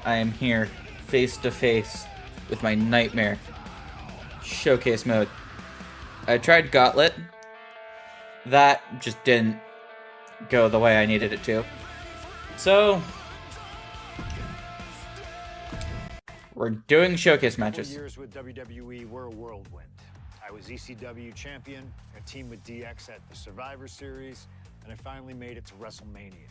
I am here, face to face, with my nightmare. Showcase mode. I tried Gauntlet. That just didn't go the way I needed it to. So, we're doing showcase matches. Years with WWE were a whirlwind. I was ECW champion, a team with DX at the Survivor Series, and I finally made it to WrestleMania.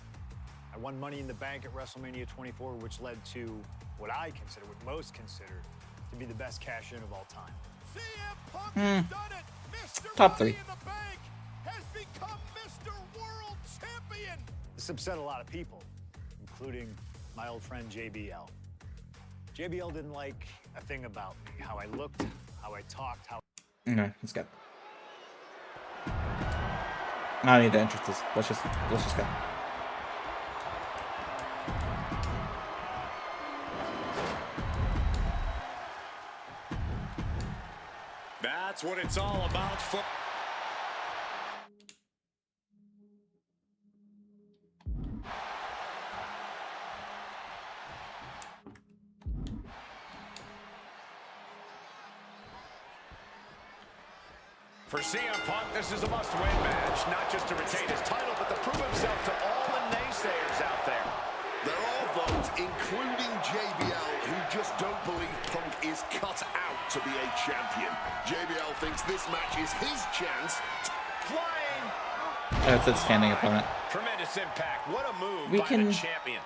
I won Money in the Bank at WrestleMania 24, which led to what I consider, what most consider, to be the best cash-in of all time. CM Punk has done it. Mr. Top 3. Money in the Bank has become Mr. World Champion. This upset a lot of people, including my old friend JBL. JBL didn't like a thing about me, how I looked, how I talked, how... Okay, let's go. I don't need to enter this. Let's just go. That's what it's all about. For CM Punk, this is a must-win match, not just to retain his title, but to prove himself to all the naysayers out there. There are those, including JBL, who just don't believe Punk is cut out to be a champion. JBL thinks this match is his chance. Flying! That's a standing opponent. Tremendous impact. What a move We by can... the champion.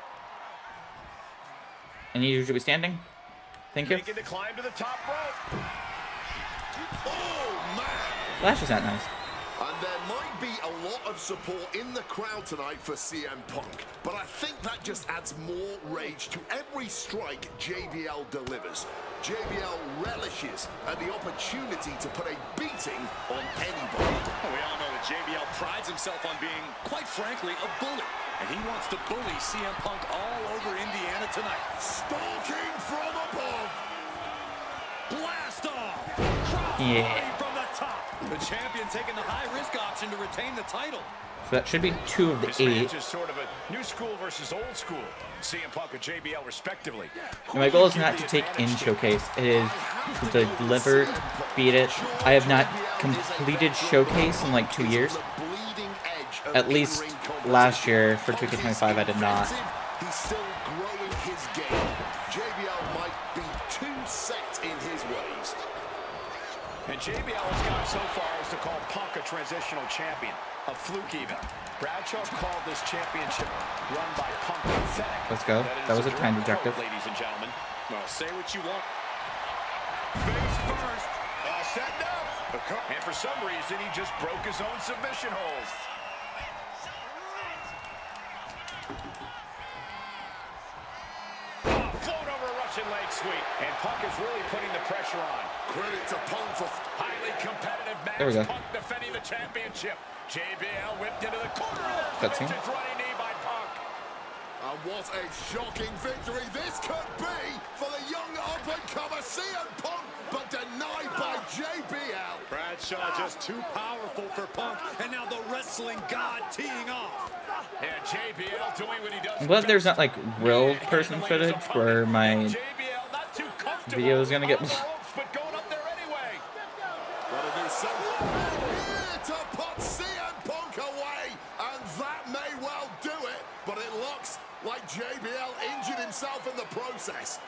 And you should be standing. Thank you. Making the climb to the top rope. Oh, man! Flash is not nice. And there might be a lot of support in the crowd tonight for CM Punk, but I think that just adds more rage to every strike JBL delivers. JBL relishes at the opportunity to put a beating on anybody. We all know that JBL prides himself on being, quite frankly, a bully. And he wants to bully CM Punk all over Indiana tonight. Stalking from above. Blast off! Yeah. From the top. The champion taking the high-risk option to retain the title. So that should be 2 of the 8. This is sort of a new school versus old school. CM Punk and JBL respectively. And my goal is not to take in Showcase. It is to deliver, beat it. I have not completed Showcase in like 2 years. At least last year for 2K26 I did not. He's still growing his game. JBL might be too set in his ways. And JBL has gone so far as to call Punk a transitional champion. A fluke even. Bradshaw called this championship run by Punk pathetic. Let's go. That was a timed objective. Ladies and gentlemen. Well, say what you want. Face first. Setting up. And for some reason, he just broke his own submission hold. Float over a Russian leg sweep. And Punk is really putting the pressure on. Credit to Punk for Highly competitive match. There we go. Punk defending the championship. JBL whipped into the corner. Cutscene. Running knee by Punk. And what a shocking victory this could be for the young up-and-comer CM Punk, but denied by JBL. Bradshaw just too powerful for Punk, and now the wrestling god teeing off. And JBL doing what he does. I'm glad there's not like real person footage where my video is gonna get. But going up there anyway. Gotta do something here to put CM Punk away, and that may well do it, but it looks like JBL injured himself in the process.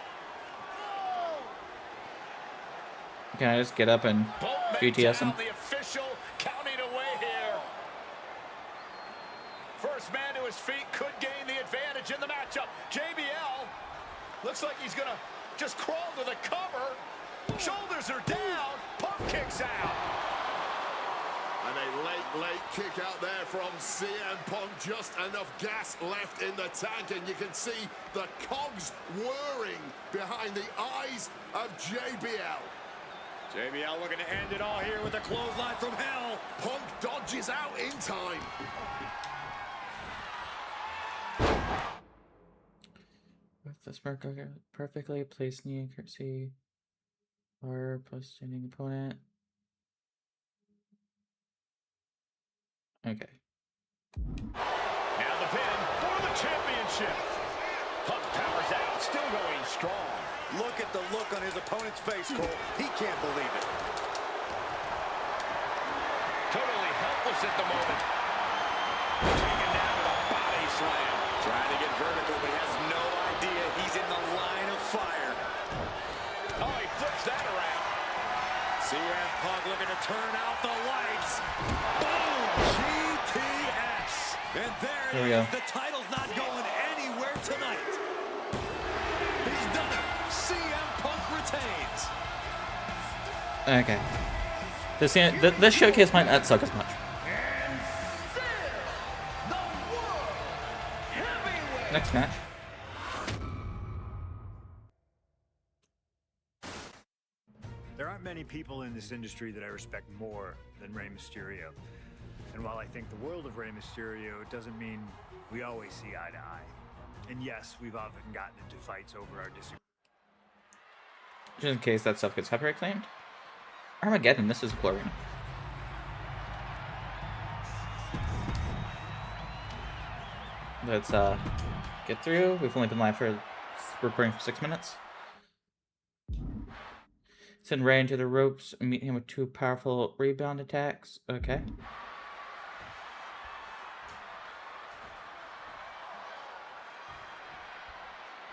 Can I just get up and GTS him? The official counting away here. First man to his feet could gain the advantage in the matchup. JBL looks like he's gonna just crawl to the cover. Shoulders are down. Punk kicks out. And a late kick out there from CM Punk. Just enough gas left in the tank, and you can see the cogs whirring behind the eyes of JBL. JBL looking to end it all here with a clothesline from hell. Punk dodges out in time. With the spark perfectly placed knee accuracy or plus standing opponent. Okay. Now the pin for the championship. Punk powers out, still going and strong. Look at the look on his opponent's face, Cole. He can't believe it. Totally helpless at the moment. Taken down with a body slam. Trying to get vertical, but he has no idea he's in the line of fire. Oh, he flips that around. CM Punk looking to turn out the lights. Boom! GTS. And there we it go. is. The title's not going anywhere tonight. He's done it. CM Punk retains. Okay. This showcase might not suck as much. Next match. There aren't many people in this industry that I respect more than Rey Mysterio. And while I think the world of Rey Mysterio, it doesn't mean we always see eye to eye. And yes, we've often gotten into fights over our disagreements. Just in case that stuff gets copyright claimed. Armageddon, this is a glory. Let's get through. We've only been live for recording for 6 minutes. Send Ray into the ropes and meet him with 2 powerful rebound attacks. Okay.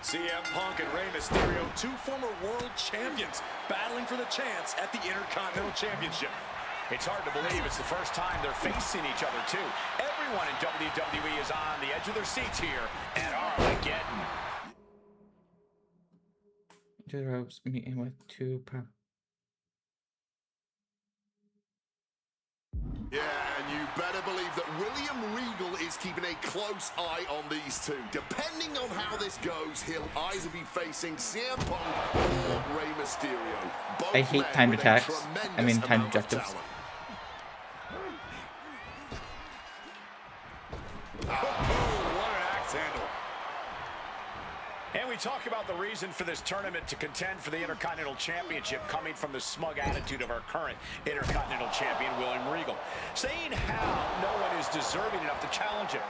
CM Punk and Rey Mysterio, 2 former world champions, battling for the chance at the Intercontinental Championship. It's hard to believe it's the first time they're facing each other, too. Everyone in WWE is on the edge of their seats here at Armageddon. To the ropes, meet him with 2 powerful. Yeah, and you better believe that William Regal is keeping a close eye on these two. Depending on how this goes, he'll either be facing CM Punk or Rey Mysterio. Both I hate men timed with a attacks. tremendous I mean timed amount of objectives. talent. What an axe handle. And we talk about the reason for this tournament to contend for the Intercontinental Championship coming from the smug attitude of our current Intercontinental Champion, William Regal. Saying how no one is deserving enough to challenge him.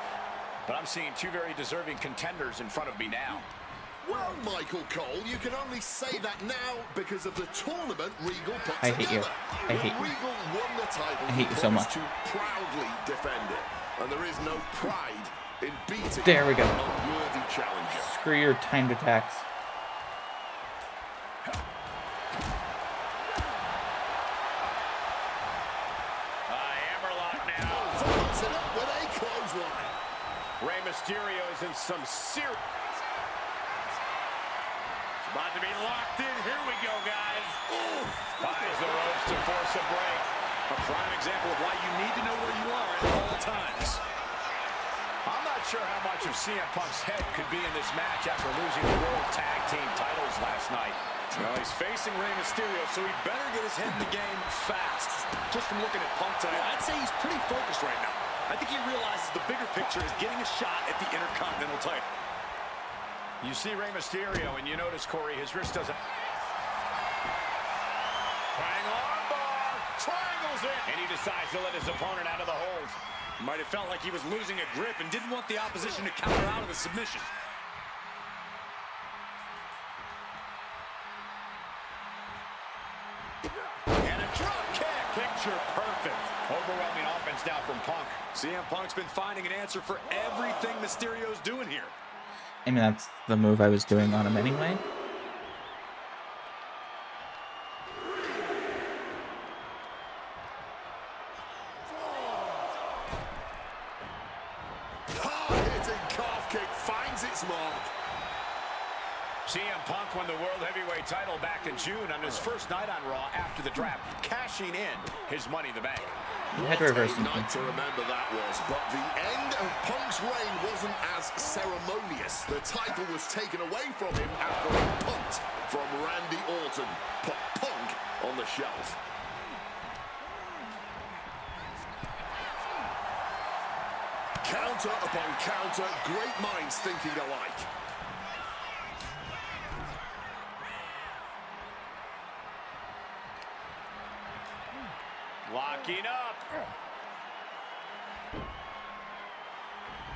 But I'm seeing 2 very deserving contenders in front of me now. Well, Michael Cole, you can only say that now because of the tournament Regal put I hate you. together. I hate you. Regal won the title. I hate you so much. To proudly defend it. And there is no pride in beating There we go. an unworthy challenger. Screw your timed attacks. Hammerlock now. Follows it up with a clothesline. Rey Mysterio is in some serious... About to be locked in. Here we go, guys. Ooh. Finds the ropes to force a break. A prime example of why you need to know where you are at all times. I'm not sure how much of CM Punk's head could be in this match after losing the World Tag Team titles last night. Well, he's facing Rey Mysterio, so he better get his head in the game fast. Just from looking at Punk tonight, I'd say he's pretty focused right now. I think he realizes the bigger picture is getting a shot at the Intercontinental title. You see Rey Mysterio, and you notice, Corey, his wrist doesn't... Triangle armbar! Triangles in! And he decides to let his opponent out of the hold. Might have felt like he was losing a grip and didn't want the opposition to counter out of the submission. And a drop kick! Picture perfect. Overwhelming offense now from Punk. CM Punk's been finding an answer for everything Mysterio's doing here. I mean, that's the move I was doing on him anyway. Hard-hitting calf kick finds its mark. CM Punk won the World Heavyweight title back in June on his first night on Raw after the draft, cashing in his Money in the Bank. You had to reverse What a something. night to remember that was, but the end of Punk's reign wasn't as ceremonious. The title was taken away from him after a punt from Randy Orton. Put Punk on the shelf. Counter upon counter, great minds thinking alike. Locking up.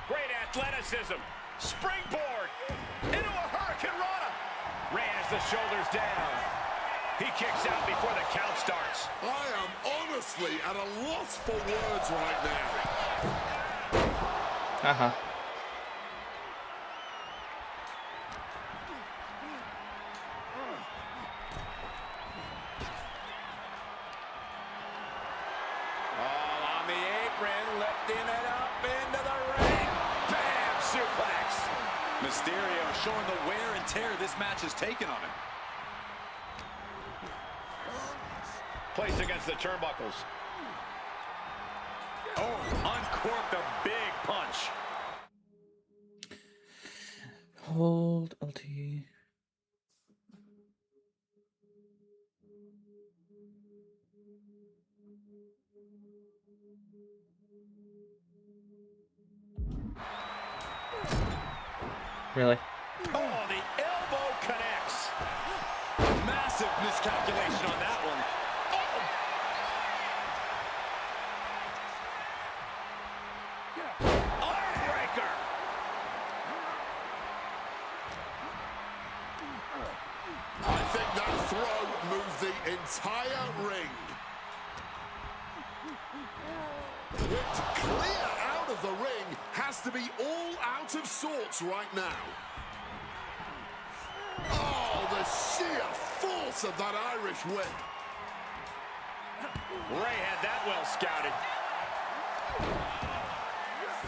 Great athleticism. Springboard into a Hurricane Rana. the shoulders down. He kicks out before the count starts. I am honestly at a loss for words right now. Uh-huh. All on the apron, lifting it up into the ring. Bam! Suplex. Mysterio showing the wear and tear this match has taken on him. Placed against the turnbuckles. Oh, uncorked a big punch. Hold LT. Really? Oh, the elbow connects. Massive miscalculation on that one. Armbreaker. I think that throw moved the entire ring. Whipped clear out of the ring, has to be all out of sorts right now. Oh, the sheer force of that Irish whip. Ray had that well scouted.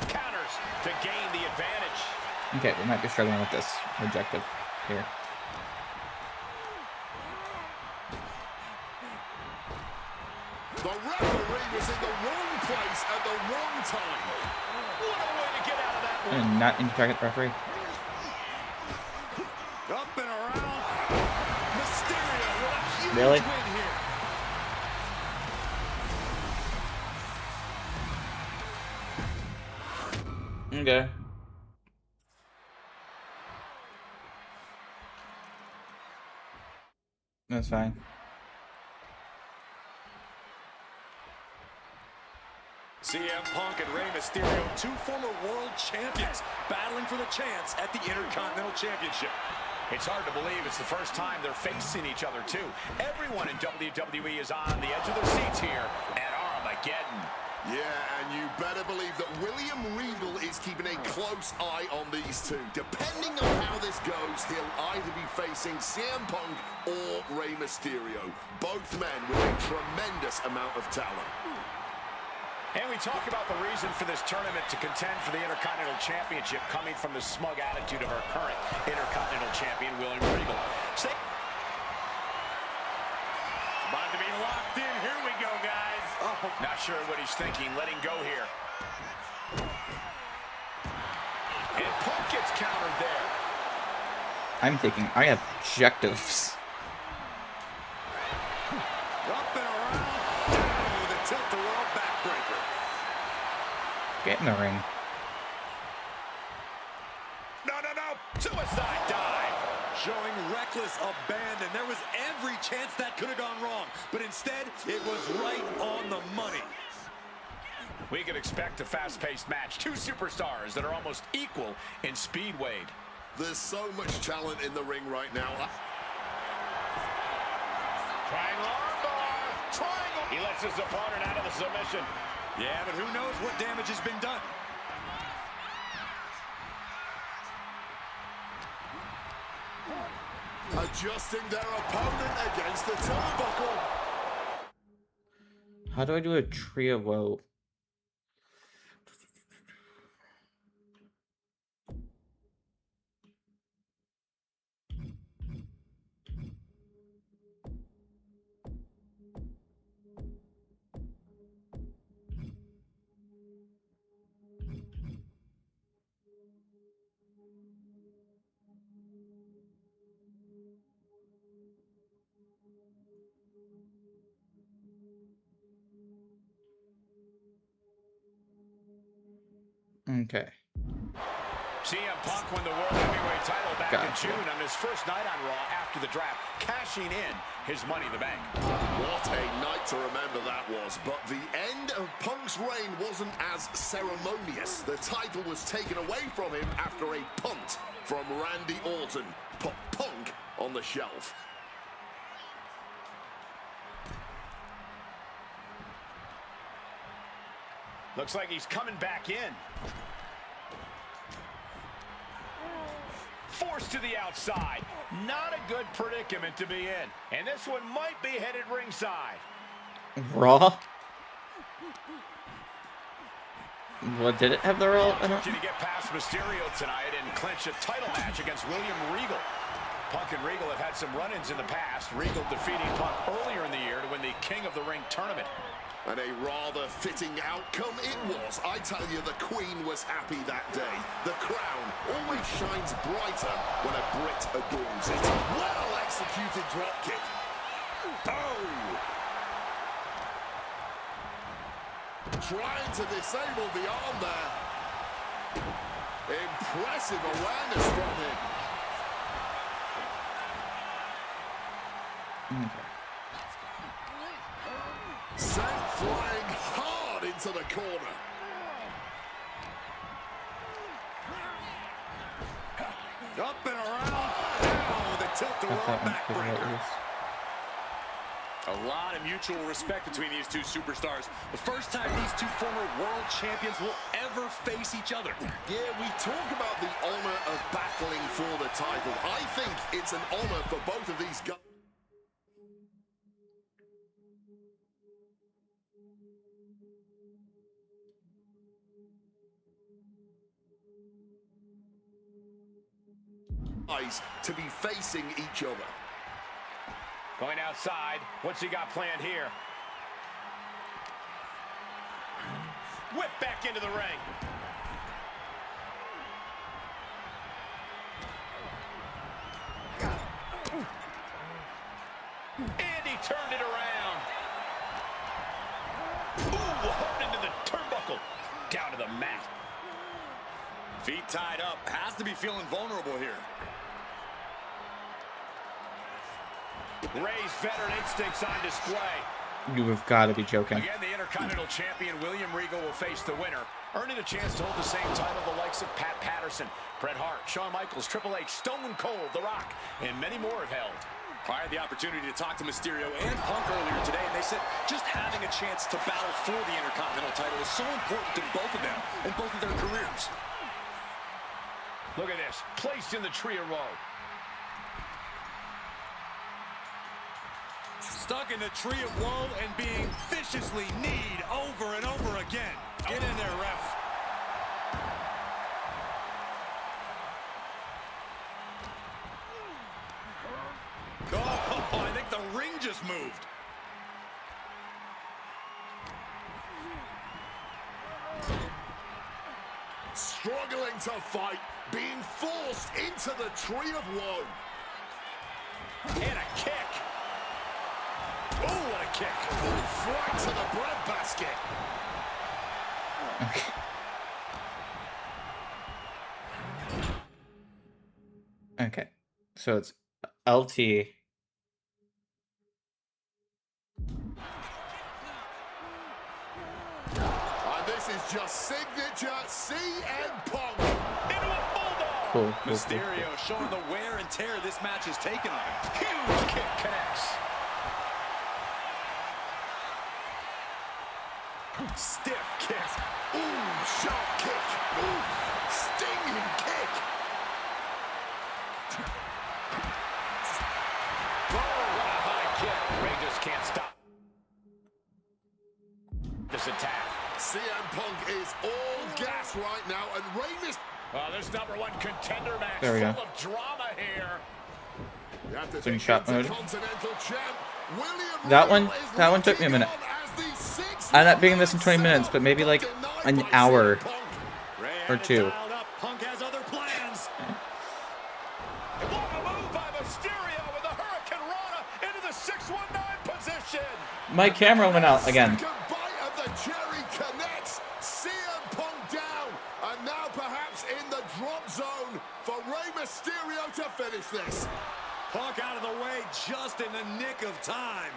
Counters to gain the advantage. Okay, we might be struggling with this objective here. The referee was in the wrong place at the wrong time. What a way to get out of that one. And not in target referee. Up and around. Mysterio with a huge Really? win here. Okay. That's fine. CM Punk and Rey Mysterio, two former world champions, battling for the chance at the Intercontinental Championship. It's hard to believe it's the first time they're facing each other, too. Everyone in WWE is on the edge of their seats here at Armageddon. Yeah, and you better believe that William Regal is keeping a close eye on these two. Depending on how this goes, he'll either be facing CM Punk or Rey Mysterio. Both men with a tremendous amount of talent. And we talk about the reason for this tournament to contend for the Intercontinental Championship coming from the smug attitude of our current Intercontinental Champion, William Regal. About to be locked in. Here we go, guys. Oh, not sure what he's thinking, letting go here. And Punk gets countered there. I'm thinking I have objectives. Up and around. Down with a tilt-the-world backbreaker. Get in the ring. No. Suicide dive. Showing reckless abandon. There was every chance that could have gone wrong, but instead, it was right on the money. We could expect a fast-paced match. Two superstars that are almost equal in speed, Wade. There's so much talent in the ring right now. Triangle armbar. Triangle. He lets his opponent out of the submission. Yeah, but who knows what damage has been done. Adjusting their opponent against the turnbuckle. How do I do a trio woe? Okay. CM Punk won the World Heavyweight title back in June on his first night on Raw after the draft, cashing in his Money in the Bank. What a night to remember that was. But the end of Punk's reign wasn't as ceremonious. The title was taken away from him after a punt from Randy Orton. Put Punk on the shelf. Looks like he's coming back in. Forced to the outside. Not a good predicament to be in. And this one might be headed ringside. Raw? What, did it have the Raw? Looking to get past Mysterio tonight and clinch a title match against William Regal. Punk and Regal have had some run-ins in the past. Regal defeating Punk earlier in the year to win the King of the Ring tournament. And a rather fitting outcome it was. I tell you, the Queen was happy that day. The crown always shines brighter when a Brit adorns it. Well-executed dropkick. Oh! Trying to disable the arm there. Impressive awareness from him. Sent flying hard into the corner. Up and around. Now the tilt-a-whirl backbreaker. A lot of mutual respect between these two superstars. The first time these two former world champions will ever face each other. Yeah, we talk about the honor of battling for the title. I think it's an honor for both of these guys. To be facing each other. Going outside. What's he got planned here? Whip back into the ring. And he turned it around. Ooh, hard into the turnbuckle. Down to the mat. Feet tied up. Has to be feeling vulnerable here. Ray's veteran instincts on display. You have got to be joking. Again, the Intercontinental Champion William Regal will face the winner, earning a chance to hold the same title the likes of Pat Patterson, Bret Hart, Shawn Michaels, Triple H, Stone Cold, The Rock, and many more have held. I had the opportunity to talk to Mysterio and Punk earlier today, and they said just having a chance to battle for the Intercontinental title is so important to both of them and both of their careers. Look at this, placed in the tree of woe. Stuck in the tree of woe and being viciously kneed over and over again. Get in there, ref. Oh, I think the ring just moved. Struggling to fight, being forced into the tree of woe. And a kick. Oh, what a kick. Right to the breadbasket. Okay. So it's LT. And this is just signature CM Punk. Into a bulldog. Cool. Mysterio showing the wear and tear this match has taken on him. Huge kick connects. Stiff kick. Ooh, sharp kick. Ooh, stinging kick. Oh, what a high kick. Ray just can't stop this attack. CM Punk is all gas right now, and Ray is... Well, this #1 contender match There we go. full of drama here. You have to Swing think shot mode. Intercontinental champ William That Regal one- is that one took me a looking minute. on as the sixth I ended up being this in 20 minutes, but maybe like an denied by hour CM Punk. or two. Punk has other plans. What a move by Mysterio with the Hurricane Rana into the 619 position. My camera went out again. Second bite of the cherry connects. CM Punk down, and now perhaps in the drop zone. to finish this. Punk out of the way just in the nick of time.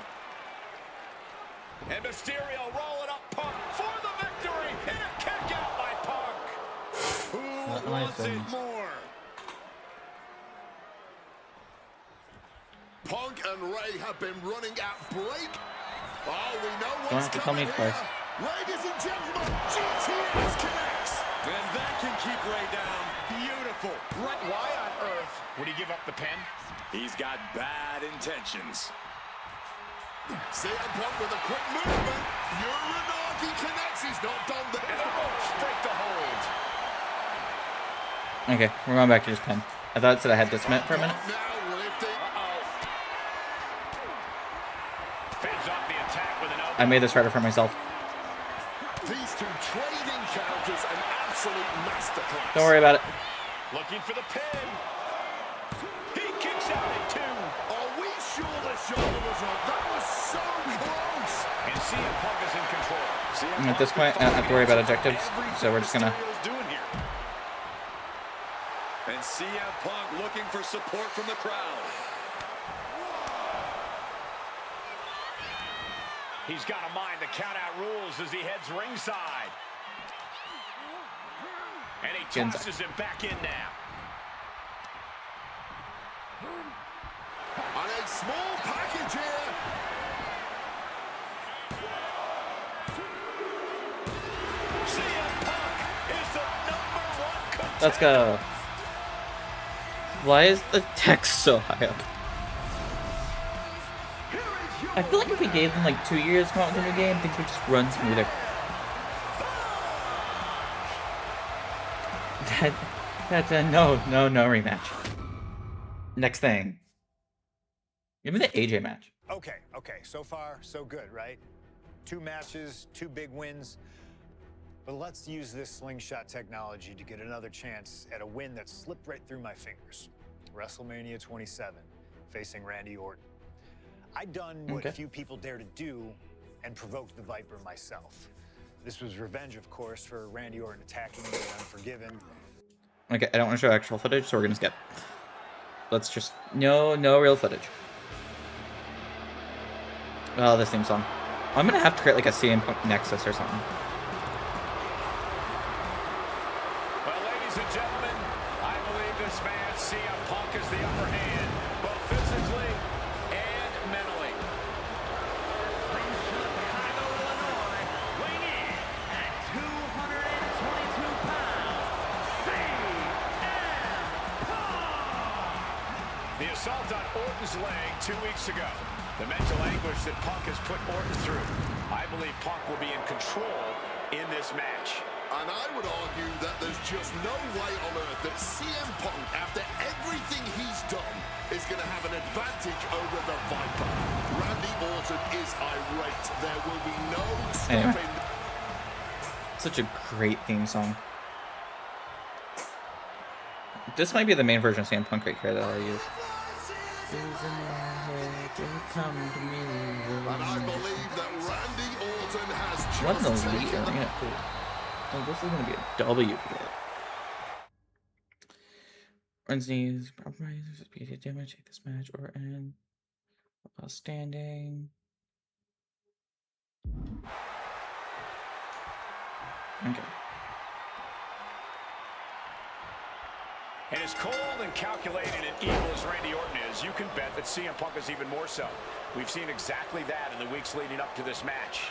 And Mysterio rolling up Punk for the victory. And a kick out by Punk. Who wants it more? Punk and Ray have been running at break. Oh, we know what's Don't have to tell me coming twice. here. Ladies and gentlemen, GTS connects. And that can keep Ray down. Beautiful. Right, why on earth would he give up the pin? He's got bad intentions. CM Punk with a quick movement. Uranagi connects. He's not done there. And the ropes break the hold. Okay, we're going back to just pin. I thought it said I had dismount for a minute. Now lifting. Fends off the attack with an elbow. I made this harder for myself. These two trading counters, an absolute masterclass. Don't worry about it. Looking for the pin. He kicks out at 2. Are we sure the shoulder was up? That was so close. And CM Punk is in control. And at this point, I don't have to worry about objectives, so we're just gonna... And CM Punk looking for support from the crowd. He's got to mind the count-out rules as he heads ringside. And he tosses him back in now. And a small package here. CM Punk is the #1 contender. Let's go. Why is the text so high up? I feel like if we gave them like 2 years to come out with a new game, things would just run smoother. No rematch. Next thing. Give me the AJ match. Okay, so far, so good, right? 2 matches, 2 big wins. But let's use this slingshot technology to get another chance at a win that slipped right through my fingers. WrestleMania 27, facing Randy Orton. I'd done what few people dare to do and provoked the Viper myself. This was revenge, of course, for Randy Orton attacking me in Unforgiven. Okay, I don't want to show actual footage, so we're gonna skip. Let's just... No real footage. Oh, this theme song. I'm gonna have to create like a CM Punk Nexus or something. Well, ladies and gentlemen, I believe this man, CM Punk, is the upper hand, both physically and mentally. From Chicago, Illinois, weighing in at 222 pounds, CM Punk! The assault on Orton's leg 2 weeks ago. The mental anguish that Punk has put Orton through. I believe Punk will be in control in this match. And I would argue that there's just no way on earth that CM Punk, after everything he's done, is going to have an advantage over the Viper. Randy Orton is irate. There will be no stopping. Such a great theme song. This might be the main version of CM Punk right here that I'll use. And I believe that Randy Orton has just What the lead taken the... arena too. Oh, this is gonna be a W. Wednesdays, compromises, PTA damage, take this match or end while standing. Okay. And as cold and calculated and evil as Randy Orton is, you can bet that CM Punk is even more so. We've seen exactly that in the weeks leading up to this match.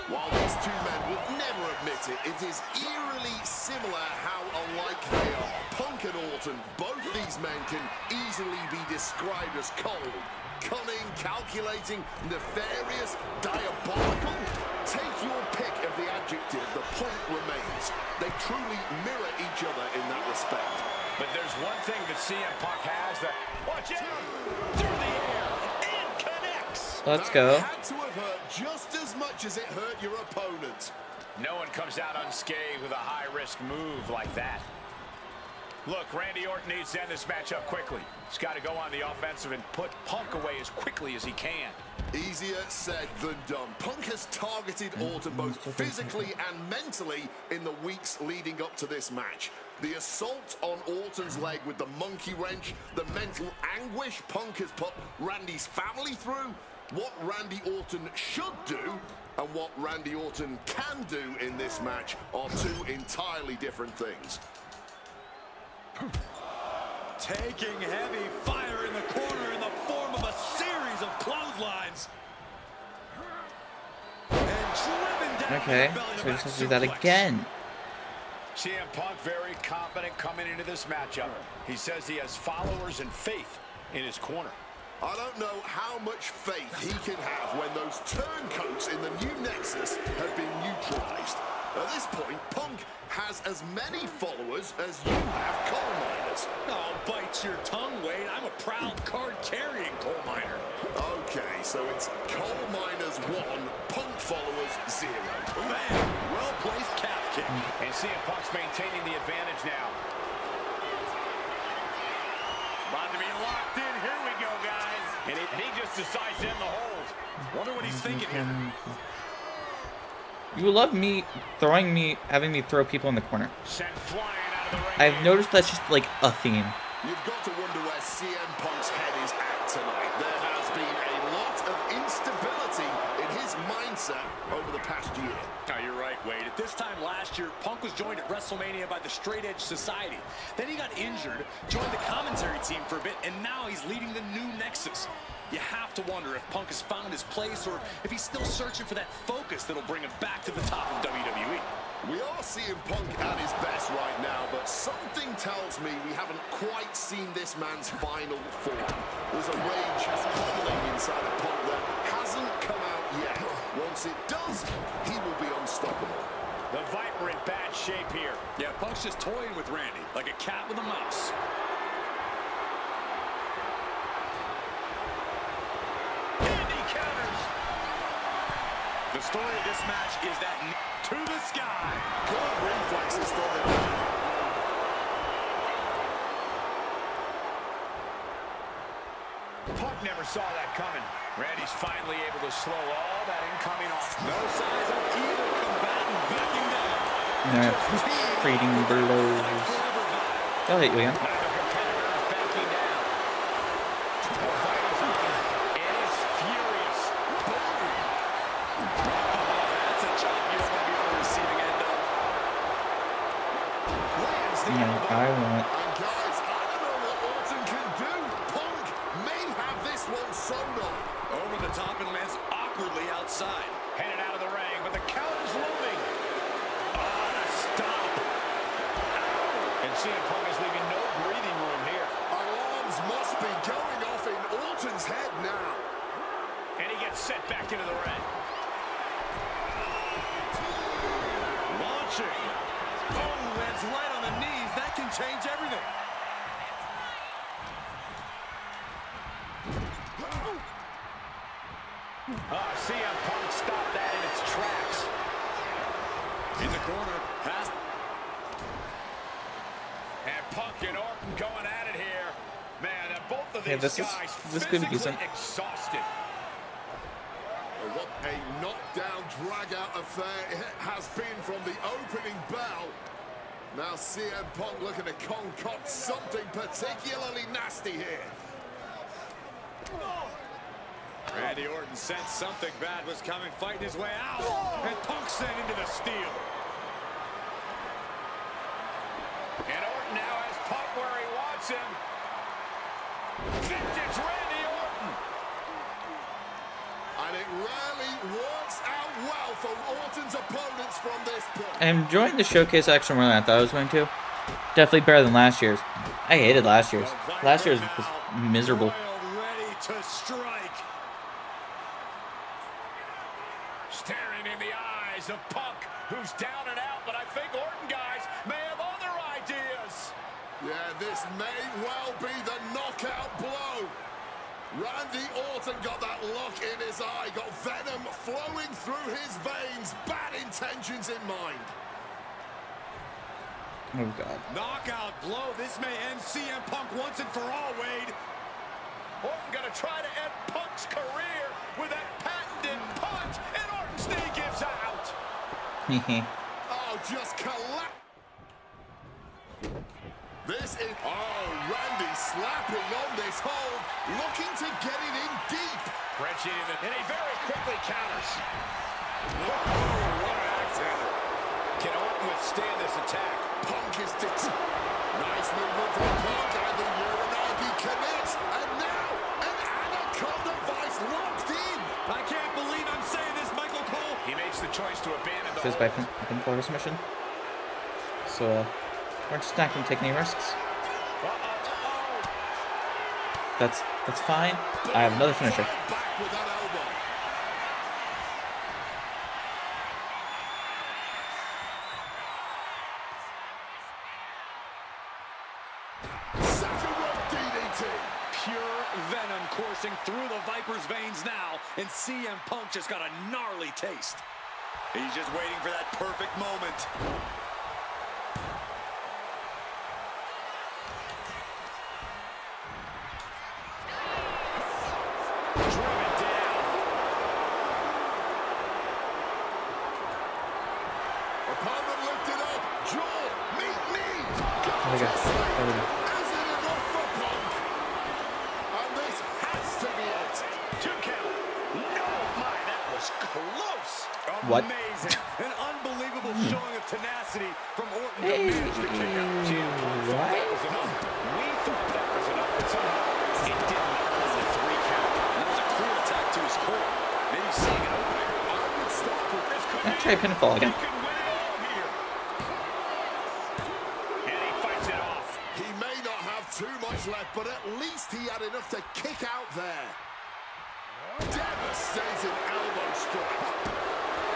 While these two men would never admit it, it is eerily similar how alike they are. Punk and Orton, both these men can easily be described as cold, cunning, calculating, nefarious, diabolical. Take your pick of the adjective, the point remains. They truly mirror each other in that respect. But there's one thing that CM Punk has that, watch out, through the air, and connects. Let's go. That had to have hurt just as much as it hurt your opponent. No one comes out unscathed with a high-risk move like that. Look, Randy Orton needs to end this matchup quickly. He's got to go on the offensive and put Punk away as quickly as he can. Easier said than done. Punk has targeted Orton both physically and mentally in the weeks leading up to this match. The assault on Orton's leg with the monkey wrench, the mental anguish Punk has put Randy's family through, what Randy Orton should do, and what Randy Orton can do in this match are two entirely different things. Taking heavy fire in the corner in the form of a series of clotheslines. And driven down. Okay, so we just have to do that again. CM Punk very confident coming into this matchup. He says he has followers and faith in his corner. I don't know how much faith he can have when those turncoats in the new Nexus have been neutralized. At this point, Punk has as many followers as you have coal miners. Oh, bite your tongue, Wade. I'm a proud card-carrying coal miner. Okay, so it's coal miners 1, Punk followers 0. Man, well-placed calf kick. And CM Punk's maintaining the advantage now. About to be locked in. Here we go, guys. And he just decides to end the hold. Wonder what he's thinking here. You love me having me throw people in the corner. Sent flying out of the ring. I've noticed that's just like a theme. You've got to wonder where CM Punk's head is at tonight. There has been a lot of instability in his mindset over the past year. Oh, you're right, Wade. At this time last year, Punk was joined at WrestleMania by the Straight Edge Society. Then he got injured, joined the commentary team for a bit, and now he's leading the new Nexus. You have to wonder if Punk has found his place or if he's still searching for that focus that'll bring him back to the top of WWE. We are seeing Punk at his best right now, but something tells me we haven't quite seen this man's final form. There's a rage bubbling inside of Punk that hasn't come out yet. Once it does, he will be unstoppable. The Viper in bad shape here. Yeah, Punk's just toying with Randy, like a cat with a mouse. The story of this match is that to the sky. Good reflexes for him. Punk never saw that coming. Randy's finally able to slow all that incoming off. No signs of either combatant backing down. Trading blows. They'll hit you again. I want. And guys, I don't know what Orton can do. Punk may have this one sewn up. Over the top and lands awkwardly outside. Headed out of the ring, but the counter's looming. Stop. And CM Punk is leaving no breathing room here. Alarms must be going off in Orton's head now. And he gets sent back into the ring. Launching. Oh, lands right on the knees. That can change everything. CM Punk stopped that in its tracks. In the corner. And Punk and Orton going at it here. Man, both of these guys this could be physically decent. exhausted. What a knockdown, drag-out affair it has been from the opening bell. Now CM Punk looking to concoct something particularly nasty here. Randy Orton sensed something bad was coming, fighting his way out. And Punk sent into the steel. And Orton now has Punk where he wants him. Vintage Randy Orton. And it rarely works out well for Orton's opponents from this point. I'm enjoying the showcase extra more than I thought I was going to. Definitely better than last year's. I hated last year's. Last year's was miserable. Ready to strike. Staring in the eyes of Punk, who's down and out, but I think Orton guys may have other ideas. Yeah, this may well be the knockout blow. Randy Orton got that look in his eye, got venom flowing through his veins, bad intentions in mind. Oh, God. Knockout blow. This may end CM Punk once and for all, Wade. Orton gonna try to end Punk's career with that patented punch, and Orton's knee gives out. Oh, just collapse. slapping on this hold, looking to get it in deep. Wrenching and he very quickly counters. Whoa, what an accident. Can Orton withstand this attack? Punk is nice movement from Punk, and the Uranagi commits. And now, an Anaconda Vice locked in. I can't believe I'm saying this, Michael Cole. He makes the choice to abandon the Fizz by pinfall submission. So we're just not gonna take any risks. That's fine. I have another finisher. Back with that elbow. Second rope DDT. Pure venom coursing through the Viper's veins now, and CM Punk just got a gnarly taste. He's just waiting for that perfect moment. driven down. Opponent lifted up. Jaw, meet me. There we go. There we go. Is it enough for Punk? And this has to be it. 2 count. No, my, that was close. What? Amazing. An unbelievable showing of tenacity from Orton to manage the kick out. What? That was enough. We thought that was enough, but somehow it didn't earn the 3 count. That was a clear attack to his core. Maybe seeing an opening. I would stop with this. Let's try pinfall again. He can win it all here. And he fights it off. He may not have too much left, but at least he had enough to kick out there. Devastating elbow strike.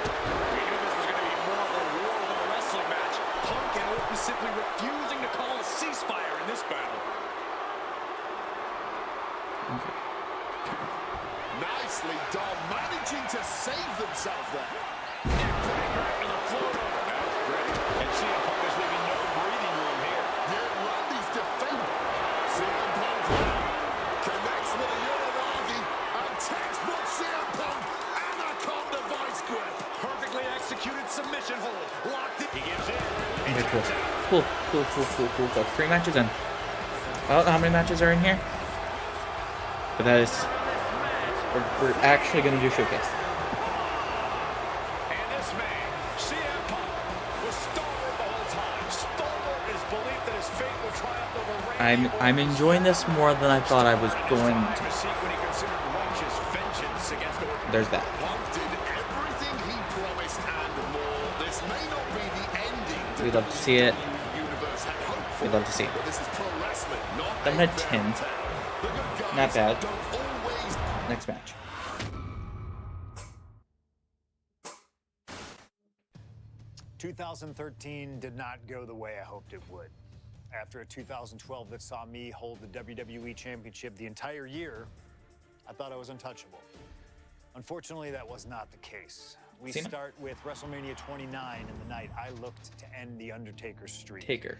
We knew this was going to be more of a war than a wrestling match. Punk and Orton simply refusing to call a ceasefire in this battle. Nicely done, managing to save themselves there. After the float over. That was great. And CM Punk is leaving no breathing room here. Here, Randy's defending. CM Punk now connects with a Uranagi and textbook CM Punk Anaconda Vice grip. Perfectly executed submission hold. Locked in. He gives in. Okay, cool. Cool. 3 matches in. I don't know how many matches are in here, but that is. We're actually gonna do showcase. And this man, CM Punk, was stalwart the whole time. Stalwart in his belief that his fate will triumph over Randy I'm enjoying this more than I thought I was going to. to seek what he considered righteous vengeance against Orton. There's that. Punk did everything he promised and more. This may not be the ending to We'd love to see it. WWE Universe had hoped for, We'd love to see it. but this is pro wrestling, not I'm a at 10. fairy tale. The good guys Not bad. don't always Next match. ...2013 did not go the way I hoped it would. After a 2012 that saw me hold the WWE Championship the entire year, I thought I was untouchable. Unfortunately, that was not the case. We Cena? start with WrestleMania 29 and the night I looked to end The Undertaker's streak. Taker.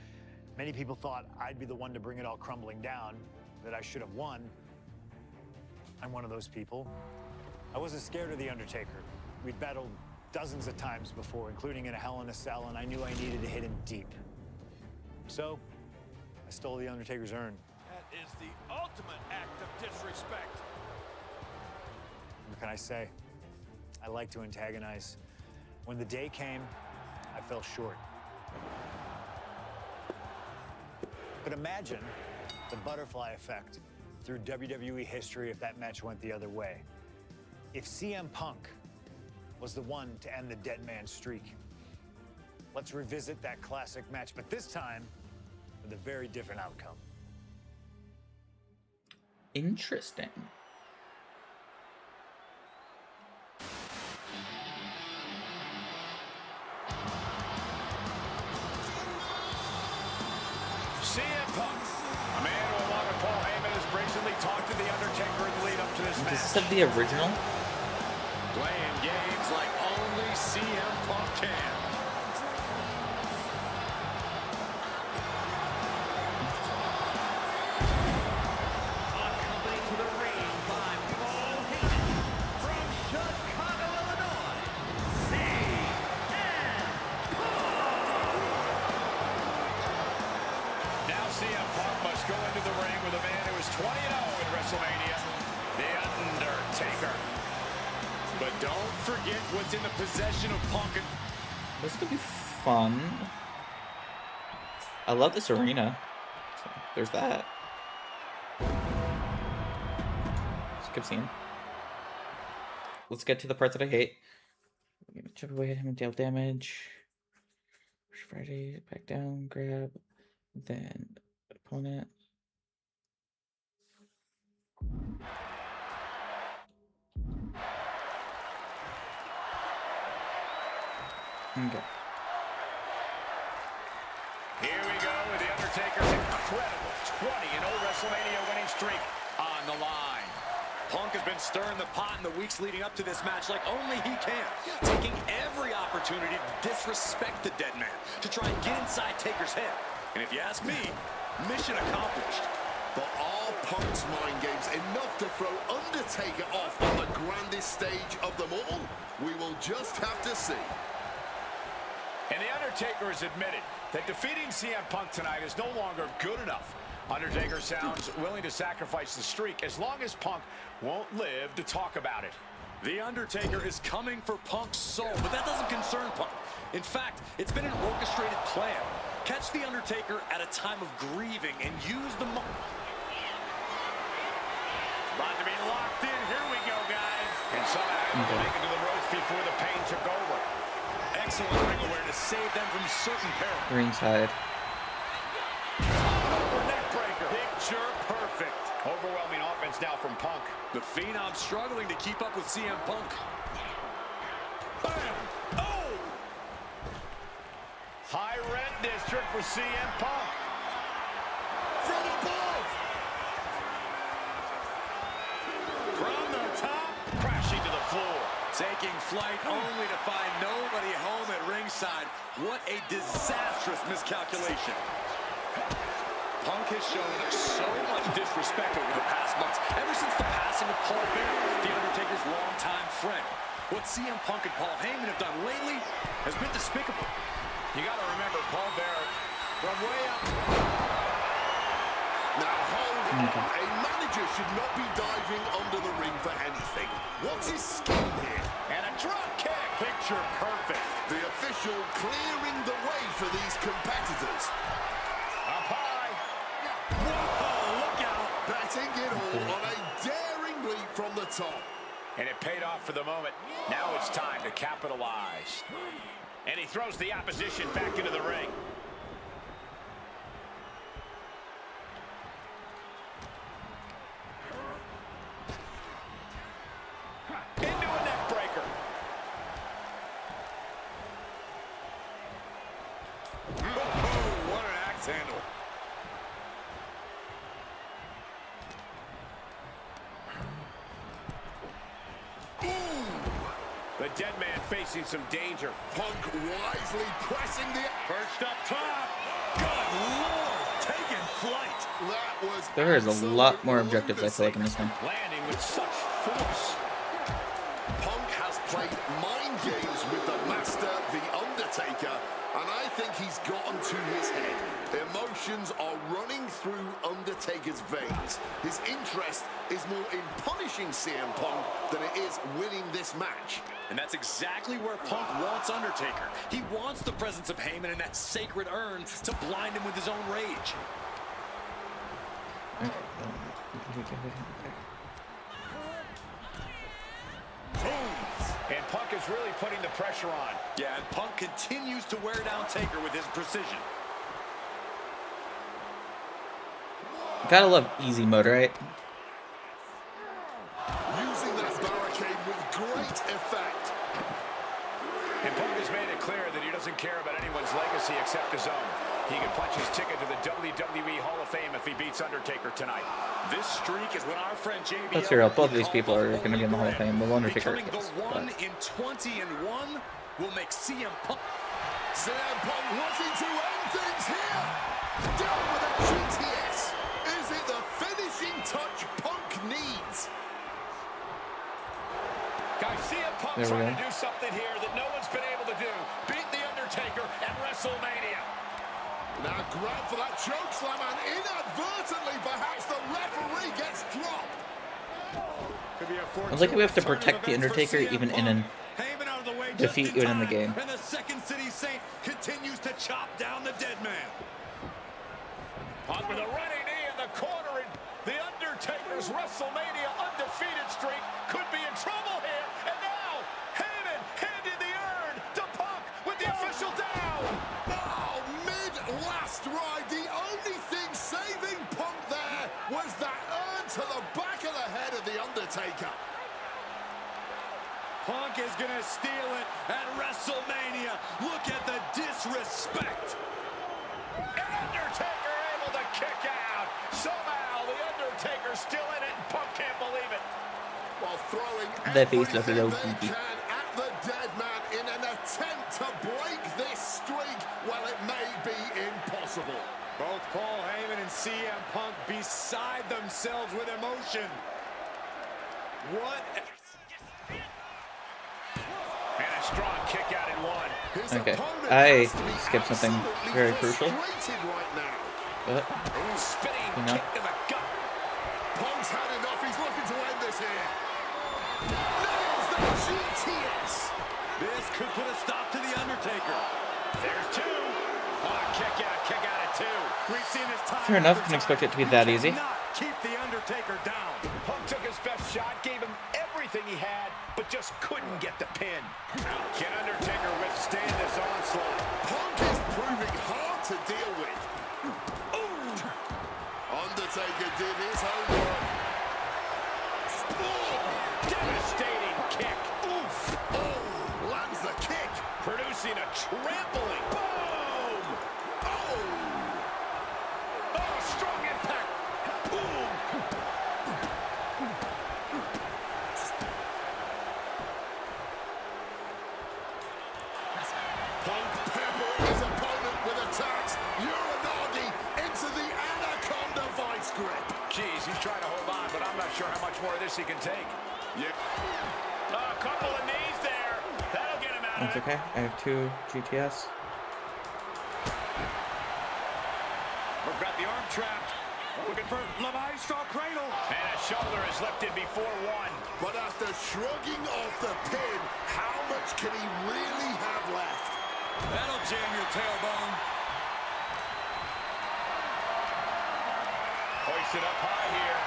Many people thought I'd be the one to bring it all crumbling down, that I should have won. I'm one of those people. I wasn't scared of The Undertaker. We'd battled dozens of times before, including in a Hell in a Cell, and I knew I needed to hit him deep. So, I stole The Undertaker's urn. That is the ultimate act of disrespect. What can I say? I like to antagonize. When the day came, I fell short. But imagine the butterfly effect through WWE history if that match went the other way. If CM Punk was the one to end the dead man streak. Let's revisit that classic match, but this time with a very different outcome. Interesting. CM Punk, a man who, along with Paul Heyman, has brazenly talked to The Undertaker in the lead up to this Does match. this have the original? Playing games like only CM Punk can. Accompanied to the ring by Paul Heyman from Chicago, Illinois, CM Now CM Punk must go into the ring with a man WrestleMania, The Undertaker. But don't forget what's in the possession of Punk. This could be fun. I love this arena. So there's that. Skip scene. Let's get to the part that I hate. We're gonna chip away at him and deal damage. Push Friday, back down, grab, then opponent. Okay. Here we go with The Undertaker's incredible 20-0 WrestleMania winning streak on the line. Punk has been stirring the pot in the weeks leading up to this match like only he can, taking every opportunity to disrespect the dead man, to try and get inside Taker's head. And if you ask me, mission accomplished. But are Punk's mind games enough to throw Undertaker off on the grandest stage of them all? We will just have to see. And The Undertaker has admitted that defeating CM Punk tonight is no longer good enough. Undertaker sounds willing to sacrifice the streak as long as Punk won't live to talk about it. The Undertaker is coming for Punk's soul, but that doesn't concern Punk. In fact, it's been an orchestrated plan. Catch The Undertaker at a time of grieving and use the moment. About to be locked in. Here we go, guys. And somehow to make it to the ropes before the pain took over. Excellent ring awareness saved them from certain peril. Ringside. Neckbreaker. Picture perfect. Overwhelming offense now from Punk. The Phenom struggling to keep up with CM Punk. Bam! Oh! High rent district for CM Punk. From above! From the top, crashing to the floor. Taking flight only to find nobody home at ringside. What a disastrous miscalculation. Punk has shown so much disrespect over the past months, ever since the passing of Paul Bearer, The Undertaker's longtime friend. What CM Punk and Paul Heyman have done lately has been despicable. You got to remember Paul Bearer from way up. Now hold on. A manager should not be diving under the ring for anything. What's his scheme here? And a drop kick. Picture perfect. The official clearing the way for these competitors. Up high. Whoa, look out. Betting it all on a daring leap from the top. And it paid off for the moment. Now it's time to capitalize. And he throws the opposition back into the ring. Into a neck breaker. Oh, what an axe handle. The dead man facing some danger. Punk wisely pressing the... Perched up top. Good Lord, taking flight. That was There is a lot more absolutely objectives, I feel like, in this one. Landing with such force. Punk has played mind games with the master, The Undertaker, and I think he's gotten to his head. Emotions are running through Undertaker's veins. His interest is more in punishing CM Punk than it is winning this match. And that's exactly where Punk wants Undertaker. He wants the presence of Heyman in that sacred urn to blind him with his own rage. And Punk is really putting the pressure on. Yeah, and Punk continues to wear down Taker with his precision. Gotta love easy mode, right? Using that barricade with great effect. And Punk has made it clear that he doesn't care about anyone's legacy except his own. He can punch his ticket to the WWE Hall of Fame if he beats Undertaker tonight. This streak is when our friend JBL... Let's be real, both of these people are going to be in the Hall of Fame. The Undertaker Becoming is, the one but... in 20-1 will make CM Punk... CM Punk looking to end things here. Down with a GTS. Is it the finishing touch Punk needs? Guys, CM Punk trying to do something here that no one's been able to do. Beat The Undertaker at WrestleMania. Now grab for that chokeslam, and inadvertently perhaps the referee gets dropped. forward I like how we have to turn of protect the events for Undertaker CM even in Punk. an Heyman out of the way just defeat even in the time, game. And the Second City Saint continues to chop down the dead man. Punk with a running knee in the corner, and the Undertaker's WrestleMania undefeated streak could be in trouble here. And now, Heyman handed the urn to Punk with the official down. Oh, mid-last ride, the only thing saving Punk there was that urn to the back of the head of the Undertaker. Punk is going to steal it at WrestleMania. Look at the disrespect. And Undertaker able to kick out. Somehow, the Undertaker's still in it, and Punk can't believe it. While throwing Their face looks a everything little they goofy. can at the dead man in an attempt to break this streak, well, it may be impossible. Both Paul Heyman and CM Punk beside themselves with emotion. What? And a strong kick out in one. His Okay, opponent I has to be skipped something absolutely very crucial. frustrated right now. But Ooh, spinning You know. kick to the gut. Punk's had enough. He's looking to end this here. Nails the GTS. This could put a stop to the Undertaker. There's two. Oh, kick out at two. We've seen this time. fair enough, after can expect time. it to be that easy. Not keep the Undertaker down. Punk took his best shot, gave him everything he had, but just couldn't get the pin. Can Undertaker withstand this onslaught? Punk is proving hard to deal with. Undertaker did his homework. Devastating kick. Oof. Oh, lands the kick. Producing a trampling. Boom! Oh. Oh, strong impact. Boom! Punk peppering his opponent with attacks. Uranagi into the Anaconda vice grip. Jeez, he's trying to hold on, but I'm not sure how much more of this he can take. Yeah. A couple of knees there. That'll get him out of that's it. okay. I have 2 GTS. We've got the arm trapped. Looking for La Maestro Cradle. And a shoulder is lifted before one. But after shrugging off the pin, how much can he really have left? That'll jam your tailbone. Hoisted up high here.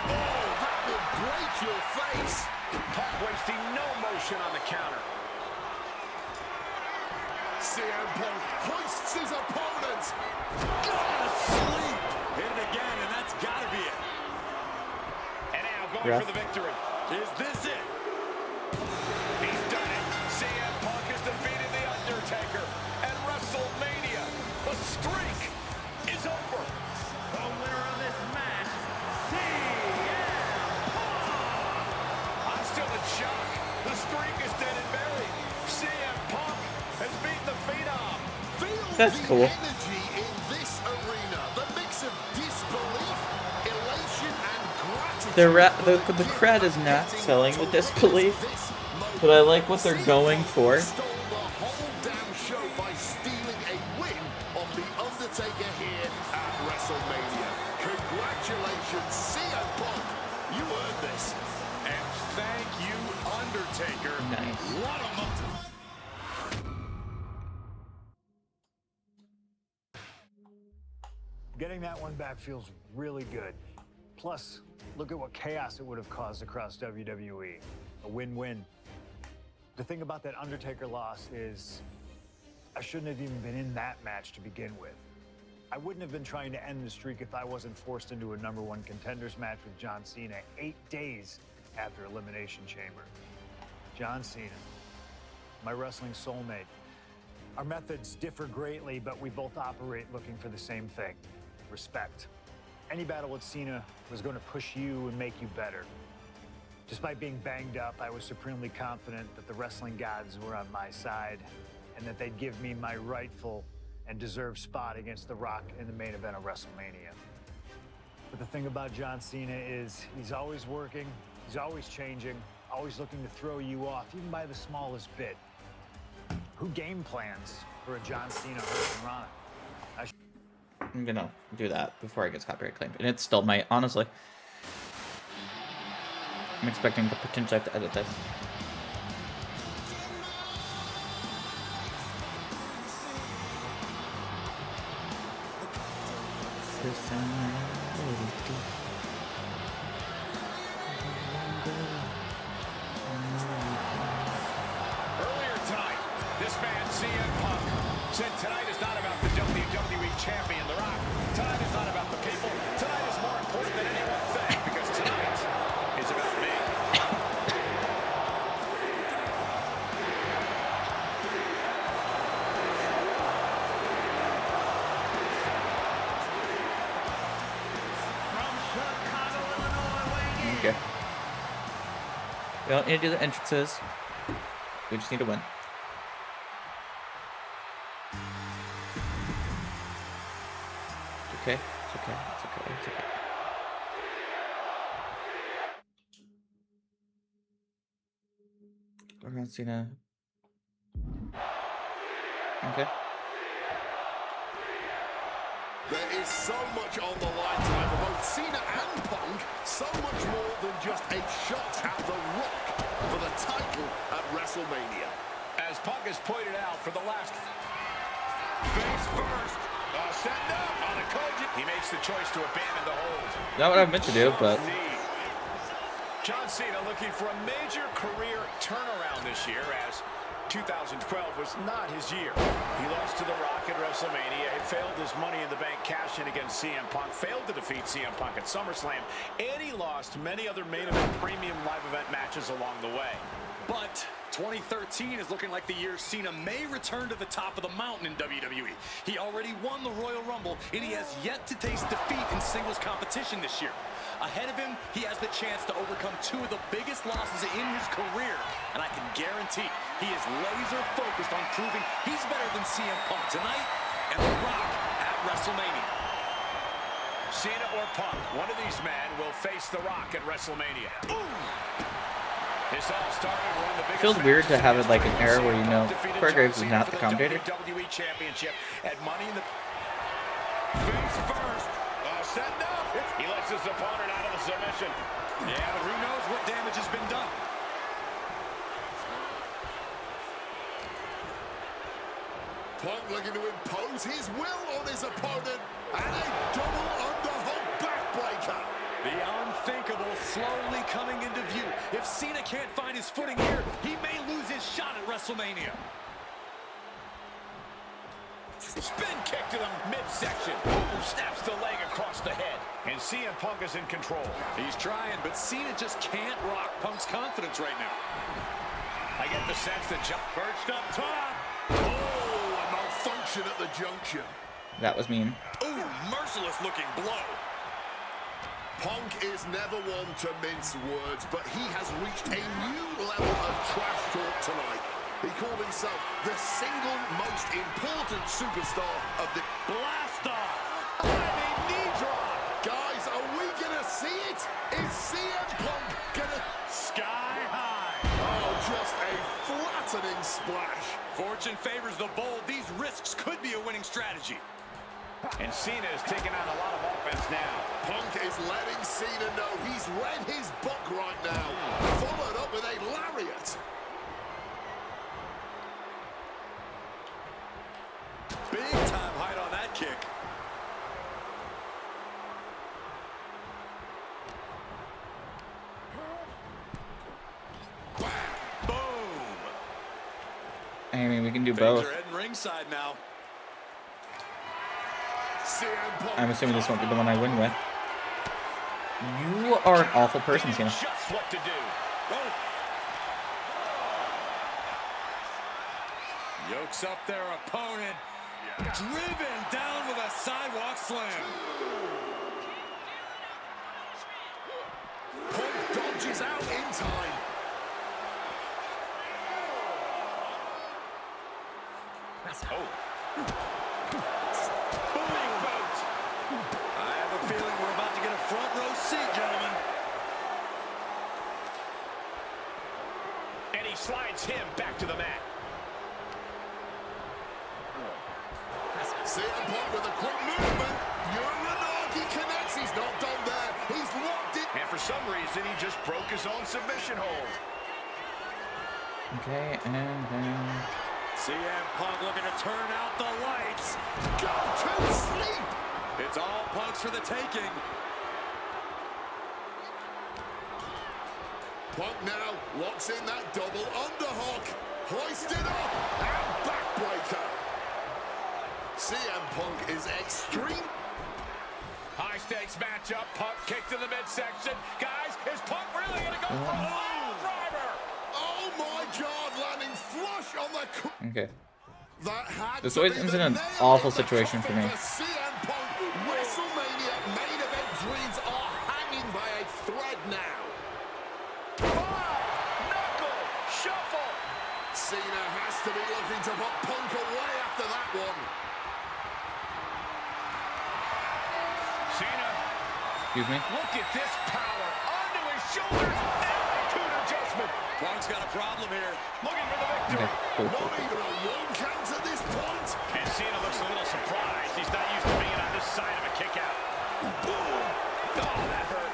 Oh, that will break your face. Punk wasting no motion on the counter. CM Punk hoists his opponent. Asleep. Hit it again, and that's got to be it. And now going Ref. for the victory. Is this it? He's done it. CM Punk has defeated The Undertaker at WrestleMania. The streak is over. The winner of this match, CM Punk. I'm still in shock. The streak is dead and buried. CM Punk has beaten the Phenom. Feel That's the cool. energy in this arena. The mix of disbelief, elation, and gratitude. The crowd is not selling the disbelief, but I like what they're going for. Stole the whole damn show by stealing a win off The Undertaker here at WrestleMania. Congratulations, CM Punk. You earned this. And thank you, Undertaker. Nice. What a moment. Getting that one back feels really good. Plus, look at what chaos it would have caused across WWE. A win-win. The thing about that Undertaker loss is I shouldn't have even been in that match to begin with. I wouldn't have been trying to end the streak if I wasn't forced into a #1 contenders match with John Cena 8 days after Elimination Chamber. John Cena, my wrestling soulmate. Our methods differ greatly, but we both operate looking for the same thing: respect. Any battle with Cena was going to push you and make you better. Despite being banged up, I was supremely confident that the wrestling gods were on my side and that they'd give me my rightful and deserved spot against The Rock in the main event of WrestleMania. But the thing about John Cena is he's always working, he's always changing, always looking to throw you off, even by the smallest bit. Who game plans for a John Cena Hurricane Rana? I'm gonna do that before it gets copyright claimed, and it still might, honestly. I'm expecting to potentially have to edit this. Earlier tonight, this man, CM Punk, said tonight is not about the WWE Champion, The Rock. Tonight is not about the people. Tonight is more important than anyone thinks, because tonight is about me. From Chicago, Illinois, weighing in. Okay. We don't need to do the entrances. We just need to win. It's okay. It's okay. It's okay. It's okay. We're Cena. Okay. There is so much on the line tonight for both Cena and Punk. So much more than just a shot at The Rock for the title at WrestleMania. As Punk has pointed out for the last face first, setting up on a cogent. He makes the choice to abandon the hold. Not what I meant to do, but John Cena looking for a major career turnaround this year, as 2012 was not his year. He lost to The Rock at WrestleMania. He failed his Money in the Bank cash-in against CM Punk. Failed to defeat CM Punk at SummerSlam. And he lost many other main event premium live event matches along the way. But 2013 is looking like the year Cena may return to the top of the mountain in WWE. He already won the Royal Rumble, and he has yet to taste defeat in singles competition this year. Ahead of him, he has the chance to overcome two of the biggest losses in his career, and I can guarantee he is laser focused on proving he's better than CM Punk tonight and The Rock at WrestleMania. Cena or Punk, one of these men will face The Rock at WrestleMania. Ooh. This all started one of the biggest. Feels weird to have it like an era where, you know, Corey Graves is not the commentator. WWE Championship at Money in the face first. Setting up. He lets his opponent out of the submission. Yeah, but who knows what damage has been done. Punk looking to impose his will on his opponent, and a double underhook backbreaker. The unthinkable slowly coming into view. If Cena can't find his footing here, he may lose his shot at WrestleMania. Spin kick to the midsection. Ooh, snaps the leg across the head. And CM Punk is in control. He's trying, but Cena just can't rock Punk's confidence right now. I get the sense that Jump perched up top. Oh, a malfunction at the junction. That was mean. Ooh, merciless looking blow. Punk is never one to mince words, but he has reached a new level of trash talk tonight. He called himself the single most important superstar of the Blast off. knee drop. Guys, are we gonna see it? Is CM Punk gonna Sky high. Oh, just a flattening splash. Fortune favors the bold. These risks could be a winning strategy. And Cena is taking on a lot of offense now. Punk is letting Cena know he's read his book right now. Followed up with a lariat. Big time height on that kick. Boom. I mean, we can do Things both. are heading ringside now. CM Punk. I'm assuming this won't be the one I win with. You are an awful person, Cena. Just what to do. Yokes up their opponent. Driven down with a sidewalk slam. Punk dodges out in time. Oh. Big boot. I have a feeling we're about to get a front row seat, gentlemen. And he slides him back to the mat. CM Punk with a quick movement. Uranagi connects. He's not done there. He's locked it. And for some reason, and he just broke his own submission hold. Okay, and then... CM Punk looking to turn out the lights. Go to sleep! It's all Punk's for the taking. Punk now locks in that double underhook. Hoisted up and backbreaker. CM Punk is extreme. High stakes matchup. Punk kicked to the midsection. Guys, is Punk really going to go for a pile driver? Oh my God, landing flush on the... Okay. That had This to always be ends the in an nail awful in the situation for coffin me. CM Punk. WrestleMania main event dreams are hanging by a thread now. Knuckle shuffle. Cena has to be looking to put Punk away after that one. Cena, Excuse me? look at this power onto his shoulders. Attitude adjustment. Punk's got a problem here. Looking for the victory. Okay, cool. Not even a one count at this point. And Cena looks a little surprised. He's not used to being on this side of a kick out. Oh, that hurt.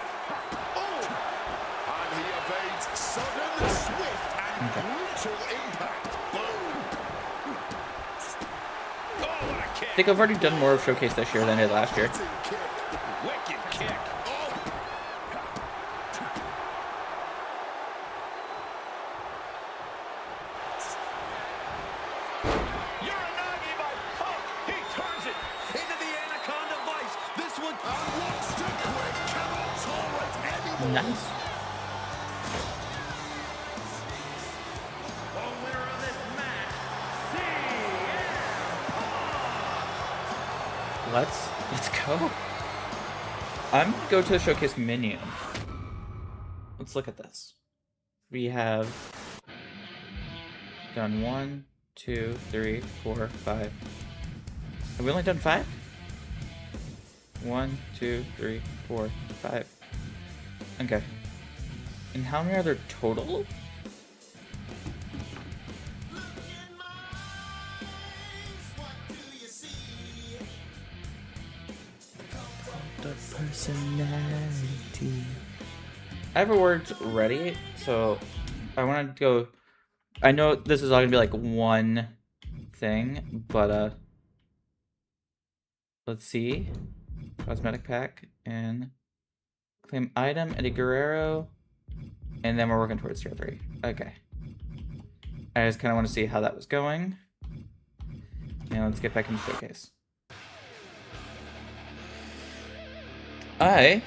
Oh! And he evades sudden, swift, and brutal impact. Boom! Oh, what a kick. I think I've already done more of Showcase this year than I did last year. Hitting kick. Wicked kick. Oh! Uranagi by Punk. He turns it. Into the Anaconda Vice. This one. And wants to quit. Cannot tolerate anymore. Nice. The winner of this match, CM Let's go. I'm gonna go to the Showcase menu. Let's look at this. We have done 1, 2, 3, 4, 5. Have we only done 5? 1, 2, 3, 4, 5. Okay. And how many are there total? The personality. I have awards ready, so I want to go. I know this is all gonna be like one thing, but let's see. Cosmetic pack and claim item, Eddie Guerrero, and then we're working towards tier 3. Okay. I just kind of want to see how that was going. Now let's get back into Showcase. I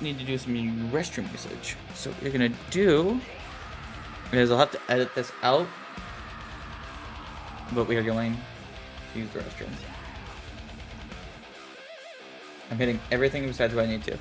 need to do some restroom usage. So what you're gonna do is I'll have to edit this out, but we are going to use the restroom. I'm hitting everything besides what I need to.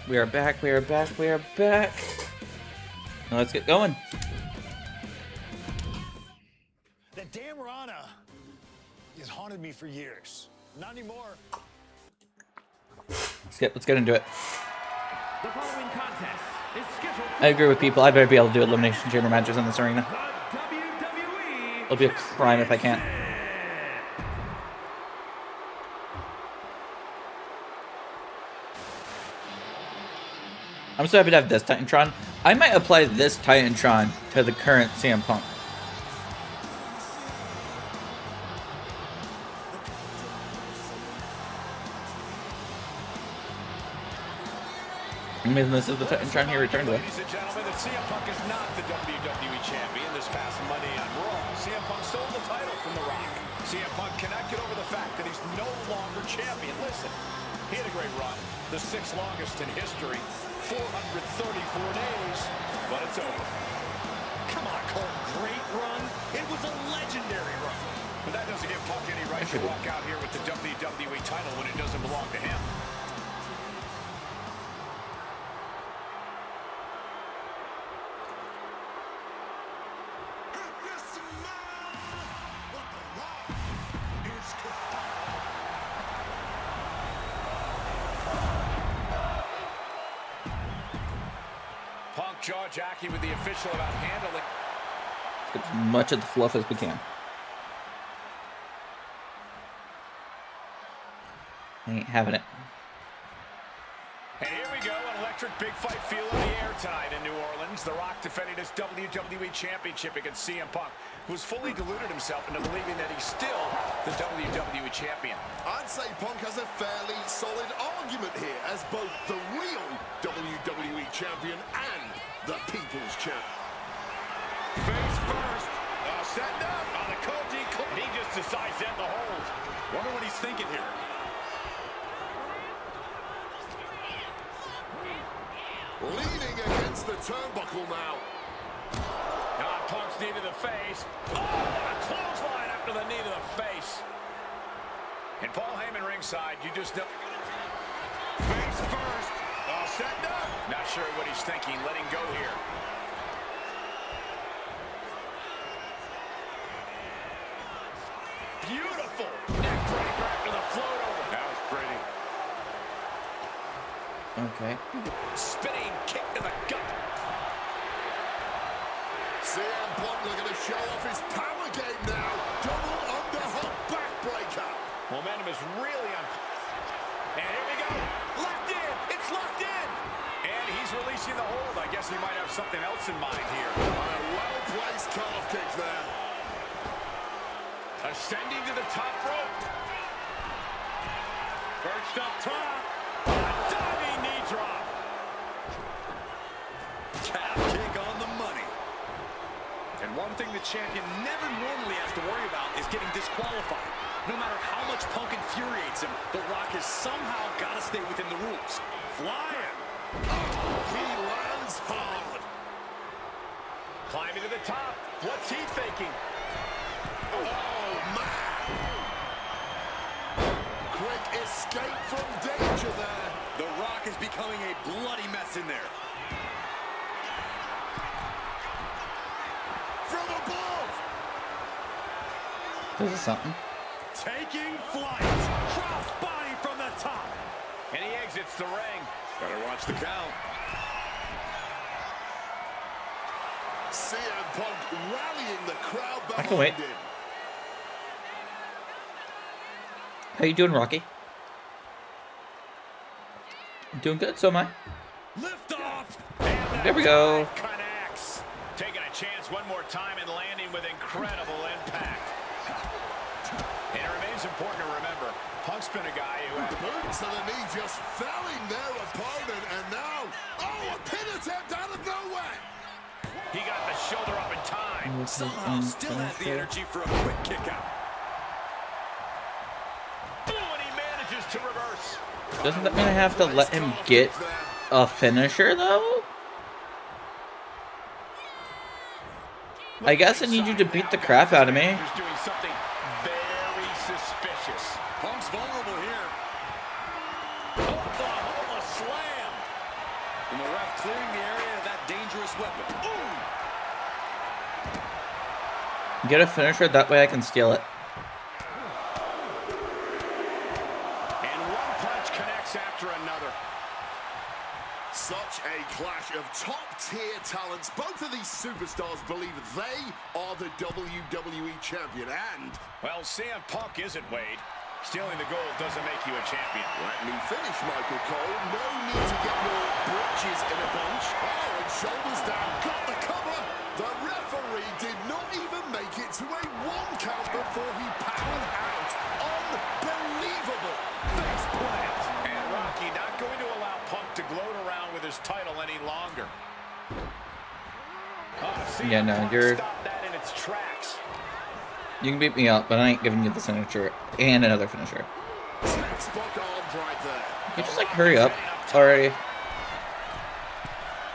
We are back, we are back, we are back. Now let's get going. That damn Rana has haunted me for years. Not anymore. Let's get into it. The following contest is scheduled I agree with people. I better be able to do elimination chamber matches in this arena. for WWE. It'll be a crime if I can't. I'm so happy to have this Titantron. I might apply this Titantron to the current CM Punk. Amazing this is the Titantron he returned with. Ladies and gentlemen, that CM Punk is not the WWE champion this past Monday on Raw. CM Punk stole the title from The Rock. CM Punk connected over the fact that he's no longer champion. Listen, he had a great run, the 6th longest in history, 434 days, but it's over. Come on, Cole. Great run. It was a legendary run. But that doesn't give Punk any right to walk out here with the WWE title when it doesn't belong to him. Punk jaw-jacking with the official about handling. Let's get as much of the fluff as we can. I ain't having it. And here we go, an electric big fight feel in the air tonight in New Orleans. The Rock defending his WWE Championship against CM Punk, who's fully deluded himself into believing that he's still the WWE Champion. I'd say Punk has a fairly solid argument here as both the real WWE Champion and the People's Champion. Face first, setting up on the Koji. He just decides to end the hold. Wonder what he's thinking here. Leaning against the turnbuckle now. Punk's knee to the face. Oh, a clothesline after the knee to the face. And Paul Heyman ringside, you just know. Face first. All set up. Not sure what he's thinking, letting go here. Beautiful. Neck breaker after the float over. That was pretty. Okay. Spinning kick to the gut. CM Punk looking to show off his power game now. Double underhook backbreaker. Momentum is really on. And here we go. Locked in. It's locked in. And he's releasing the hold. I guess he might have something else in mind here. On a well-placed calf kick there. Ascending to the top rope. Perched up top. Diving knee drop. Calf kick on the money. And one thing the champion never normally has to worry about is getting disqualified. No matter how much Punk infuriates him, The Rock has somehow got to stay within the rules. Flying. Oh, he lands hard. Climbing to the top. What's he thinking? Oh, man. Quick escape from danger there. The Rock is becoming a bloody mess in there. From above. This is something. Taking flight. Cross body from the top. And he exits the ring. Better watch the count. CM Punk rallying the crowd I behind can wait. him. How you doing, Rocky? Doing good, so am I. Lift off. There we go. Connects. Taking a chance one more time and landing with incredible impact. And it remains important to remember, Punk's been a guy who had Boot to the knee, just felling their opponent, and now, oh, a pin attempt out of nowhere. he got the shoulder up in time. Somehow still has the energy for a quick kick out. Ooh, and he manages to reverse. Doesn't that mean I have to let him get a finisher, though? I guess I need you to beat the crap out of me. He's doing something very suspicious. Punk's vulnerable here. Oklahoma slam. And the ref clearing the area of that dangerous weapon. Ooh! Get a finisher, that way I can steal it. And one punch connects after another. Such a clash of top-tier talents. Both of these superstars believe they are the WWE champion, and... Well, CM Punk isn't, Wade. Stealing the gold doesn't make you a champion. Let me finish, Michael Cole. No need to get more bridges in a bunch. Oh, and shoulders down. Got the cover. The referee did not even make it to a 1 count before he powered out. Unbelievable. Face plant. And Rocky not going to allow Punk to gloat around with his title any longer. Yeah, no, you're... Stop that in its tracks. You can beat me up, but I ain't giving you the signature and another finisher. Textbook arms right there. You just like hurry up already. You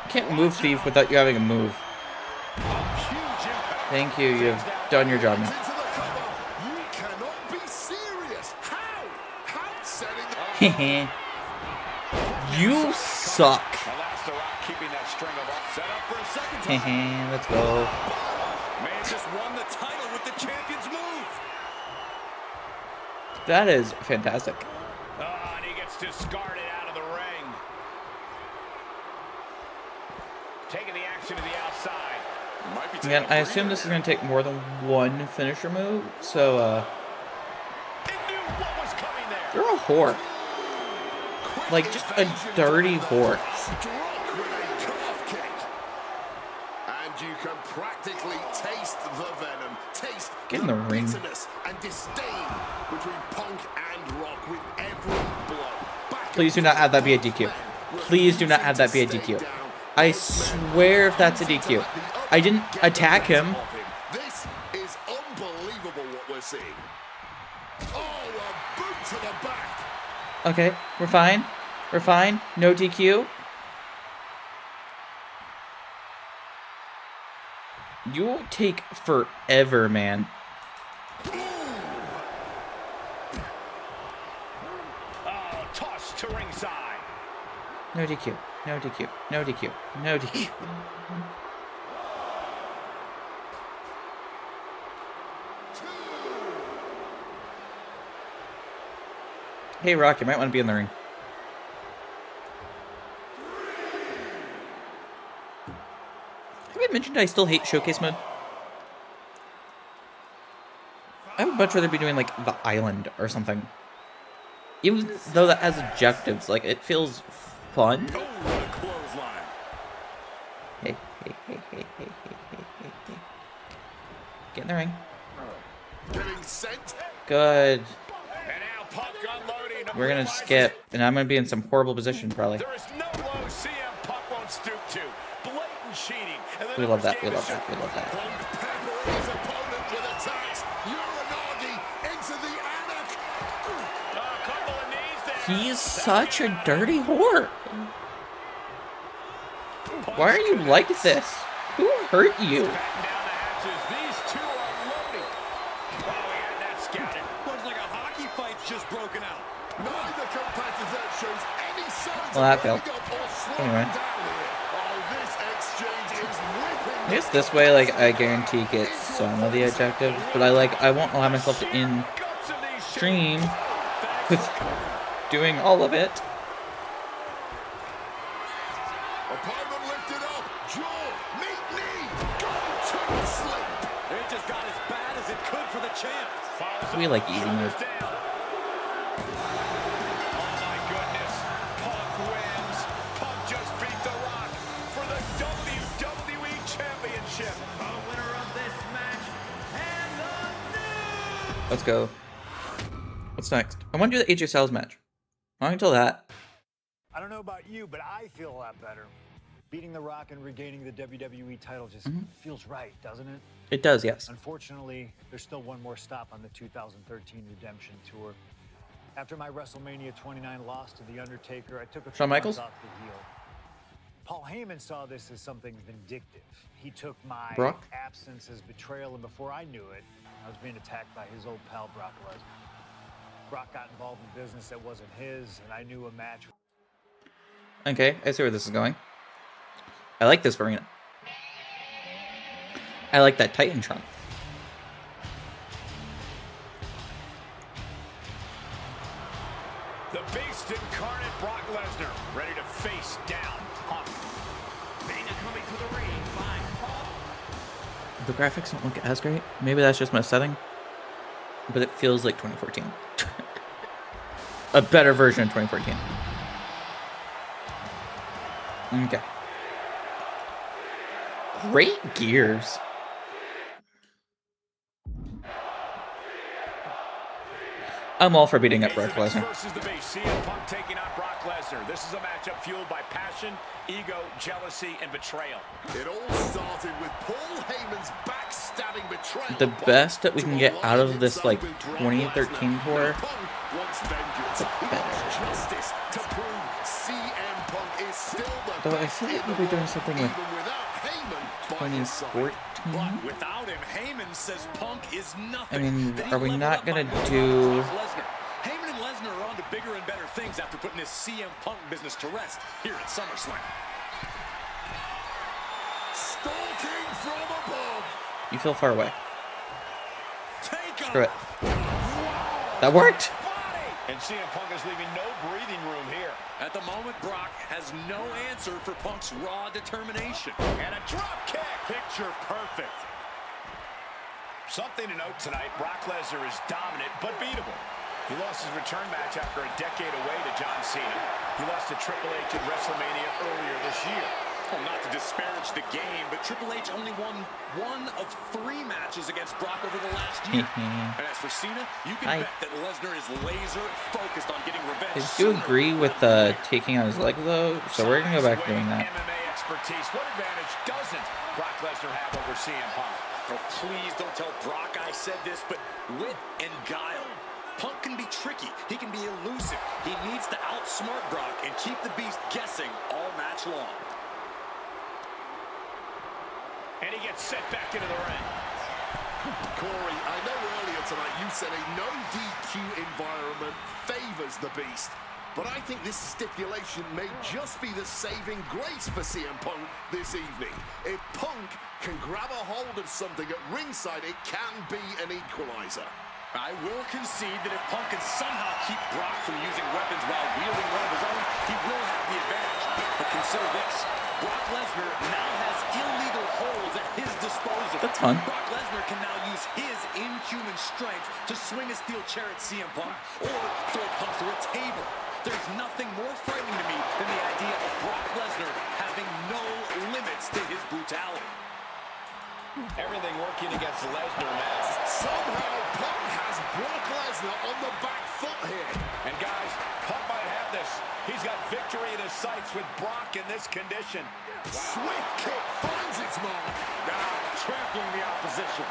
can't move Thief without you having a move. Thank you, you've done your job now. Into the cover. You cannot be serious. How setting the... You suck. Now that's the Rock keeping that string of up. Set up for a second time. Let's go. Man just won the title with the champion's move. That is fantastic. Oh, and he gets discarded out of the ring. Taking the action to the outside. Might be Again, taking I a assume this is breather going to take more than one finisher move, so, It knew what was coming there. you're a whore. Like, just a dirty whore. Struck with a calf kick. And you can practically taste the venom, taste Get in the ring. bitterness and disdain between Punk and Rock with every blow. Back Please do not have that be a DQ. Please do not have that be a DQ. I swear if that's a DQ. I didn't attack him. This is unbelievable what we're seeing. Oh, a boot to the back. Okay, we're fine. We're fine. No DQ. You take forever, man. Oh, toss to ringside. No DQ. No DQ. No DQ. No DQ. Hey, Rock, you might want to be in the ring. Have I mentioned I still hate showcase mode? I would much rather be doing, like, the island or something. Even though that has objectives, like, it feels fun. Oh, what a clothesline. Hey, hey, hey, hey, hey, hey, hey, hey, hey. Get in the ring. Getting sent. Good. And now Punk unloading. We're gonna skip, and I'm gonna be in some horrible position, probably. There is no low CM Punk won't stoop to. Blatant cheating. And the We love numbers that, we game love is that, we love that. Punk peppering his opponent with attacks. Uranagi into the attic. a couple of knees there. He's such a dirty whore. Why are you like this? Who hurt you? Batten down the hatches. These two are loading. Oh, he had that scouted. Looks like a hockey fight's just broken out. Neither competitor shows any signs Well, that of failed. letting up or slowing Anyway. down here. Oh, this exchange is whipping. I guess this way, like, I guarantee get some of the objectives, but I won't allow myself to in Guts of these stream with doing all of it. Opponent lifted up. Jaw, meet knee. Go to sleep. It just got as bad as it could for the champ. follows We up, like easy shoulders mode. down. Oh my goodness. Punk wins. Punk just beat The Rock for the WWE Championship. The winner of this match and the new Let's go. What's next? I want to do the AJ Styles match. Not until that. I don't know about you, but I feel a lot better. Beating The Rock and regaining the WWE title just feels right, doesn't it? It does, yes. Unfortunately, there's still one more stop on the 2013 Redemption Tour. After my WrestleMania 29 loss to The Undertaker, I took a few Shawn months Michaels? off the heel. Paul Heyman saw this as something vindictive. He took my Brock? absence as betrayal, and before I knew it, I was being attacked by his old pal Brock Lesnar. Brock got involved in business that wasn't his, and I knew a match. Okay, I see where this is going. I like this arena. I like that Titantron. The Beast incarnate Brock Lesnar, ready to face down Punk. Dana coming to the ring by Paul. The graphics don't look as great. Maybe that's just my setting. But it feels like 2014. A better version of 2014. Okay. Great gears. I'm all for beating up Brock Lesnar. Versus the Beast, CM Punk taking on Brock Lesnar. This is a matchup fueled by passion, ego, jealousy, and betrayal. It all started with Paul Heyman's backstabbing betrayal. The best that we can get out of this, like, 2013 tour. Wants vengeance. He wants justice to prove CM Punk is still the Though I best feel like in we'll the be doing world, something even with without Heyman by his side. 2014. But without him, Heyman says Punk is nothing. I mean, Then he are we leveled not up by gonna knocking do- off Lesnar. Heyman and Lesnar are on to bigger and better things after putting this CM Punk business to rest here at SummerSlam. Stalking from above. You feel far away. Take Screw it. off. That worked! And CM Punk is leaving no breathing room here. At the moment, Brock has no answer for Punk's raw determination. And a drop kick. Picture perfect. Something to note tonight, Brock Lesnar is dominant but beatable. He lost his return match after a decade away to John Cena. He lost to Triple H at WrestleMania earlier this year. Well, not to disparage the game, but Triple H only won 1 of 3 matches against Brock over the last year. And as for Cena, you can bet that Lesnar is laser focused on getting revenge. I do agree with taking out his leg, though, so we're going to go back to doing that. MMA expertise. What advantage doesn't Brock Lesnar have over CM Punk? Oh, please don't tell Brock I said this, but wit and guile. Punk can be tricky. He can be elusive. He needs to outsmart Brock and keep the Beast guessing all match long. And he gets set back into the ring. Corey, I know earlier tonight you said a no DQ environment favors the Beast, but I think this stipulation may just be the saving grace for CM Punk this evening. If Punk can grab a hold of something at ringside, it can be an equalizer. I will concede that if Punk can somehow keep Brock from using weapons while wielding one of his own, he will have the advantage. But consider this. Brock Lesnar now has illegal holds at his disposal. That's fun. Brock Lesnar can now use his inhuman strength to swing a steel chair at CM Punk or throw Punk through a table. There's nothing more frightening to me than the idea of Brock Lesnar having no limits to his brutality. Everything working against Lesnar now. Somehow Punk has Brock Lesnar on the back foot here. And guys, Punk might have this. He's got victory in his sights with Brock in this condition. Swift kick finds its mark. Now trampling the opposition.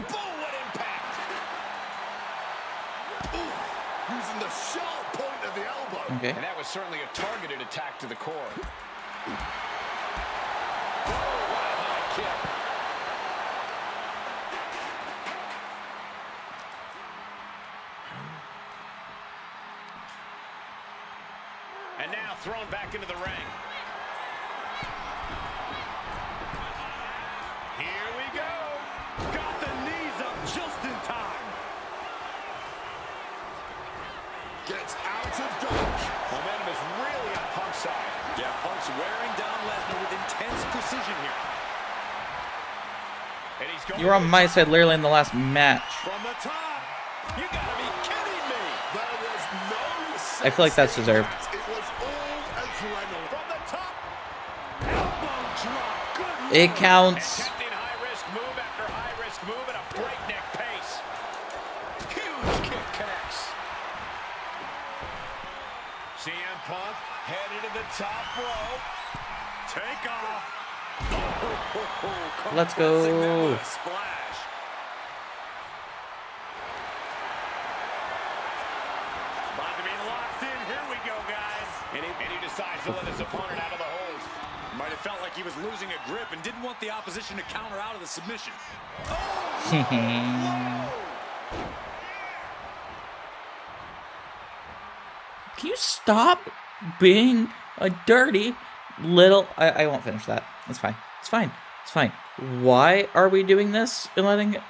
Boom, what impact! Ooh, using the sharp point of the elbow. Okay. And that was certainly a targeted attack to the core. And now thrown back into the ring. Here we go. Got the knees up just in time. Gets out of dodge. Momentum is really on Punk's side. Yeah, Punk's wearing down Lesnar with intense precision here. And he's going You were on my side literally in the last match. from the top. You gotta be kidding me. There was no I feel like that's sense in deserved. that. It was all adrenaline. From the top. Elbow drop. Good It move. counts. Attempting high-risk move after high-risk move at a breakneck pace. Huge kick connects. CM Punk headed to the top rope. Take off. Let's go. Splash. About to be locked in. Here we go, guys. And he decides to let his opponent out of the hold. Might have felt like he was losing a grip and didn't want the opposition to counter out of the submission. Can you stop being a dirty little... I won't finish that. It's fine. It's fine. It's fine. Why are we doing this and letting it...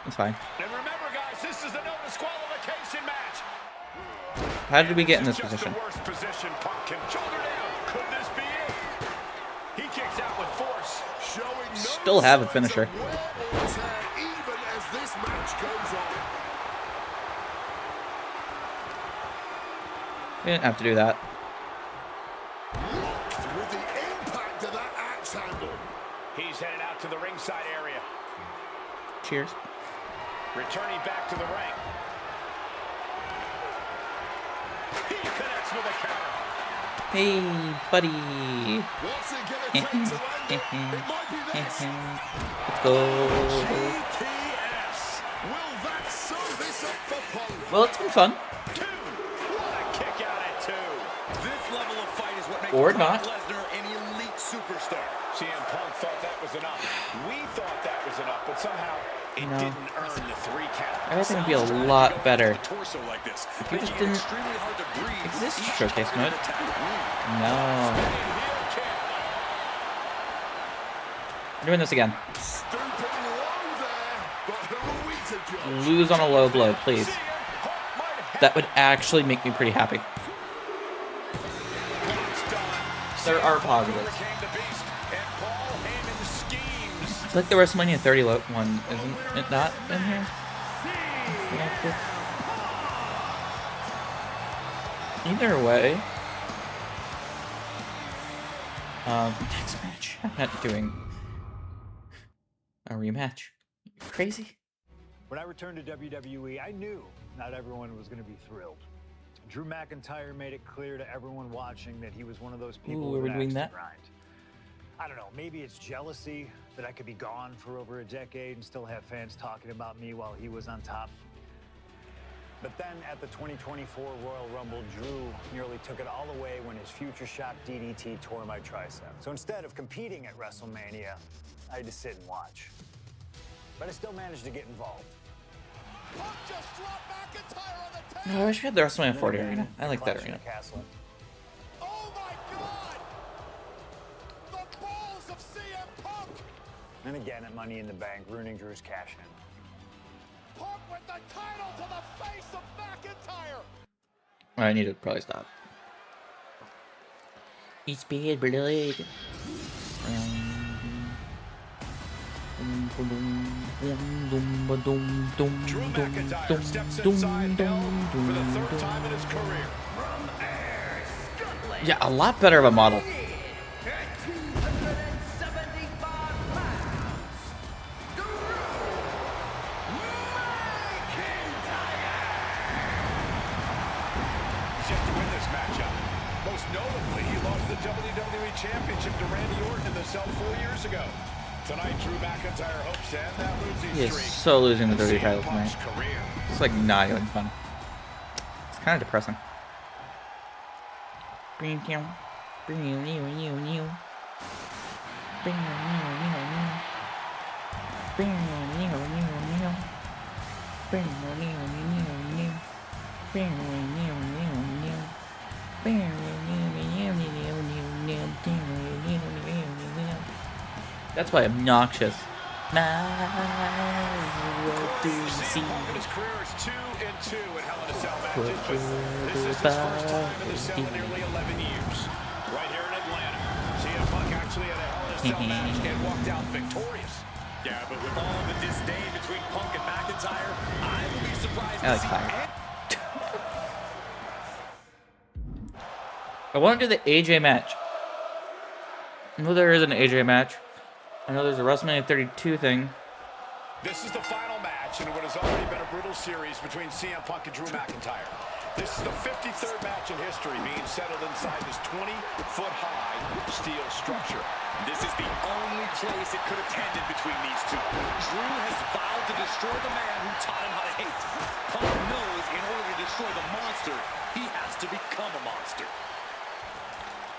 It's fine. And remember, guys, this is the no disqualification match. How did we get in this position? The worst position Punk can shoulder down. Could this be it? He kicks out with force. Showing Still have a finisher. Even as this match goes on. We didn't have to do that. Locked with the impact of that axe handle. He's headed out to the ringside area. Cheers. Returning back to the ring. He connects with a counter. Hey, buddy. What's it gonna take to end it? It might be this. Let's go. GTS. Will that sew this up for Punk? Well, it's been fun. Two. What a kick out at two. This level of fight is what makes Or Brock not. Lesnar an elite superstar. CM Punk thought that was enough. We thought that was enough, but somehow it No. didn't earn the 3 count. I think it'd be a lot better Torso like this. if you just didn't exist showcase mode. No. We're doing this again. Stooping low there, but who are we to judge? Lose on a low blow, please. That would actually make me pretty happy. There are positives. I feel like the WrestleMania 30 one, isn't it not in here? Either way. Next match. I'm not doing a rematch. Crazy? When I returned to WWE, I knew not everyone was going to be thrilled. Drew McIntyre made it clear to everyone watching that he was one of those people Ooh, are who we would doing axe to that? grind. I don't know, maybe it's jealousy that I could be gone for over a decade and still have fans talking about me while he was on top. But then at the 2024 Royal Rumble, Drew nearly took it all away when his future shock DDT tore my tricep. So instead of competing at WrestleMania, I had to sit and watch. But I still managed to get involved. Punk just dropped McIntyre on the table. No, I wish we had the WrestleMania 40 arena. I like that Clash in arena. the Castle. Oh my God! The balls of CM Punk! And again at Money in the Bank, ruining Drew's cash in. Punk with the title to the face of McIntyre! I need to probably stop. It's bad, blood. Drew McIntyre steps inside Hell for the 3rd time in his career. Yeah, a lot better of a model. Set to win this matchup. Most notably, he lost the WWE Championship to Randy Orton in the cell 4 years ago. Tonight, Drew McIntyre hopes to end that losing He streak. is so losing the dirty title tonight. Punk's career. It's like not even fun. It's kind of depressing. That's why obnoxious. His career is 2-2 in Hell in a Cell matches, but this is his first time in the cell in nearly 11 years. Right here in Atlanta, CM Punk actually had a Hell in a Cell match and walked out victorious. Yeah, but with all the disdain between Punk and McIntyre, I would be surprised I to like see fire. I want to do the AJ match. I know there is an AJ match. I know there's a WrestleMania 32 thing. This is the final match in what has already been a brutal series between CM Punk and Drew McIntyre. This is the 53rd match in history being settled inside this 20-foot-high steel structure. this is the only place it could have ended between these two. Drew has vowed to destroy the man who taught him how to hate. Punk knows in order to destroy the monster, he has to become a monster.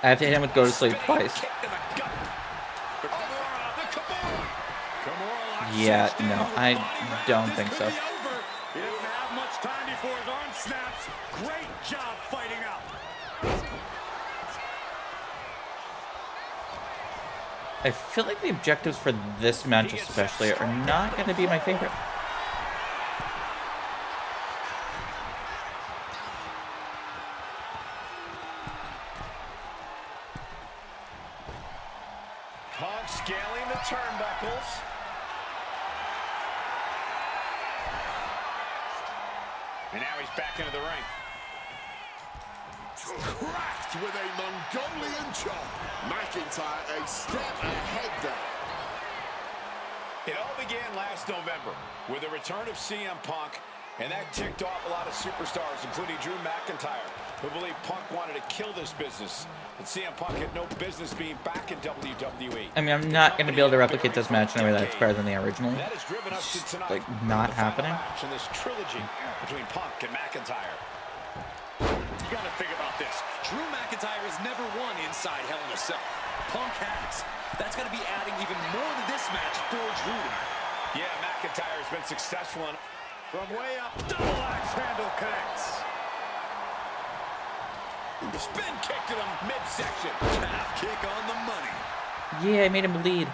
I have to hit him with Go to Sleep twice. Yeah, no, I don't think so. out. I feel like the objectives for this match especially are not going to be my favorite. Punk scaling the turnbuckles. And now he's back into the ring. Cracked with a Mongolian chop. McIntyre a step ahead there. It all began last November with the return of CM Punk, and that ticked off a lot of superstars, including Drew McIntyre, who believed Punk wanted to kill this business. And CM Punk had no business being back in WWE. I mean, I'm not going to be able to replicate this match in a way that's better than the original. That has driven us to It's tonight, like not the final happening. match in this trilogy between Punk and McIntyre. You got to think about this. Drew McIntyre has never won inside Hell in a Cell. Punk has. That's going to be adding even more to this match for Drew tonight. Yeah, McIntyre has been successful in... From way up, double axe handle connects. Spin kick to the midsection. Calf kick on the money. Yeah, I made him bleed.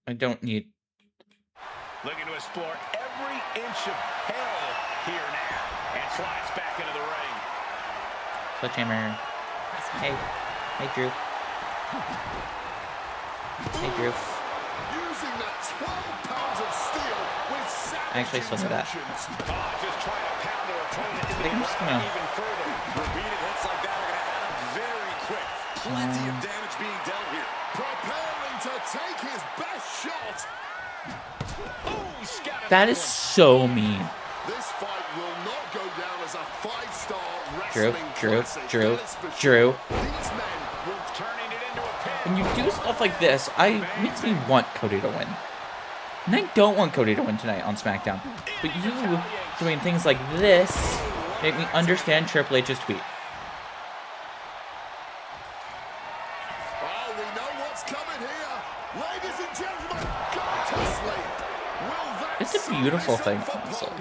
I don't need... Looking to explore every inch of hell here now. And slides back into the ring. Sledgehammer. Hey. Hey, Drew. Hey, Drew. Using that 12 pounds of steel with savage I actually still know that. intentions. Just trying to pound their opponent into I think I'm the just ground gonna... even further. Repeated hits like that are going to add up very quick. Plenty of damage being dealt here. Preparing to take his best shot. Ooh, scattered That that is one. so mean. This fight will not go down as a 5-star Drew, wrestling Drew, classic. Drew, That is for Drew. sure. These men will Turning it into a pin. When you do stuff like this, it makes me want Cody to win. And I don't want Cody to win tonight on SmackDown. But you doing things like this make me understand Triple H's tweet. Oh, we know what's coming here. Ladies and gentlemen, go to sleep. Will that It's a beautiful thing, for honestly. Punk?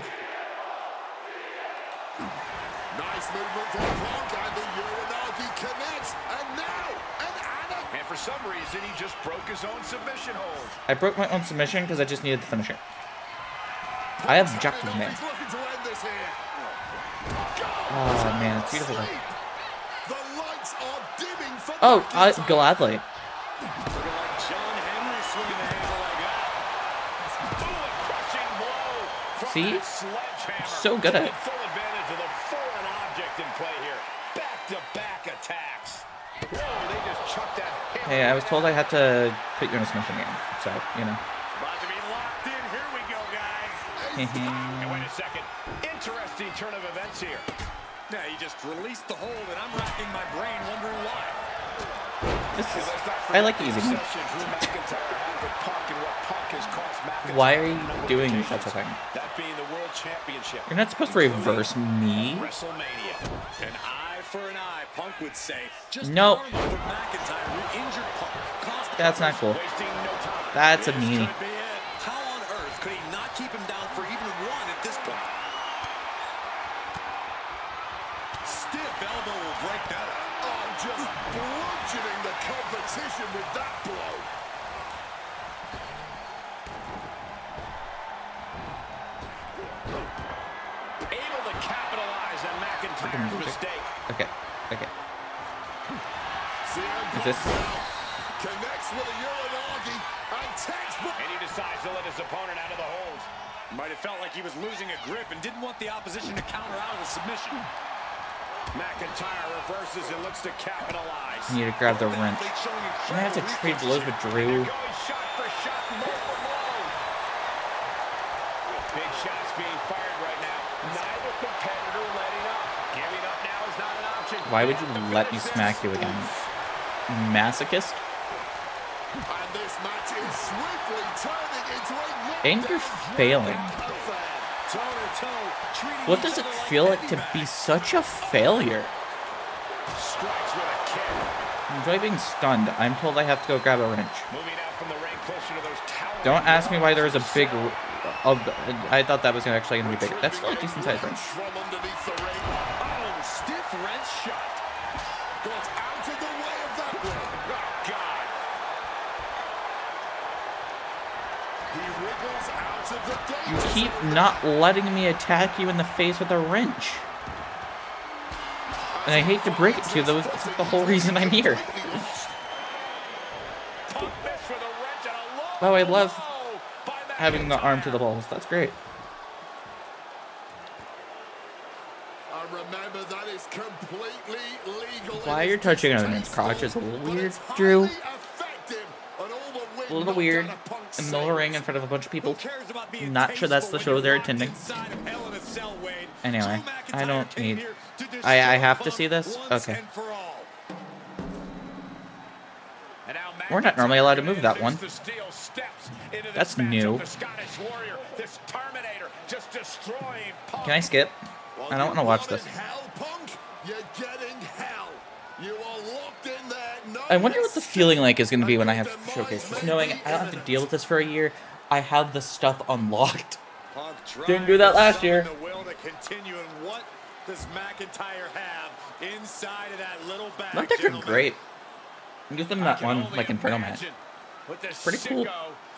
Nice movement from Punk, and the Uranagi connects, and now an Anna. And for some reason, he just broke his own submission hold. I broke my own submission because I just needed the finisher. I have objectives, man. He's looking to end this here. Oh, man, it's beautiful. Sleep. The lights are dimming for Oh, McIntyre. gladly. Looking like John Henry swinging the handle like that. Ooh, a crushing blow from See? that sledgehammer. So good at it. Taking full advantage of the foreign object in play here. Back-to-back attacks. Whoa, they just chucked that hammer. Hey, I was told I had to put you in a submission game, so, you know. About to be locked in. Here we go, guys. And wait a second. Interesting turn of events here. Yeah, he just released the hold, and I'm racking my brain wondering why. This is... Let's not I like forget easy. the obsession Drew McIntyre had with Punk and what Punk has cost McIntyre. Why are you on a number of doing occasions. such a thing? That being the World Championship. You're not supposed to reverse me. WrestleMania. An eye for an eye, Punk would say. Just Nope. karma for McIntyre, who injured Punk. Cost the That's not cool. Wasting no time. That's a This meanie. could be it. How on earth could he not keep him down for even one at this point? Stiff elbow will break that up. Oh, just bludgeoning the competition with that blow. Able to capitalize on McIntyre's mistake. Okay, okay. CM Is this... connects with a Uranagi and textbook. And he decides to let his opponent out of the hold. Might have felt like he was losing a grip and didn't want the opposition to counter out of the submission. McIntyre reverses and looks to capitalize. I need to grab the wrench. And I have to trade blows with Drew. Going shot for shot, blow for blow. Big shots being fired right now. Neither competitor letting up. Giving up now is not an option. Why would you let me smack you again? Masochist? And this match is swiftly turning into a And you're failing. Toe-to-toe, treating What each does it other like feel like to piggyback. be such a failure? Strikes with a kick. Enjoy being stunned. I'm told I have to go grab a wrench. Moving out from the ring closer to those towering Don't ask me why there is a big bars. I thought that was actually going to be bigger. That's still a decent size range. From underneath the ring. Oh, stiff wrench shot. Got out of the way of that one. Oh, God. He wriggles out of the You danger keep zone. not letting me attack you in the face with a wrench. And I hate to break it to you, that's the whole reason I'm here. Oh, I love having the arm to the balls. That's great. And remember, that is completely legal. Why you're touching another man's crotch is a little weird, Drew. A little weird. In the middle of the ring in front of a bunch of people. Not sure that's the show they're attending. Anyway, I don't need... I have to see this? Okay. We're not normally allowed to move that one. That's new. Can I skip? I don't want to watch this. I wonder what the feeling like is going to be when I have Showcase. Just knowing I don't have to deal with this for a year. I have the stuff unlocked. Didn't do that last year. Does McIntyre have inside of that little bag? Not that they're great. Give them that one, like, Inferno match. Pretty cool.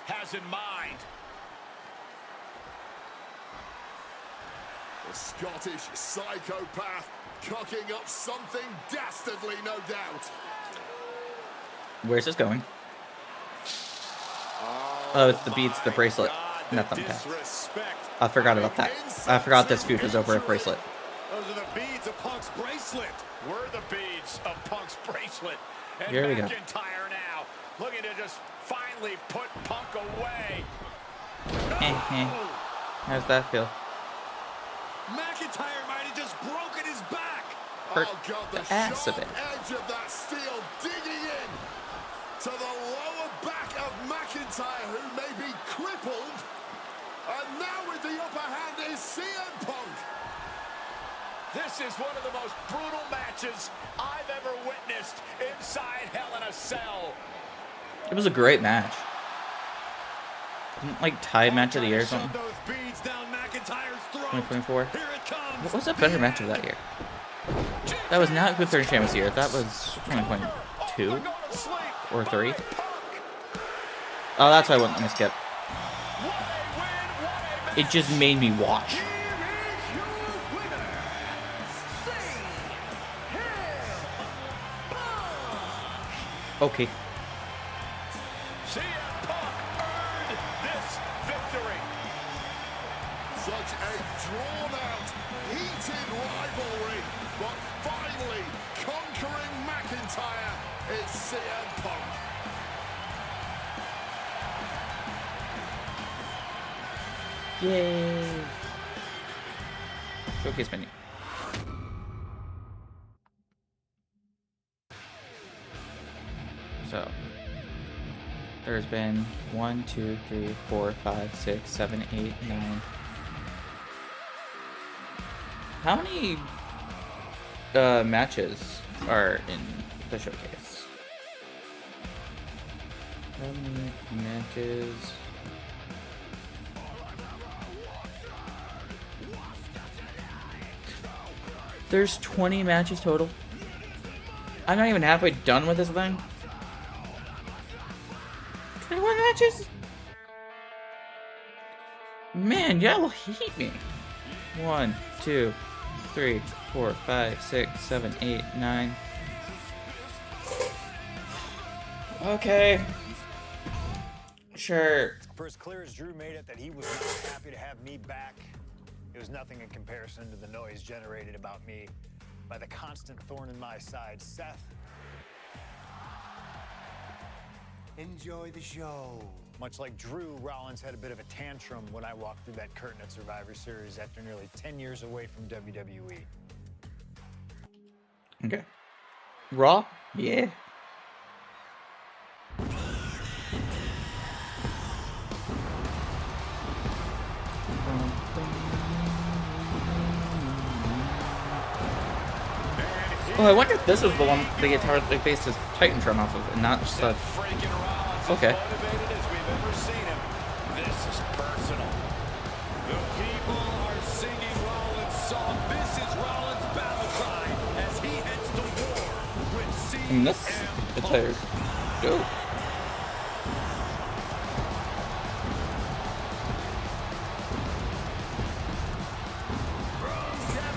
Has in mind. The Scottish psychopath cooking up something dastardly, no doubt. Where's this going? Oh, it's the beads, the bracelet. Not the tap. I forgot about that. I forgot this feud was over a bracelet. Those are the beads of Punk's bracelet. We're the beads of Punk's bracelet. And Here we go. McIntyre now looking to just finally put Punk away. How's that feel? McIntyre might have just broken his back. Hurt Oh God, the ass of sharp it. edge of that steel digging in to the lower back of McIntyre, who may be crippled. And now with the upper hand is CM Punk. This is one of the most brutal matches I've ever witnessed inside Hell in a Cell. It was a great match. Didn't, like, tie match of the year or something? Those beads down McIntyre's throat. 2024. Here it comes. What was a better match of that year? That was not the third Champions year. That was 2022 or 3. Oh, that's why I wouldn't let me skip. It just made me watch. Okay. CM Punk earned this victory. Such a drawn-out, heated rivalry, but finally conquering McIntyre is CM Punk. Yay. Showcase menu. So, there's been 1, 2, 3, 4, 5, 6, 7, 8, 9. How many matches are in the showcase? How many matches? There's 20 matches total. I'm not even halfway done with this thing. 21 matches? Man, y'all hate me. 1, 2, 3, 4, 5, 6, 7, 8, 9. Okay. Sure. For as clear as Drew made it that he was not happy to have me back, it was nothing in comparison to the noise generated about me by the constant thorn in my side, Seth. Enjoy the show. Much like Drew, Rollins had a bit of a tantrum when I walked through that curtain at Survivor Series after nearly 10 years away from WWE. Okay. Raw? Yeah. Oh, I wonder if this is the one they faced his Titantron off of, and not just the... Okay. Motivated as we've ever seen him. This is personal. This the tires. Go.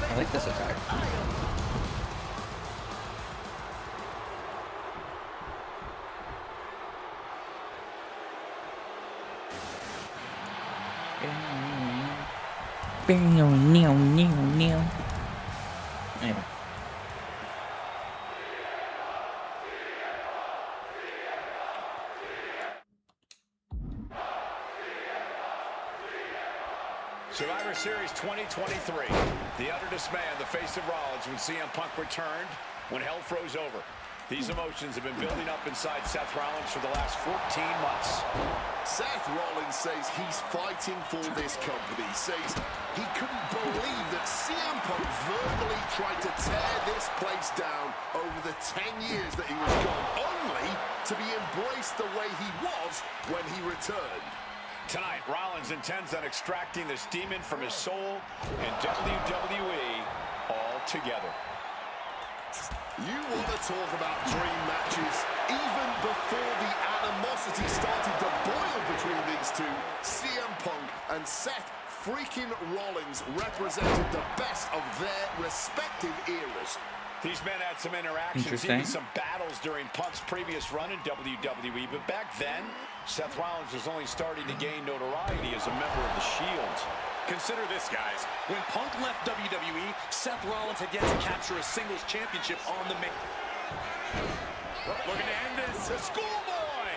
I like this attack. Anyway. Survivor Series 2023. The utter dismay on the face of Rollins when CM Punk returned, when hell froze over. These emotions have been building up inside Seth Rollins for the last 14 months. Seth Rollins says he's fighting for this company. Says he couldn't believe that CM Punk verbally tried to tear this place down over the 10 years that he was gone, only to be embraced the way he was when he returned. Tonight, Rollins intends on extracting this demon from his soul and WWE altogether. You want to talk about dream matches? Even before the animosity started to boil between these two, CM Punk and Seth freaking Rollins represented the best of their respective eras. These men had some interactions, even some battles during Punk's previous run in WWE, but back then, Seth Rollins was only starting to gain notoriety as a member of the Shield. Consider this, guys. When Punk left WWE, Seth Rollins had yet to capture a singles championship on the main. Looking to end this. The schoolboy!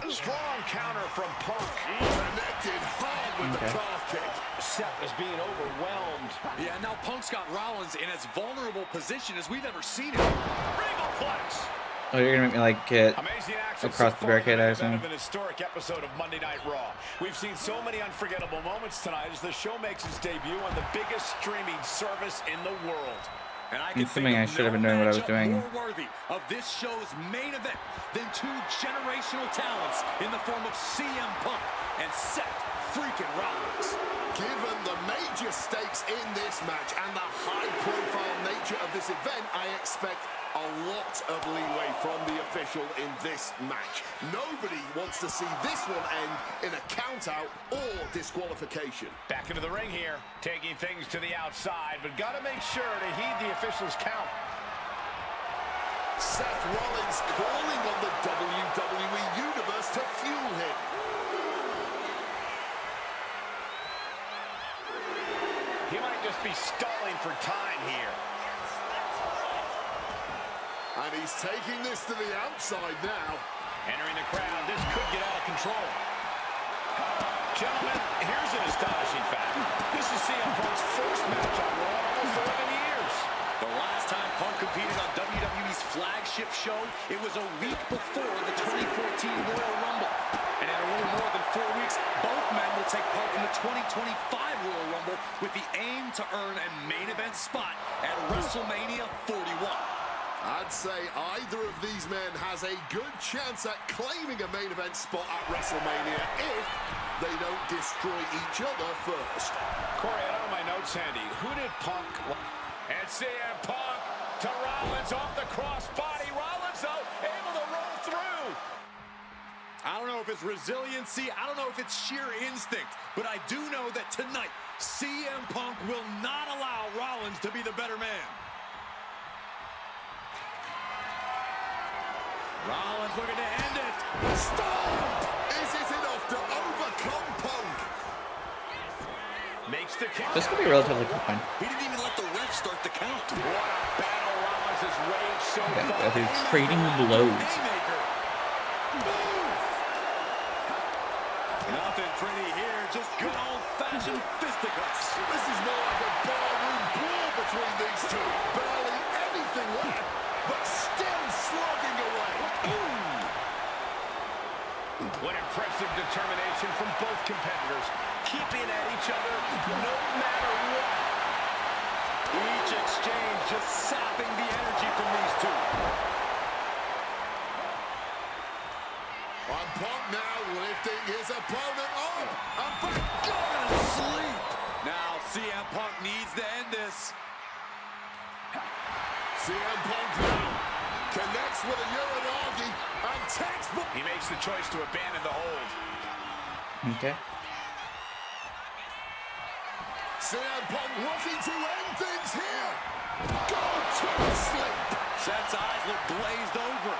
Strong counter from Punk. Connected hard with the calf kick. Seth is being overwhelmed. Yeah, now Punk's got Rollins in as vulnerable position as we've ever seen him. Regalplex! Oh, you're gonna make me like get across the barricade, I assume. An historic episode of Monday Night Raw. We've seen so many unforgettable moments tonight as the show makes its debut on the biggest streaming service in the world. And I I'm assuming I should have been doing what I was doing. More worthy of this show's main event than two generational talents in the form of CM Punk and Seth freaking Rollins. Given the major stakes in this match and the high-profile nature of this event, I expect a lot of leeway from the official in this match. Nobody wants to see this one end in a count-out or disqualification. Back into the ring here, taking things to the outside, but got to make sure to heed the official's count. Seth Rollins calling on the WWE Universe to fuel him. He might just be stalling for time here. And he's taking this to the outside now. Entering the crowd, this could get out of control. Gentlemen, here's an astonishing fact. This is CM Punk's first match on Raw in almost 11 years. The last time Punk competed on WWE's flagship show, it was a week before the 2014 Royal Rumble. And in a little more than 4 weeks, both men will take part in the 2025 Royal Rumble with the aim to earn a main event spot at WrestleMania 41. I'd say either of these men has a good chance at claiming a main event spot at WrestleMania if they don't destroy each other first. Corey, I don't have my notes handy. Who did Punk... And CM Punk to Rollins off the crossbody. Rollins, though, able to roll through. I don't know if it's resiliency, I don't know if it's sheer instinct, but I do know that tonight, CM Punk will not allow Rollins to be the better man. Rollins looking to end it. Stop! Is it enough to overcome Punk? Makes the kick. This could be relatively quick one. He didn't even let the ref start the count. What a battle Rollins has waged so far. They're trading blows. Nothing pretty here, just good old-fashioned fisticuffs. This is more like a barroom brawl between these two. Barely anything left, but still slugging away. What impressive determination from both competitors, keeping at each other no matter what. Each exchange just sapping the energy from these two. And Punk now lifting his opponent up. And back Going to sleep. Now CM Punk needs to end this. CM Punk now connects with a Uranagi and textbook. He makes the choice to abandon the hold. Okay. CM Punk looking to end things here. Go to sleep. Seth's eyes look glazed over.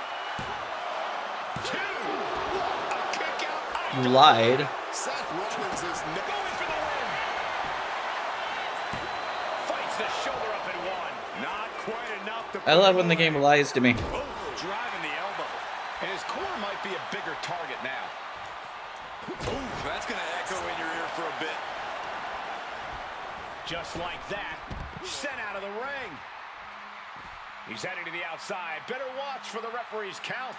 2. A kick out. You lied. Seth Rollins is Going for the win. Fights the shoulder up and 1. Not quite enough to I love when the game lies to me. Oh, driving the elbow. And his core might be a bigger target now. Ooh, that's going to echo in your ear for a bit. Just like that, sent out of the ring. He's heading to the outside. Better watch for the referee's count.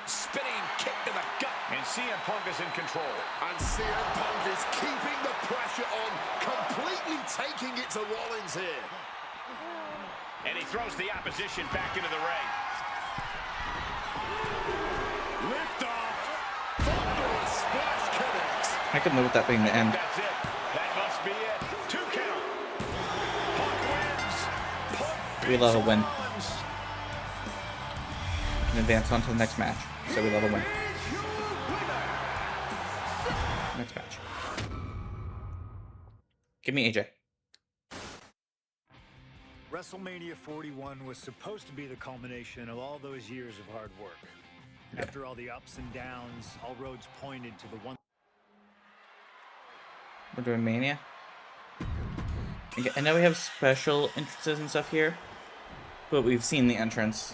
Spinning kick to the gut. And CM Punk is in control. And CM Punk is keeping the pressure on, completely taking it to Rollins here. And he throws the opposition back into the ring. Lift off. Thunderous splash connects. I can live with that being the end. That's it. That must be it. 2 count. Punk wins. Punk We love a win. wins. And advance on to the next match. So we love a win. Next match. Give me AJ. WrestleMania 41 was supposed to be the culmination of all those years of hard work. After all the ups and downs, all roads pointed to the one. We're doing Mania. Okay, I know we have special entrances and stuff here, but we've seen the entrance,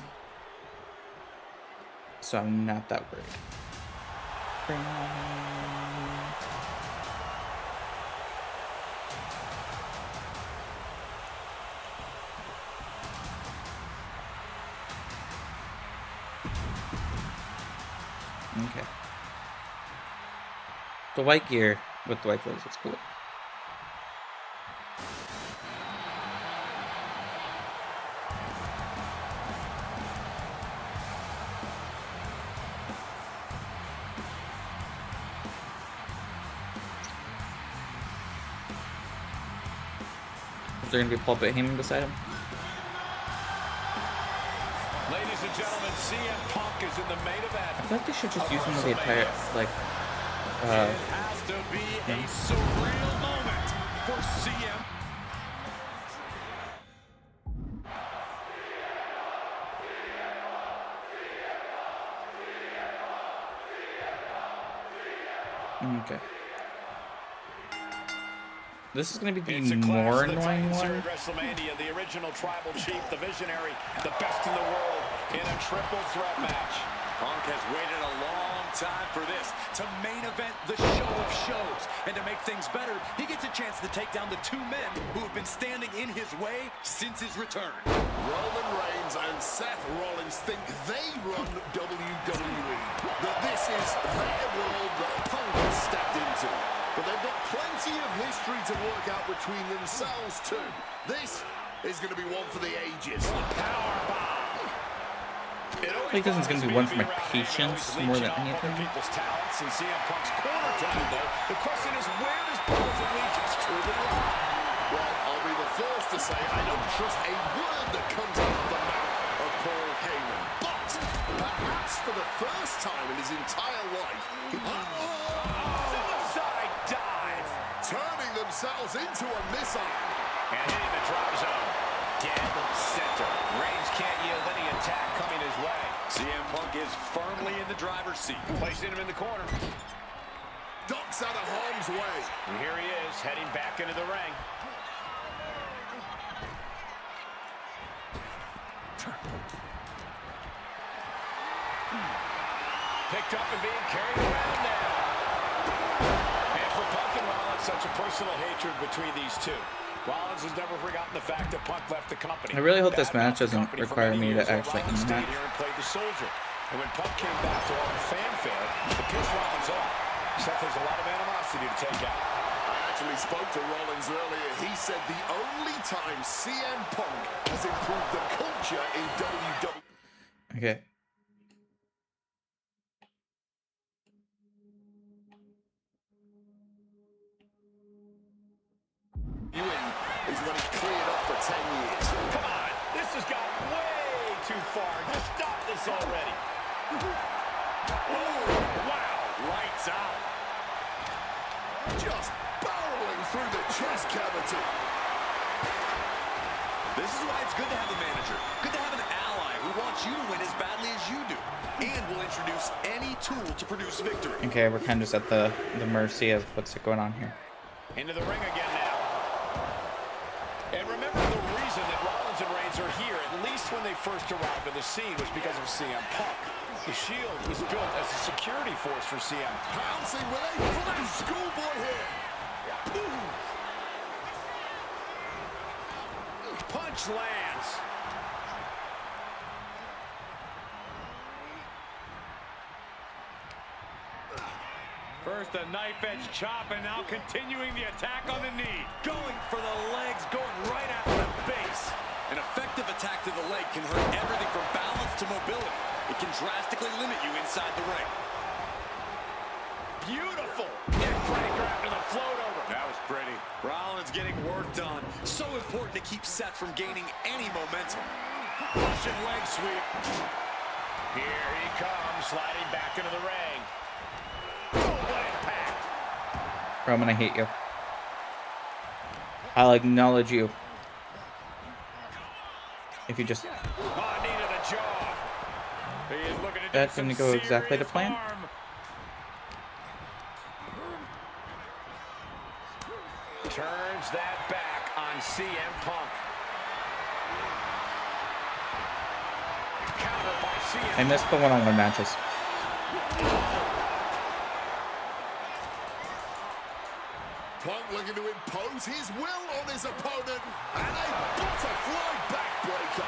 so I'm not that worried. Okay. The white gear with the white clothes, it's cool. Is there gonna be a pulpit Heyman beside him? Ladies and gentlemen, CM Punk is in the main event. I feel like they should just use him with the entire, like, It has to be a surreal moment for CM. okay. This is gonna be It's the a clash more of the annoying Titans here one. at WrestleMania, the original tribal chief, the visionary, the best in the world in a triple threat match. Punk has waited a long time for this, to main event the show of shows. And to make things better, he gets a chance to take down the 2 men who have been standing in his way since his return. Roman Reigns and Seth Rollins think they run WWE. That this is their world that Punk has stepped into. But they've got plenty of history to work out between themselves too. This is going to be one for the ages. I think this is gonna be one for my patience more than anything. People's talents and CM Punk's corner tonight, though. The question is, where does Paul's allegiance truly lie? Well, I'll be the first to say I don't trust a word that comes out of the mouth of Paul Heyman. But perhaps for the first time in his entire life, Suicide dive. turning themselves into a missile. And hitting the drop zone. Dead center. Reigns can't yield any attack coming his way. CM Punk is firmly in the driver's seat. Placing him in the corner. Ducks out of harm's way. And here he is, heading back into the ring. Picked up and being carried around now. And for Punk and Rollins, such a personal hatred between these two. Rollins has never forgotten the fact that Punk left the company. I really hope this Bad match mouthed the doesn't company for require many me to years while actually Rollins end the stayed match. here and played the soldier. And when Punk came back to all the fanfare to piss Rollins off, Seth has a lot of animosity to take out. I actually spoke to Rollins earlier. He said the only time CM Punk has improved the culture in WWE. Okay. Is when he cleared up for 10 years. Come on, this This has got way too far. Just stop this already. Oh, wow. Lights out. Just barreling through the chest cavity. This is why it's good to have a manager. Good to have an ally who wants you to win as badly as you do. And will introduce any tool to produce victory. Okay, we're kind of just at the mercy of what's going on here. Into the ring again now. And remember, the reason that Rollins and Reigns are here, at least when they first arrived on the scene, was because of CM Punk. The Shield was built as a security force for CM. Pouncing with a flash schoolboy here. Punch lands. First a knife edge chop, and now continuing the attack on the knee. Going for the legs, going right after the base. An effective attack to the leg can hurt everything from balance to mobility. It can drastically limit you inside the ring. Beautiful. Neckbreaker after the float over. That was pretty. Rollins getting work done. So important to keep Seth from gaining any momentum. Russian leg sweep. Here he comes, sliding back into the ring. Roman, I hate you. I'll acknowledge you. If you just... Knee to the jaw. He is looking to That didn't go exactly to plan. Turns that back on CM Punk. Counter by CM. I missed the one-on-one matches. Punk looking to impose his will on his opponent, and a butterfly backbreaker.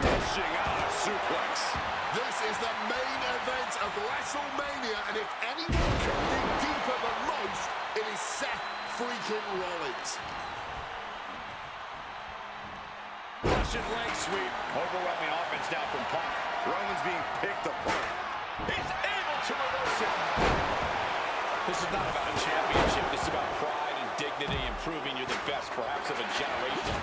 Dishing out a suplex. This is the main event of WrestleMania, and if anyone can dig deeper than most, it is Seth freaking Rollins. Russian leg sweep. Overwhelming offense now from Punk. Roman's being picked apart. He's able to reverse it. This is not about a championship. This is about pride and dignity and proving you're the best, perhaps, of a generation.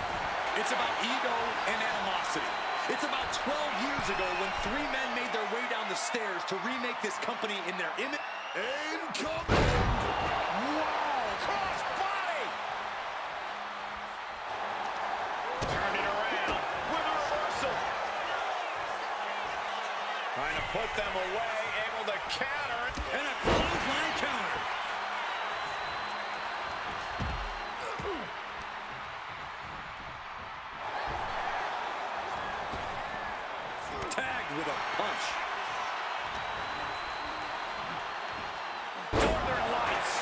It's about ego and animosity. It's about 12 years ago when three men made their way down the stairs to remake this company in their image. Incoming! Wow! Cross body! Turn it around with a reversal. Trying to put them away, able to counter it. And a clothesline counter. Tagged with a punch. Northern Lights.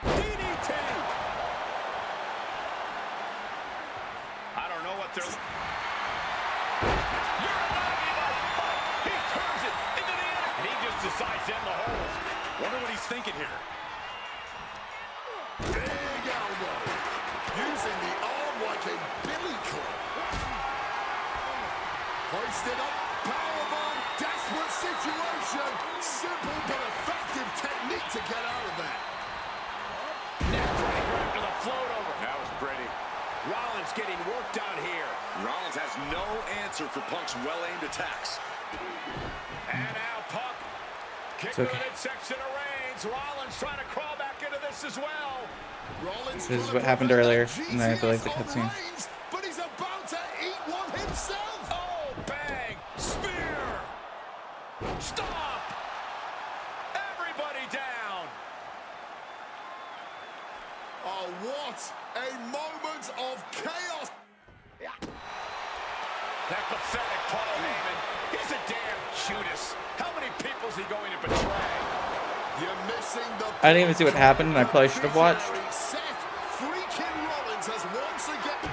DDT. I don't know what they're... He turns it into the end. And he just decides to end the hole. Wonder what he's thinking here. Big elbow. Using the arm like a billy club. Hoisted up. Powerbomb. Desperate situation. Simple but effective technique to get out of that. Neckbreaker after the float over. That was pretty. Rollins getting worked out here. Rollins has no answer for Punk's well-aimed attacks. And now Punk. Kick to the midsection of Reigns. Rollins trying to crawl back into this as well. Rollins This is what happened earlier, and I believe the on cutscene. Reigns, but he's about to eat one himself. Oh, bang. Spear. Stop. Everybody down. Oh, what a moment of chaos. That pathetic Paul Heyman. He's a damn Judas. How many people is he going to betray? You're missing the... I didn't even see what happened, and I probably should have watched. Seth freaking Rollins has once again...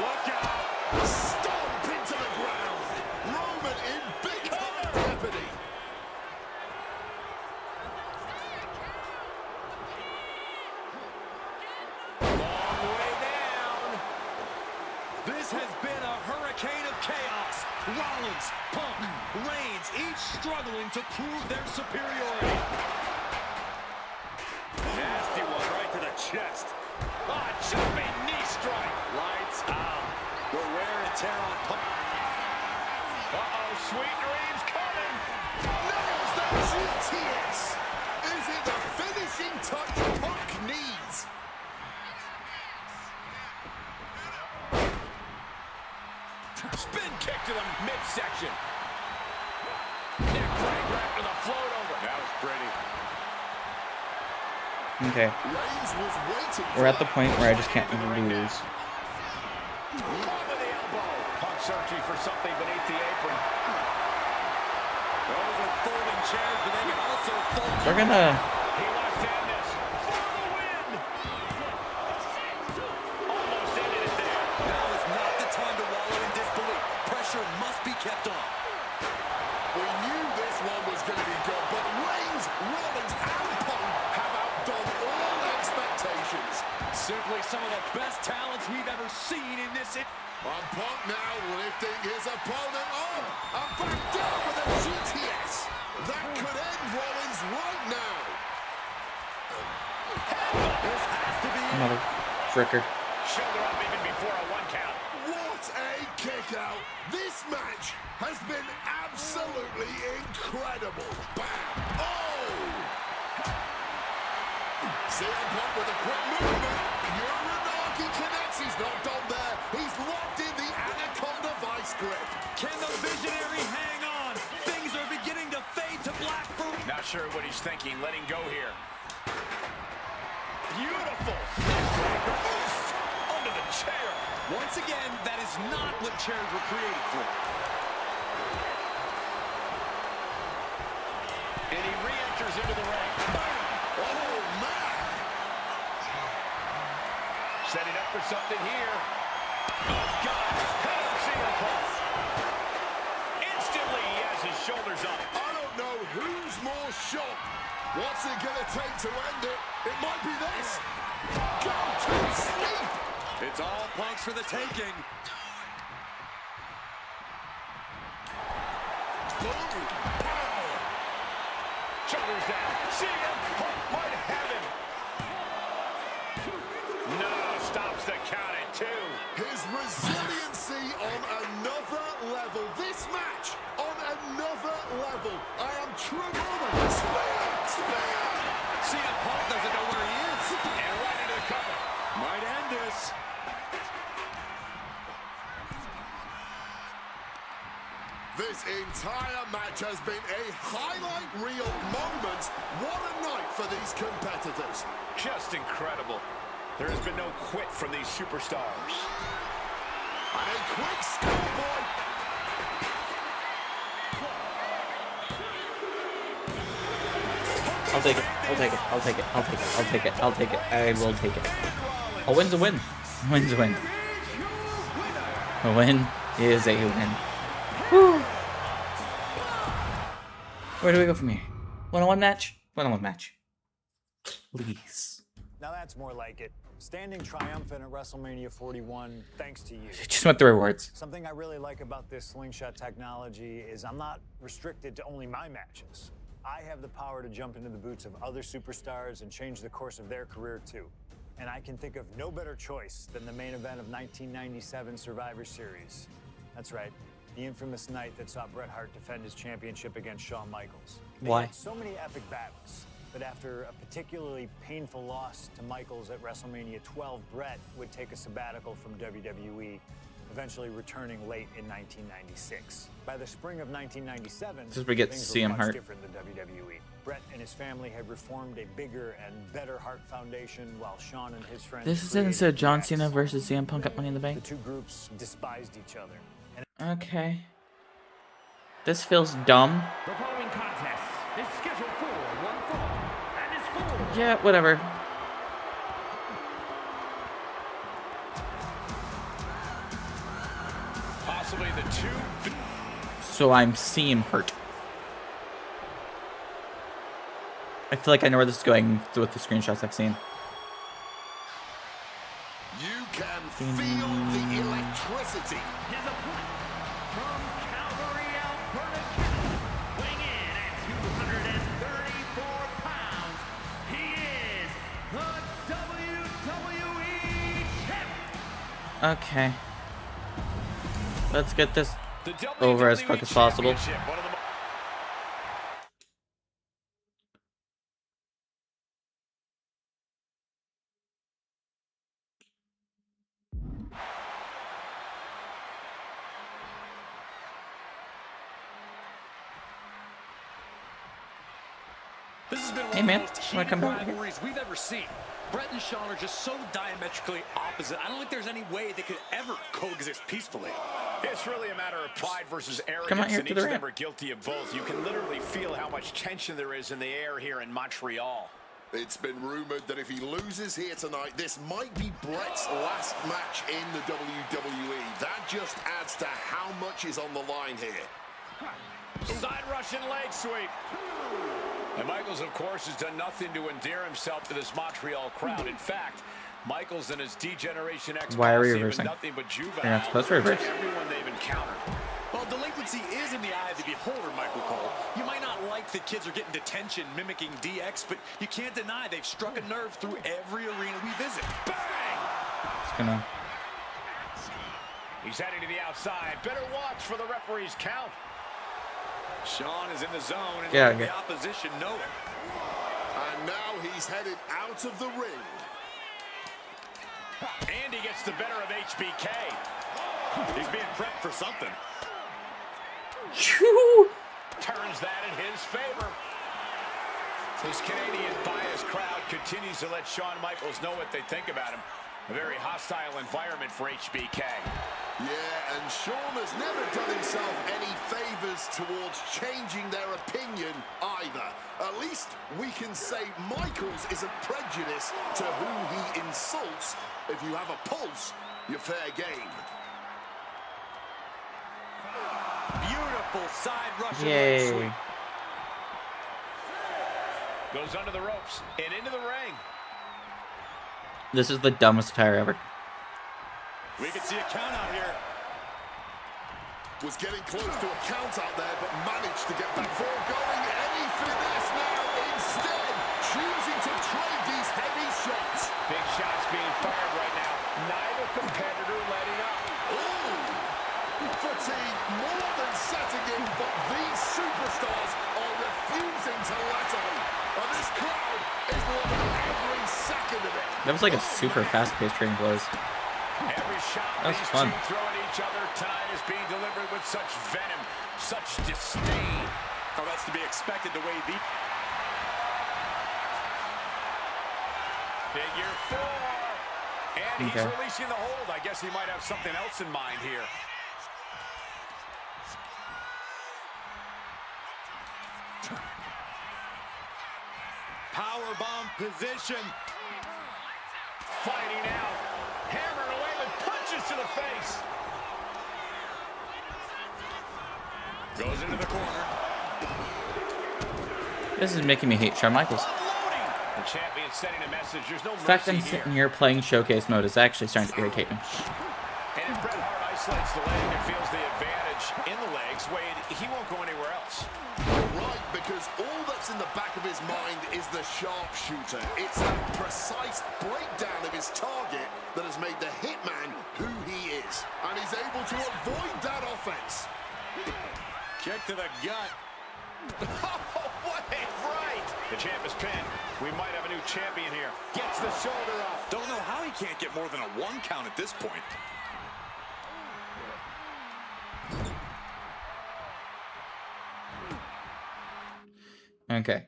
Look out! Stomp into the ground. Roman in big time jeopardy. Long way down. This has been a hurricane of chaos. Rollins, Punk, Reigns, each struggling to prove their superiority. Nasty one right to the chest. Ah, jumping knee strike. Lights out. The wear and tear on Punk. Uh-oh, sweet dreams coming. Nails that GTS. Is it the finishing touch Punk needs? Spin kick to the midsection. Neck break right to the float over. That was pretty. Okay. Reigns was waiting. We're at the point where I just can't lose. Over the elbow. Punk searching for something beneath the apron. Those are folding chairs, but they can also fold. They're gonna. He wants to end this for the win. Almost ended it there. Now is not the time to wallow in disbelief. Pressure must be kept on. We knew this one was going to be good, but Reigns, Rollins, and Punk have outdone all expectations. Simply some of the best talents we've ever seen in this. And Punk now lifting his opponent up and back down with a GTS. That could end Rollins right now. This has to be it. Mother fricker. Shoulder up even before a 1 count. What a kick out. This match has been absolutely incredible. Bam. Oh! CM Punk with a quick movement. Uranagi connects. He's not done there. He's locked in the Anaconda Vice grip. Can the visionary hang on? Things are beginning to fade to black for... Not sure what he's thinking. Letting go here. Beautiful. Under the chair. Once again, that is not what chairs were created for. And he re-enters into the ring. Oh, man. Setting up for something here. Oh, God. Head of CM Punk. Instantly, he has his shoulders up. I don't know who's more shocked. What's it going to take to end it? It might be this. Go to sleep. It's all Punks for the taking. Boom. Shoulders down. CM Punk might have him. No, stops the count at 2. His resiliency on another level. This match on another level. I am true. Spear. CM Punk doesn't know where he is. And right into the cover. Might end this. This entire match has been a highlight reel moment. What a night for these competitors. Just incredible. There has been no quit from these superstars. And a quick scoreboard. I'll take it. I'll take it. I'll take it. I'll take it. I'll take it. I'll take it. I will take it. A win's a win. A win's a win. A win is a win. Woo. Where do we go from here? One-on-one match? One-on-one match. Please. Now that's more like it. Standing triumphant at WrestleMania 41, thanks to you. Just want the rewards. Something I really like about this slingshot technology is I'm not restricted to only my matches. I have the power to jump into the boots of other superstars and change the course of their career too. And I can think of no better choice than the main event of 1997 Survivor Series. That's right, the infamous night that saw Bret Hart defend his championship against Shawn Michaels. They Why? had so many epic battles, but after a particularly painful loss to Michaels at WrestleMania 12, Bret would take a sabbatical from WWE, eventually returning late in 1996. By the spring of 1997, This is where we get things CM were much Hart. different than WWE. Bret and his family had reformed a bigger and better Hart Foundation, while Shawn and his friends. This is created instead of John DX. Cena versus CM Punk at Money in the The Bank. two groups despised each other. And Okay. This feels dumb. The following contest is scheduled for one fall and is for Yeah, whatever. Possibly the two. So I'm CM Hurt. I feel like I know where this is going with the screenshots I've seen. You can feel the electricity intensity. His opponent from Calgary, Alberta, Canada, weighing in at 234 pounds, he is the WWE Champion. Okay. Let's get this over as quick as possible. This has been Hey, one man. of the most Wanna heated come over here? rivalries we've ever seen. Brett and Sean are just so diametrically opposite. I don't think there's any way they could ever coexist peacefully. It's really a matter of pride versus Come out arrogance, here and to each the of ramp. them are guilty of both. You can literally feel how much tension there is in the air here in Montreal. It's been rumored that if he loses here tonight, this might be Brett's last match in the WWE. That just adds to how much is on the line here. Side Russian leg sweep. And Michaels, of course, has done nothing to endear himself to this Montreal crowd. In fact, Michaels and his D-Generation X Why are we have been reversing? nothing but juvenile. You're not supposed to reverse. Everyone they've encountered. Well, delinquency is in the eye of the beholder, Michael Cole. You might not like that kids are getting detention mimicking DX, but you can't deny they've struck a nerve through every arena we visit. Bang! It's gonna. He's heading to the outside. Better watch for the referee's count. Sean is in the zone and Yeah, letting the yeah. opposition know it. And now he's headed out of the ring. And he gets the better of HBK. He's being prepped for something. Choo! Turns that in his favor. This Canadian biased crowd continues to let Shawn Michaels know what they think about him. A very hostile environment for HBK. Yeah, and Sean has never done himself any favors towards changing their opinion either. At least we can say Michaels isn't prejudiced to who he insults. If you have a pulse, you're fair game. Beautiful side Russian leg Yay. sweep. Goes under the ropes and into the ring. This is the dumbest attire ever. We can see a count out here. Was getting close to a count out there, but managed to get back foregoing any finesse now. Instead, choosing to trade these heavy shots. Big shots being fired right now. Neither competitor letting up. Ooh! Fatigue more than setting in, but these superstars are refusing to let up. And this crowd is loving every second of it. That was like a super fast-paced trading blows. Every shot That was these fun. two throw at each other tonight is being delivered with such venom, such disdain. Oh, that's to be expected the way the... Figure four. And he's Okay. releasing the hold. I guess he might have something else in mind here. Powerbomb position. Fighting out. Hammering away with punches to the face. Goes into the corner. This is making me hate Shawn Michaels. The champion sending a message. There's no The fact mercy I'm here. sitting here playing showcase mode is actually starting to irritate me. And if Bret Hart isolates the leg and feels the advantage in the legs, Wade, he won't go anywhere else. Right, because all that's in the back of his mind is the sharpshooter. It's that precise breakdown of his target that has made the hitman who he is. And he's able to avoid that offense. Kick to the gut. What a right! The champ is pinned. We might have a new champion here. Gets the shoulder up. Don't know how he can't get more than a 1 count at this point. Okay.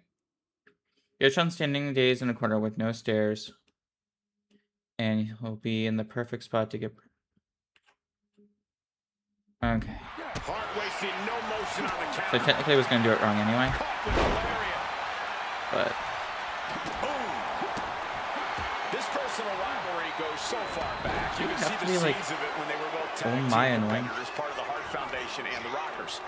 Get Shawn standing days in a corner with no stairs. And he'll be in the perfect spot to get... Okay. Hart wasting no motion on the count. So technically I was going to do it wrong anyway. Caught with the lariat. But... Boom. This personal rivalry goes so far back. You can have see to the be, like, seeds of it when they were both oh tag team my, annoying. competitors, part of the Hart Foundation and the Rockers.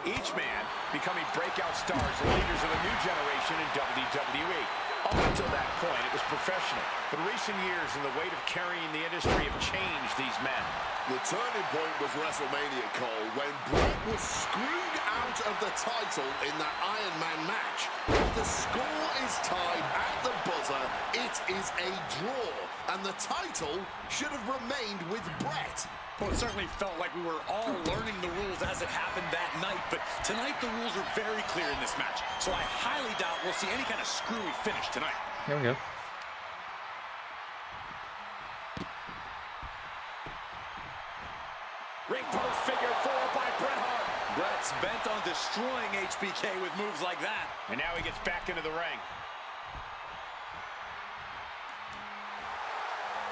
Each man becoming breakout stars and leaders of a new generation in WWE. Up until that point, it was professional. But recent years and the weight of carrying the industry have changed these men. The turning point was WrestleMania, Cole, when Bret was screwed out of the title in that Iron Man match. If the score is tied at the buzzer, it is a draw, and the title should have remained with Bret. Well, it certainly felt like we were all learning the rules as it happened that night, but tonight the rules are very clear in this match, so I highly doubt we'll see any kind of screwy finish tonight. Here we go. Ring post figure 4 by Bret Hart. Bret's bent on destroying HBK with moves like that. And now he gets back into the ring.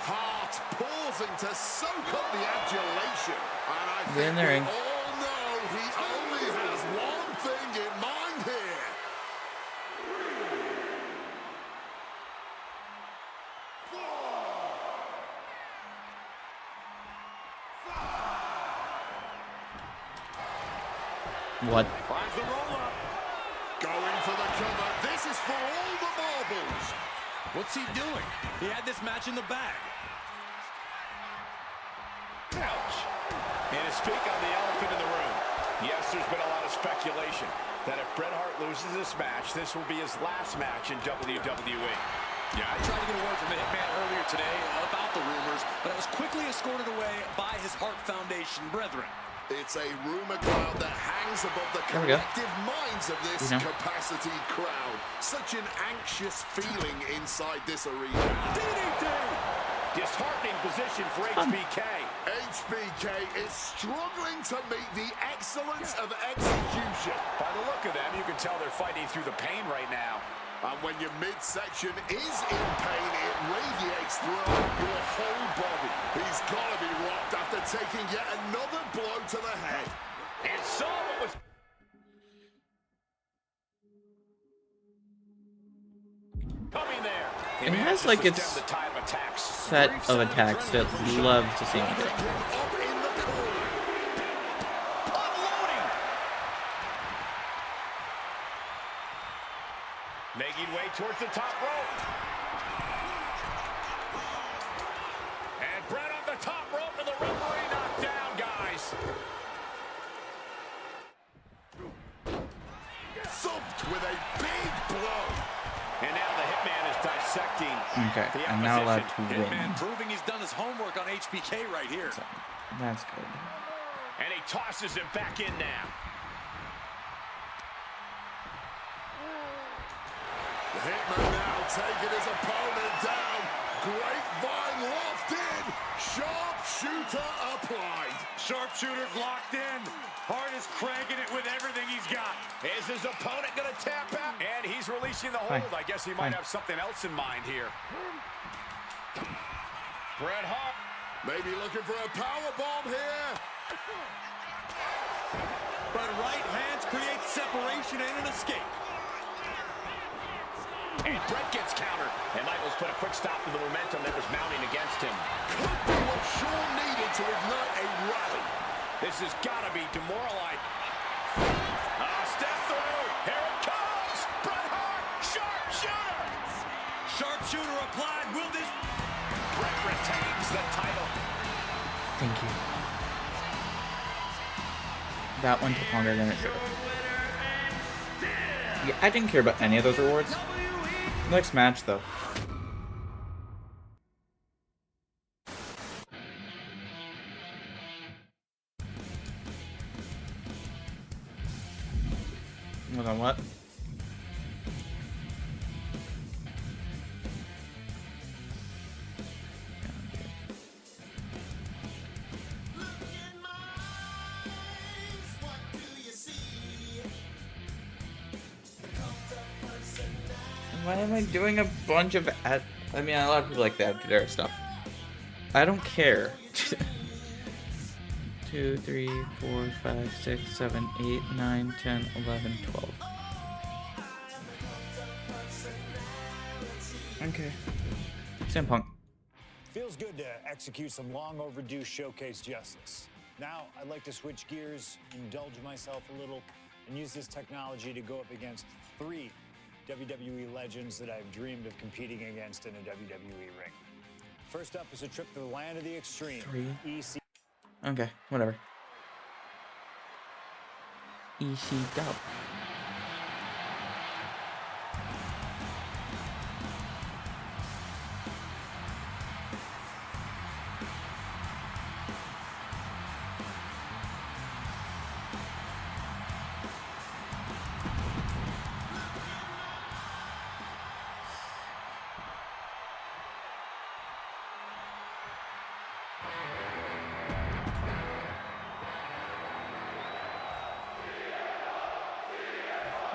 Hart pausing to soak up the adulation. And I Get in think the we ring. all know he only has one thing in mind here. What? Finds the roll-up. Going for the cover. This is for all the marbles. What's he doing? He had this match in the bag. Ouch. And to speak on the elephant in the room, yes, there's been a lot of speculation that if Bret Hart loses this match, this will be his last match in WWE. Yeah, I tried to get a word from the Hitman earlier today about the rumors, but it was quickly escorted away by his Hart Foundation brethren. It's a rumor cloud that hangs above the There we go. collective minds of this You know. capacity crowd. Such an anxious feeling inside this arena. DDT! Disheartening position for HBK. HBK is struggling to meet the excellence of execution. By the look of them, you can tell they're fighting through the pain right now. And when your midsection is in pain, it radiates throughout your whole body. He's got to be rocked after taking yet another blow to the head. And so it was... Coming there. It has like its The tide of attacks. set of attacks that love to see me do. Up in the corner. Unloading. Making way towards the top rope. And Bret on the top rope and the referee knocked down, guys. Thumped with a big blow. And now the Hitman is dissecting Okay, the I'm now allowed opposition. to win. Hitman proving he's done his homework on HBK right here. So, that's good. And he tosses him back in now. The Hitman now taking his opponent down. Grapevine locked in. Sharpshooter applied. Sharpshooter's locked in. Hart is cranking it with everything he's got. Is his opponent going to tap out? And he's releasing the hold. I guess he might have something else in mind here. Bret Hart. Maybe looking for a powerbomb here. But right hands create separation and an escape. And Bret gets countered. And Michaels put a quick stop to the momentum that was mounting against him. Could be what Shaw needed to ignite a rally. This has got to be demoralizing. Step through. Here it comes. Bret Hart. Sharpshooter. Sharpshooter applied. Will this... Bret retains the title. Thank you. That one took longer than it should have. Yeah, I didn't care about any of those rewards. Next match, though. Hold on, what? Why am I doing a bunch of ad? I mean, a lot of people like the Attitude Era stuff. I don't care. 2, 3, 4, 5, 6, 7, 8, 9, 10, 11, 12. Okay. CM Punk. Feels good to execute some long overdue showcase justice. Now, I'd like to switch gears, indulge myself a little, and use this technology to go up against 3 WWE legends that I've dreamed of competing against in a WWE ring. First up is a trip to the land of the extreme. 3. EC. Okay, whatever. EC dub.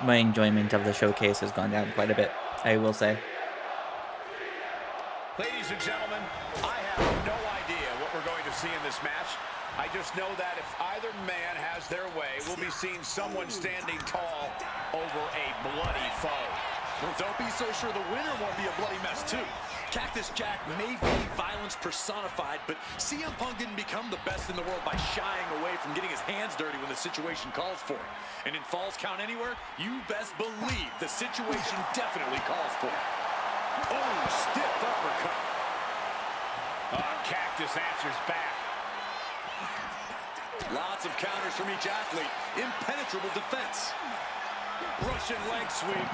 My enjoyment of the showcase has gone down quite a bit, I will say. Ladies and gentlemen, I have no idea what we're going to see in this match. I just know that if either man has their way, we'll be seeing someone standing tall over a bloody foe. Well, don't be so sure the winner won't be a bloody mess, too. Cactus Jack may be violence personified, but CM Punk didn't become the best in the world by shying away from getting his hands dirty when the situation calls for it. And in Falls Count Anywhere, you best believe the situation definitely calls for it. Oh, stiff uppercut. Cactus answers back. Lots of counters from each athlete. Impenetrable defense. Russian leg sweep.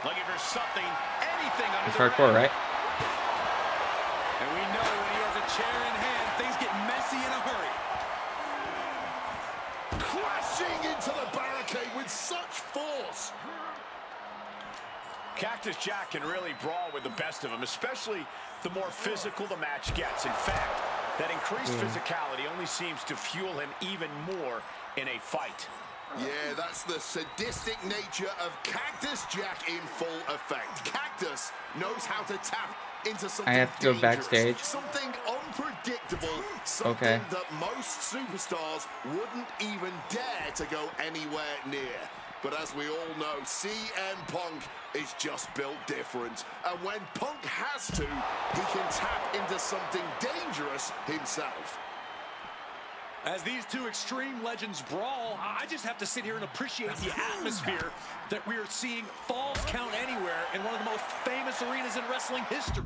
Looking for something, anything under It's the hardcore, ring. right? And we know when he has a chair in hand, things get messy in a hurry. Crashing into the barricade with such force. Cactus Jack can really brawl with the best of them, especially the more physical the match gets. In fact, that increased physicality only seems to fuel him even more in a fight. Yeah, that's the sadistic nature of Cactus Jack in full effect. Cactus knows how to tap into something I have to go dangerous, backstage. something unpredictable, something that most superstars wouldn't even dare to go anywhere near. But as we all know, CM Punk is just built different. And when Punk has to, he can tap into something dangerous himself. As these two extreme legends brawl, I just have to sit here and appreciate the atmosphere that we are seeing Falls Count Anywhere in one of the most famous arenas in wrestling history.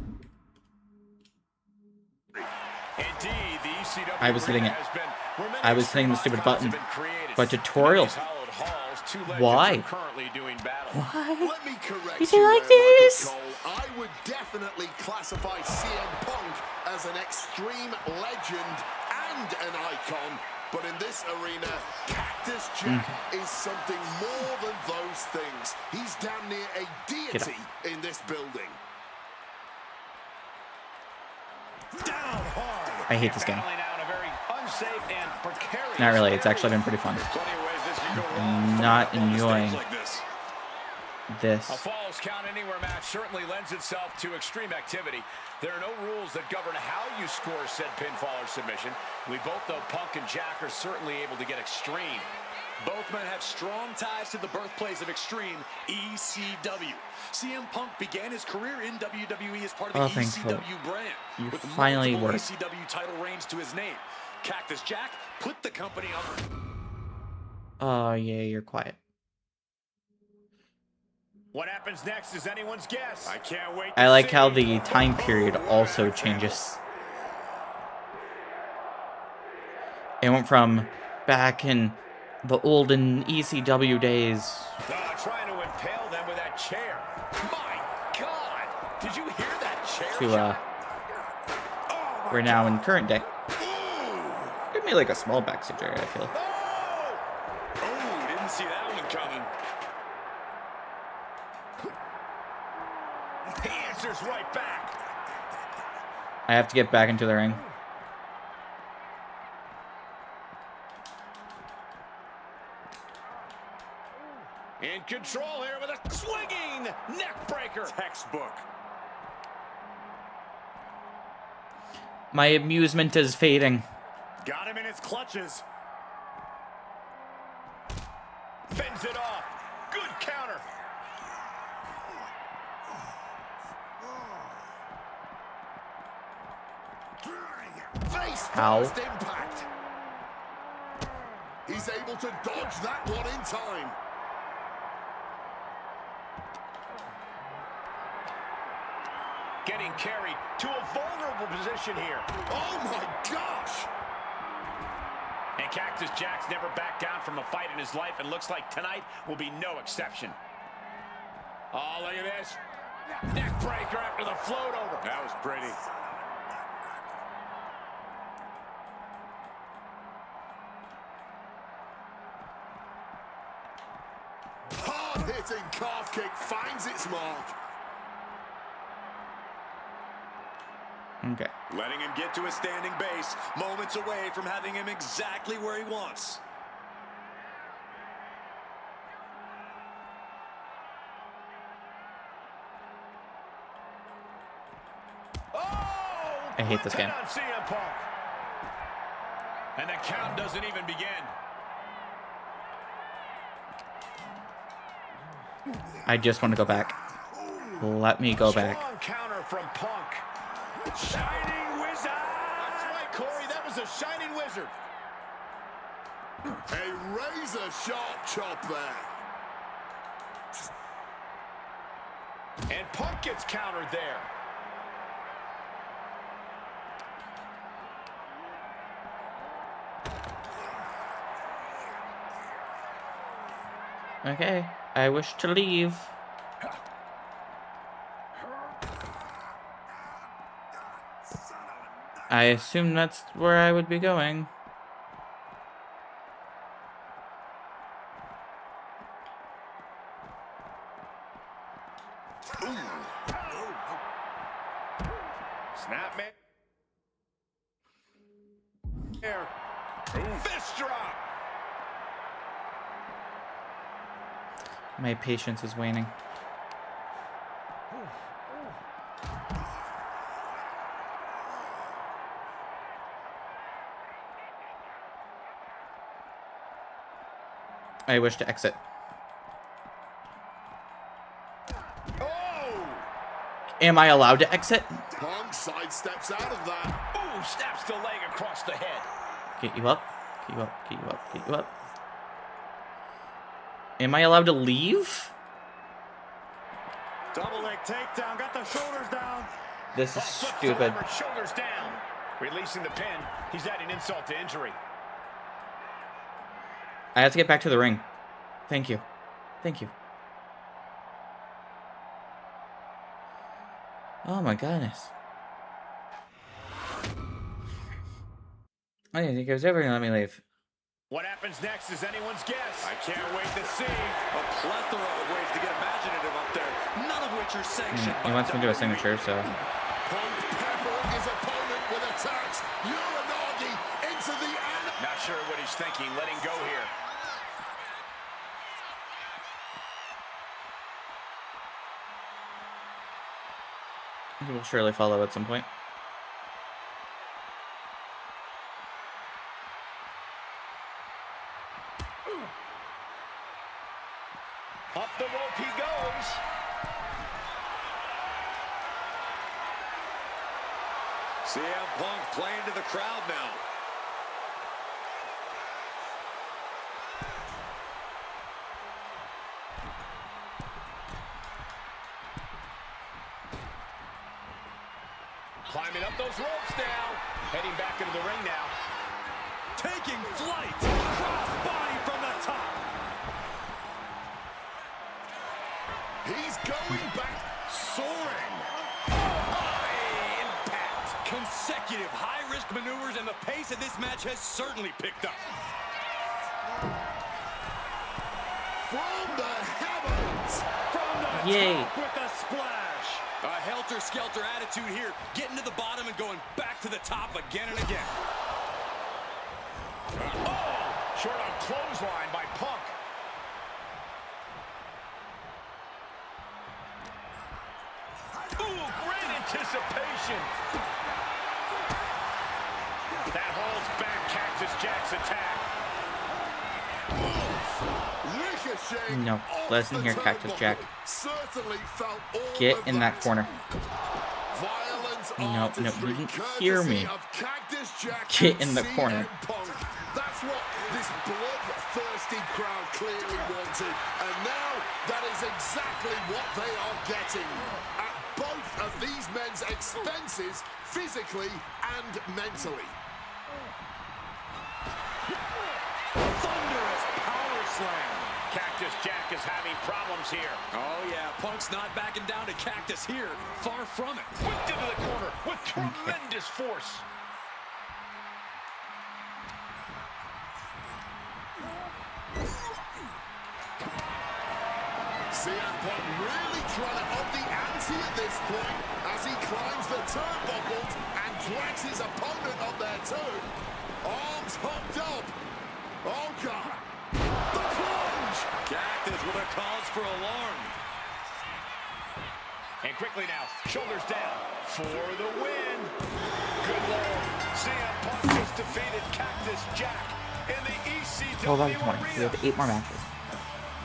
Indeed, the ECW I was hitting it. has been where many I was hitting the extreme stupid button. icons have been created. But tutorial. In these hallowed halls, two legends Why? are currently doing battle. Why? Let me correct You you do like there, Michael this? Cole. I would definitely classify CM Punk as an extreme legend and an icon. But in this arena, Cactus Jack is something more than those things. He's damn near a deity in this building. Down hard. I hate this game. Battling out a very unsafe and precarious Not really. It's actually area. been pretty fun. Plenty of ways this can go I'm wrong. not on the stage enjoying like this. this. A Falls Count Anywhere match certainly lends itself to extreme activity. There are no rules that govern how you score said pinfall or submission. We both know Punk and Jack are certainly able to get extreme. Both men have strong ties to the birthplace of Extreme, ECW. CM Punk began his career in WWE as part of the thankfully. ECW brand. You with finally multiple worked. ECW title reigns to his name. Cactus Jack put the company on. Oh, yeah, you're quiet. What happens next is anyone's guess. I can't wait. I like how the time period also changes. It went from back in the olden ECW days Trying to impale them with that chair. My God! Did you hear that chair to shot? we're now in current day. Give me like a small backstage area, I feel. Oh, didn't see that one coming. He answers right back. I have to get back into the ring. In control here with a swinging neck breaker. Textbook. My amusement is fading. Got him in his clutches. Fends it off. Good counter. Face Ow. first impact. He's able to dodge that one in time. getting carried to a vulnerable position here. Oh my gosh! And Cactus Jack's never backed down from a fight in his life, and looks like tonight will be no exception. Oh, look at this. Neck breaker after the float over. That was pretty. Hard-hitting calf kick finds its mark. Okay. Letting him get to a standing base, moments away from having him exactly where he wants. Oh! I hate this game. On CM Punk. And the count doesn't even begin. I just want to go back. Let me go back. Strong counter from Punk. Shining Wizard! That's right, Corey. That was a Shining Wizard. A razor-sharp chop there. And Punk gets countered there. Okay. I wish to leave. I assume that's where I would be going. Snap, man. There. Fist drop. My patience is waning. I wish to exit. Oh! Am I allowed to exit? Punk sidesteps out of that. Ooh, snaps the leg across the head. Get you up. Get you up. Get you up. Get you up. Am I allowed to leave? Double leg takedown. Got the shoulders down. This is stupid. Shoulders down. Releasing the pin. He's adding insult to injury. I have to get back to the ring. Thank you. Thank you. Oh my goodness. I didn't think it was ever gonna let me leave. What happens next is anyone's guess. I can't wait to see a plethora of ways to get imaginative up there, none of which are sanctioned. He wants me to do a signature, so. Punk peppering his opponent with attacks. Uranagi into the end. Not sure what he's thinking. Letting go here. He will surely follow at some point. Up the rope he goes. CM Punk playing to the crowd now. Climbing up those ropes now. Heading back into the ring now. Taking flight. Cross body from the top. He's going back. Soaring. High impact. Consecutive high-risk maneuvers, and the pace of this match has certainly picked up. From the heavens. From the Yay. top with the splash. A helter-skelter attitude here, getting to the bottom and going back to the top again and again. Oh! Short on clothesline by Punk. Ooh, great anticipation. That holds back Cactus Jack's attack. Ricocheting No, off listen the here, Cactus turnbuckle. Jack. Certainly felt all Get of in that corner. Violence No, artistry, you didn't hear me. courtesy of Cactus Jack Get and in the CM corner. Punk. That's what this bloodthirsty crowd clearly wanted. And now that is exactly what they are getting. At both of these men's expenses physically and mentally. Thunderous power slam. Cactus Jack is having problems here. Oh, yeah. Punk's not backing down to Cactus here. Far from it. Whipped into the corner with tremendous force. CM Punk really trying to up the ante at this point as he climbs the turnbuckles and drags his opponent up there too. Arms hooked up. Oh, God. The plunge. Cactus with a cause for alarm. And quickly now, shoulders down for the win. Good Lord. CM Punk just defeated Cactus Jack in the ECW Hold on to 20. We arena. have 8 more matches.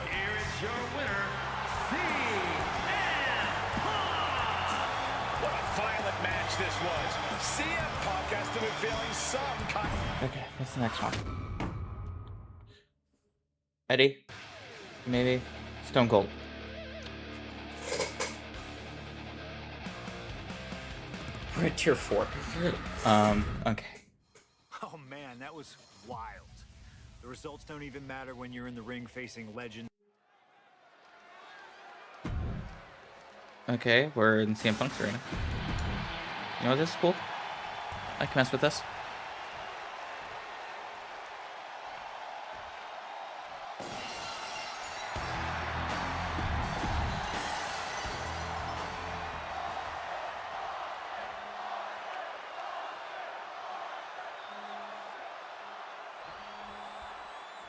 Here is your winner, CM Punk. What a violent match this was. CM Punk has to be feeling some kind. Okay, what's the next one? Eddie? Maybe? Stone Cold. We're at tier 4. Okay. Oh man, that was wild. The results don't even matter when you're in the ring facing legends. Okay, we're in CM Punk's arena. You know what, this is cool. I can mess with this.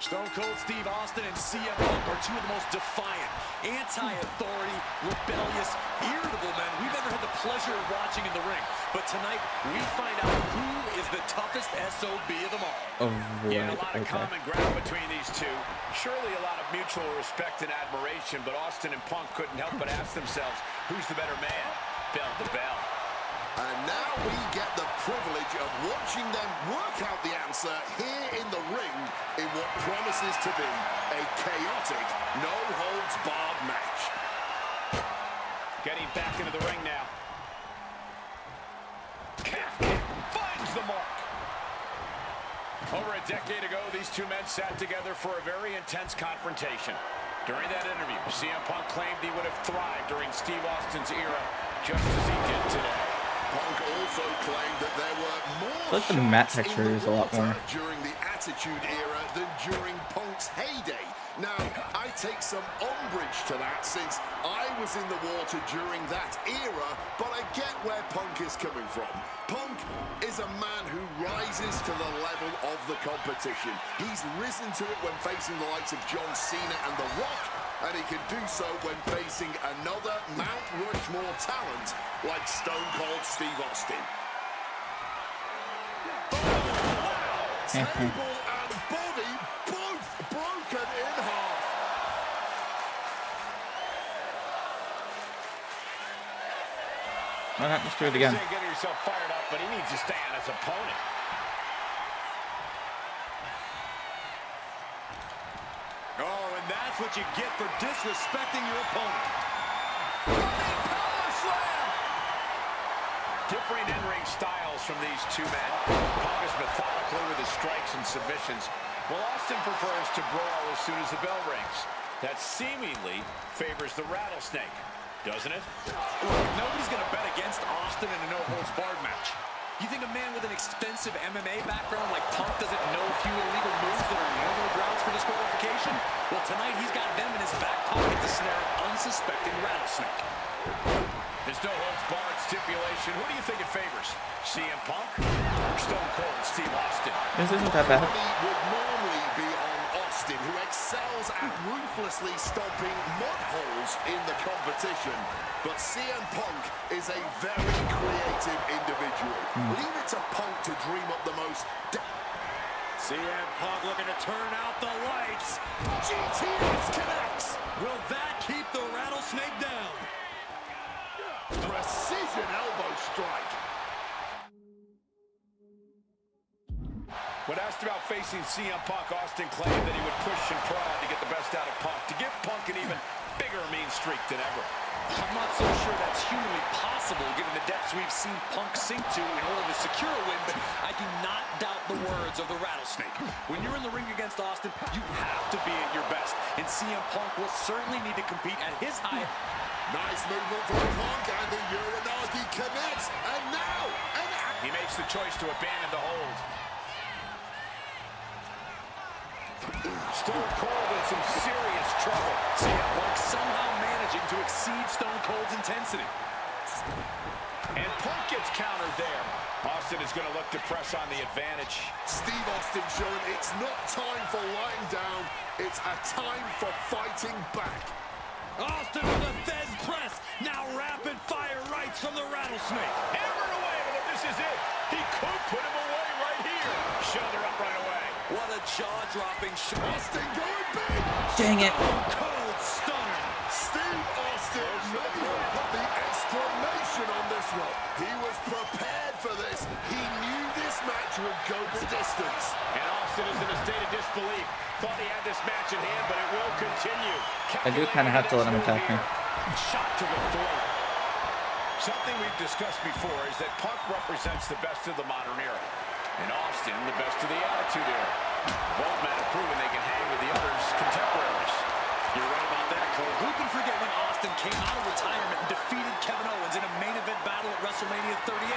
Stone Cold Steve Austin and CM Punk are two of the most defiant, anti-authority, rebellious, irritable men we've ever had the pleasure of watching in the ring. But tonight, we find out who is the toughest SOB of them all. Oh, Yeah, right, a lot of okay. common ground between these two. Surely a lot of mutual respect and admiration, but Austin and Punk couldn't help but ask themselves, who's the better man? Bell to bell. And now we get the privilege of watching them work out the answer here in the ring in what promises to be a chaotic, no-holds-barred match. Getting back into the ring now. Calf kick finds the mark. Over a decade ago, these two men sat together for a very intense confrontation. During that interview, CM Punk claimed he would have thrived during Steve Austin's era, just as he did today. Punk also claimed that there were more I feel like the mat sharks texture in the is a lot water more. during the Attitude Era than during Punk's heyday. Now, I take some umbrage to that since I was in the water during that era, but I get where Punk is coming from. Punk is a man who rises to the level of the competition. He's risen to it when facing the likes of John Cena and The Rock, and he can do so when facing another Mount Rushmore talent like Stone Cold Steve Austin. Table and body both broken in half. Why not just do it again? Saying getting yourself fired up, but he needs to stay on his opponent. Oh, and that's what you get for disrespecting your opponent. Running power slam! Differing in-ring styles from these two men. Punk is methodical with his strikes and submissions, while Austin prefers to brawl as soon as the bell rings. That seemingly favors the rattlesnake, doesn't it? Look, nobody's going to bet against Austin in a no-holds-barred match. You think a man with an extensive MMA background like Punk doesn't know a few illegal moves that are normal grounds for disqualification? Well, tonight he's got them in his back pocket to snare an unsuspecting rattlesnake. There's no holds barred stipulation. Who do you think it favors? CM Punk or Stone Cold Steve Austin? This isn't that bad. Money would normally be on Austin, who excels at ruthlessly stomping mud holes in the competition. But CM Punk is a very creative individual. Leave it to Punk to dream up the most... CM Punk looking to turn out the lights. GTS connects! Will that keep the rattlesnake down? Precision elbow strike. What has asked about facing CM Punk, Austin claimed that he would push and prod to get the best out of Punk, to give Punk an even bigger mean streak than ever. I'm not so sure that's humanly possible given the depths we've seen Punk sink to in order to secure a win, but I do not doubt the words of the Rattlesnake. When you're in the ring against Austin, you have to be at your best, and CM Punk will certainly need to compete at his highest. Nice movement from Punk, and the Uranagi connects, and now he makes the choice to abandon the hold. Stone Cold in some serious trouble. CM Punk somehow managing to exceed Stone Cold's intensity. And Punk gets countered there. Austin is going to look to press on the advantage. Steve Austin showing it's not time for lying down, it's a time for fighting back. Austin with a Fez press. Now rapid fire rights from the Rattlesnake. Hammered away, but this is it. He could put him away right here. Shoulder up right away. What a jaw-dropping shot. Austin going big. Dang it. Cold stunner. Steve Austin may have put the exclamation on this one. He was prepared for this. He knew this match would go the distance. And Austin is in a state of disbelief. Thought he had this match in hand, but it will continue. I do kind of have to let him attack me. Shot to the throat. Something we've discussed before is that Punk represents the best of the modern era, and Austin the best of the Attitude Era. Both men have proven they can hang with the others' contemporaries. You're right about that, Cole. Who can forget when Austin came out of retirement and defeated Kevin Owens in a main event battle at WrestleMania 38,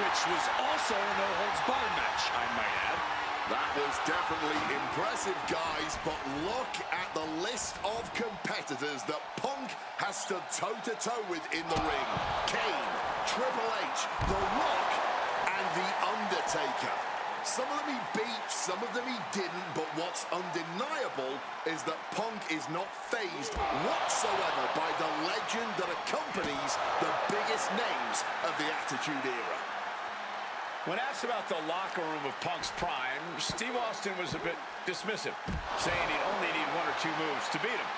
which was also a no-holds-barred match, I might add. That was definitely impressive, guys, but look at the list of competitors that Punk has stood toe-to-toe with in the ring. Kane, Triple H, The Rock, and The Undertaker. Some of them he beat, some of them he didn't, but what's undeniable is that Punk is not fazed whatsoever by the legend that accompanies the biggest names of the Attitude Era. When asked about the locker room of Punk's prime, Steve Austin was a bit dismissive, saying he'd only need 1 or 2 moves to beat him.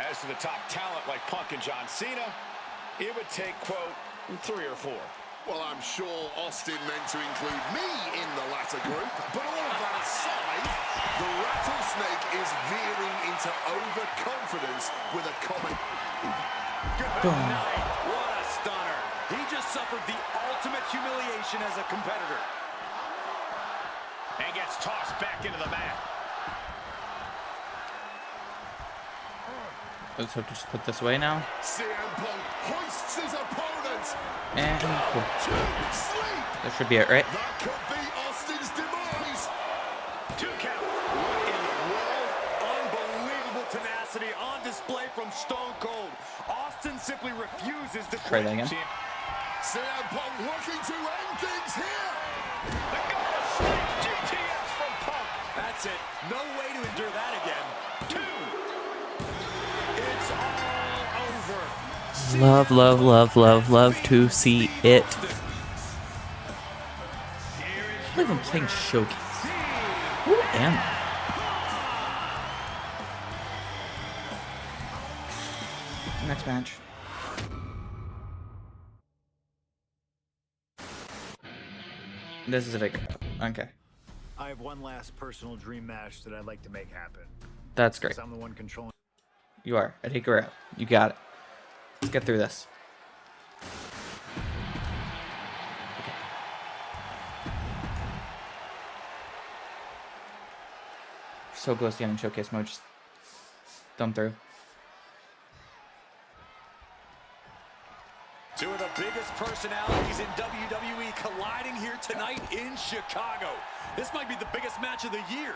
As to the top talent like Punk and John Cena, it would take, quote, 3 or 4. Well, I'm sure Austin meant to include me in the latter group, but all of that aside, the Rattlesnake is veering into overconfidence with a comment. Good night. What a stunner. He just suffered the ultimate humiliation as a competitor. And gets tossed back into the mat. Let's hope to just put this away now. CM Punk hoists his opponent. And cool. Sleep. That should be it, right? That could be Austin's demise. 2 count. What in the world? Unbelievable tenacity on display from Stone Cold. Austin simply refuses to Try that again. CM Punk looking to end things here. The goal of sleep. GTS from Punk. That's it. No way to endure that again. 2. It's all over. Love, love, love, love, love to see it. I'm not even playing Showcase. Who am I? Next match. This is a big. Okay. I have one last personal dream match that I'd like to make happen. That's great. 'Cause I'm the one controlling. You are. I take her out. You got it. Let's get through this. Okay. So close to getting Showcase mode. Just thumb through. Two of the biggest personalities in WWE colliding here tonight in Chicago. This might be the biggest match of the year.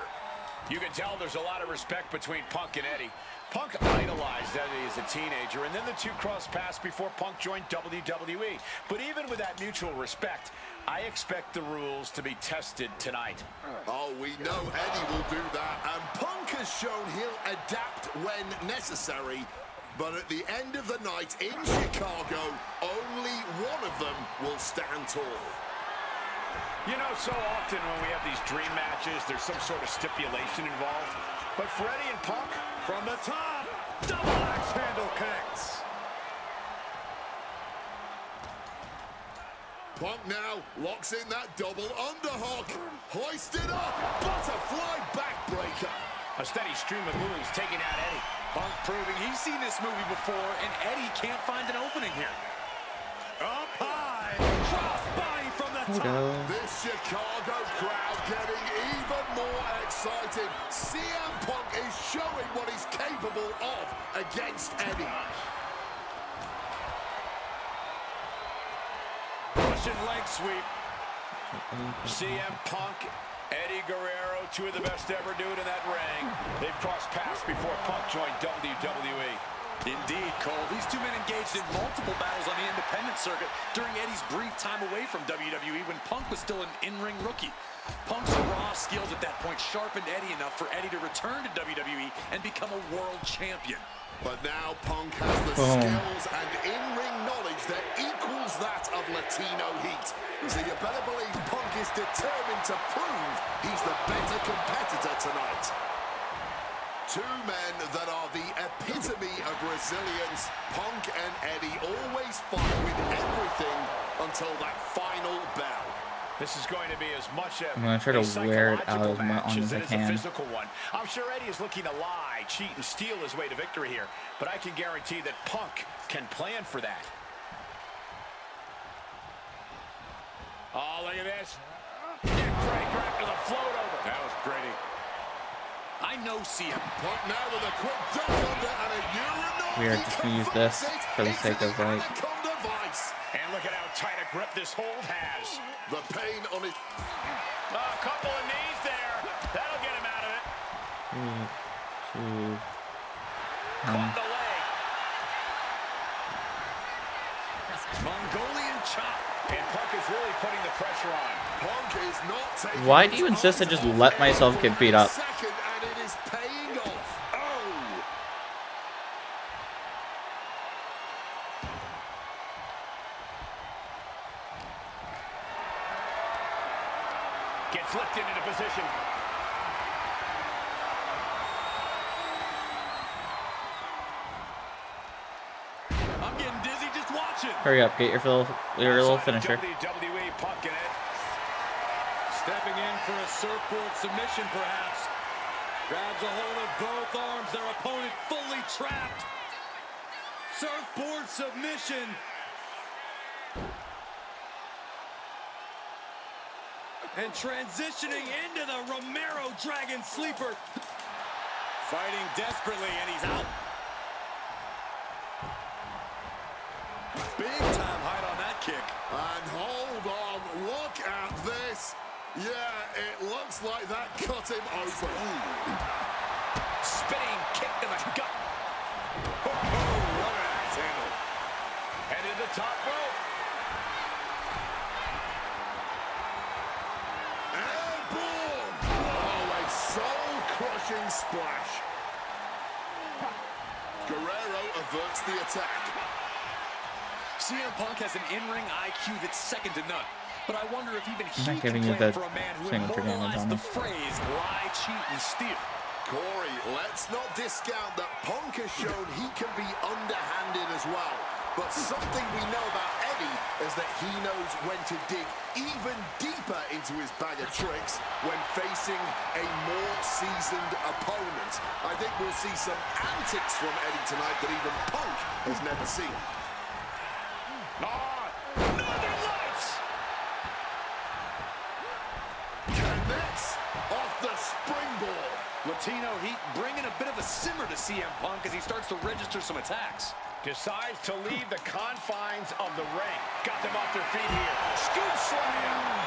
You can tell there's a lot of respect between Punk and Eddie. Punk idolized Eddie as a teenager, and then the two crossed paths before Punk joined WWE. But even with that mutual respect, I expect the rules to be tested tonight. Oh, we know Eddie will do that, and Punk has shown he'll adapt when necessary. But at the end of the night in Chicago, only one of them will stand tall. You know, so often when we have these dream matches, there's some sort of stipulation involved. But for Eddie and Punk, From the top, double axe handle connects. Punk now locks in that double underhook. Hoisted up. Butterfly backbreaker. A steady stream of moves taking out Eddie. Punk proving he's seen this movie before, and Eddie can't find an opening here. Up high. Crossbody from the top. This Chicago crowd getting even more excited. CM Punk is showing what he's capable of against Eddie. Russian leg sweep. CM Punk, Eddie Guerrero, two of the best to ever do it in that ring. They've crossed paths before Punk joined WWE. Indeed, Cole. These two men engaged in multiple battles on the independent circuit during Eddie's brief time away from WWE when Punk was still an in-ring rookie. Punk's raw skills at that point sharpened Eddie enough for Eddie to return to WWE and become a world champion. But now Punk has the skills and in-ring knowledge that equals that of Latino Heat. So you better believe Punk is determined to prove he's the better competitor tonight. Two men that are the epitome of resilience. Punk and Eddie always fight with everything until that final bell. This is going to be as much I'm gonna try to wear it out as match long as I it is can. a physical one. I'm sure Eddie is looking to lie, cheat, and steal his way to victory here, but I can guarantee that Punk can plan for that. Oh, look at this. Neck breaker after the float over. That was pretty. I know CM. Punk now with a quick duck under and a urinal. We are just gonna use this for the sake of like. And look at how tight a grip this hold has. The pain on his. A couple of knees there. That'll get him out of it. 3, 2. Caught the leg. Mongolian chop. And Punk is really putting the pressure on. Punk is not taking. Why do you insist I just let myself get beat up? Second, and it is paying off. Oh. Gets lifted into position. I'm getting dizzy just watching. Hurry up, get your little finisher. WWE Punk in it. Stepping in for a surfboard submission, perhaps. Grabs a hold of both arms. Their opponent fully trapped. Surfboard submission. And transitioning into the Romero Dragon Sleeper. Fighting desperately, and he's out. Big time height on that kick. And hold on, look at this. Yeah, it looks like that cut him open. Spinning kick to the gut. Oh, what an axe handle. Headed to the top rope. Airborne. Oh, a soul-crushing splash. Guerrero averts the attack. CM Punk has an in-ring IQ that's second to none. But I wonder if even he not can giving you plan the for a man who thing for damage immortalized on the him. phrase lie, cheat, and steal. Corey, let's not discount that Punk has shown he can be underhanded as well. But something we know about Eddie is that he knows when to dig even deeper into his bag of tricks when facing a more seasoned opponent. I think we'll see some antics from Eddie tonight that even Punk has never seen. Northern Lights. Connects off the springboard. Latino Heat bringing a bit of a simmer to CM Punk as he starts to register some attacks. Decides to leave the confines of the ring. Got them off their feet here. Scoop slam.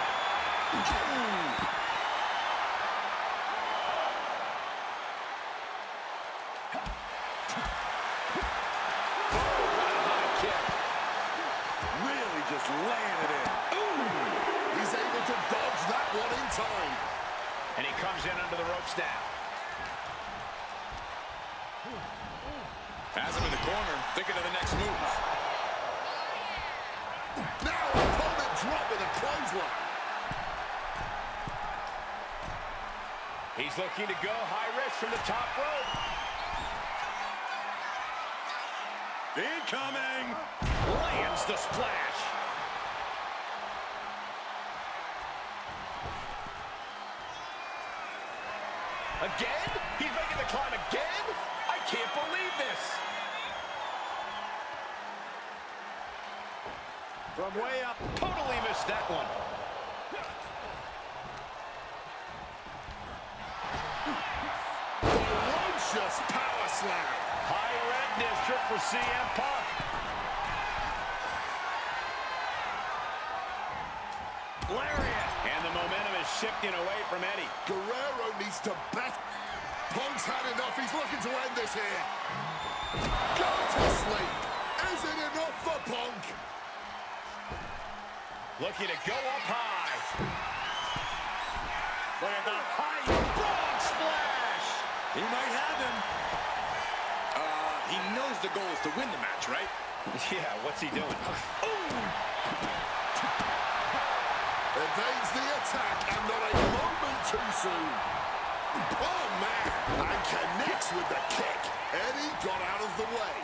Really just laying it in. Ooh. He's able to dodge that one in time. And he comes in under the ropes now. Has him in the corner, thinking of the next move. Now opponent drop with a clothesline. He's looking to go high risk from the top rope. Incoming! Lands the splash. Again? He's making the climb again? I can't believe this. From way up, totally missed that one. Ferocious power slam. High red district for CM Punk. Lariat. And the momentum is shifting away from Eddie. Guerrero needs to bet. Punk's had enough. He's looking to end this here. Go to sleep. Is it enough for Punk? Looking to go up high. Look at the high frog splash. He might have him. He knows the goal is to win the match, right? Yeah, what's he doing? Evades the attack and not a moment too soon. Oh, man. And connects with the kick. Eddie got out of the way.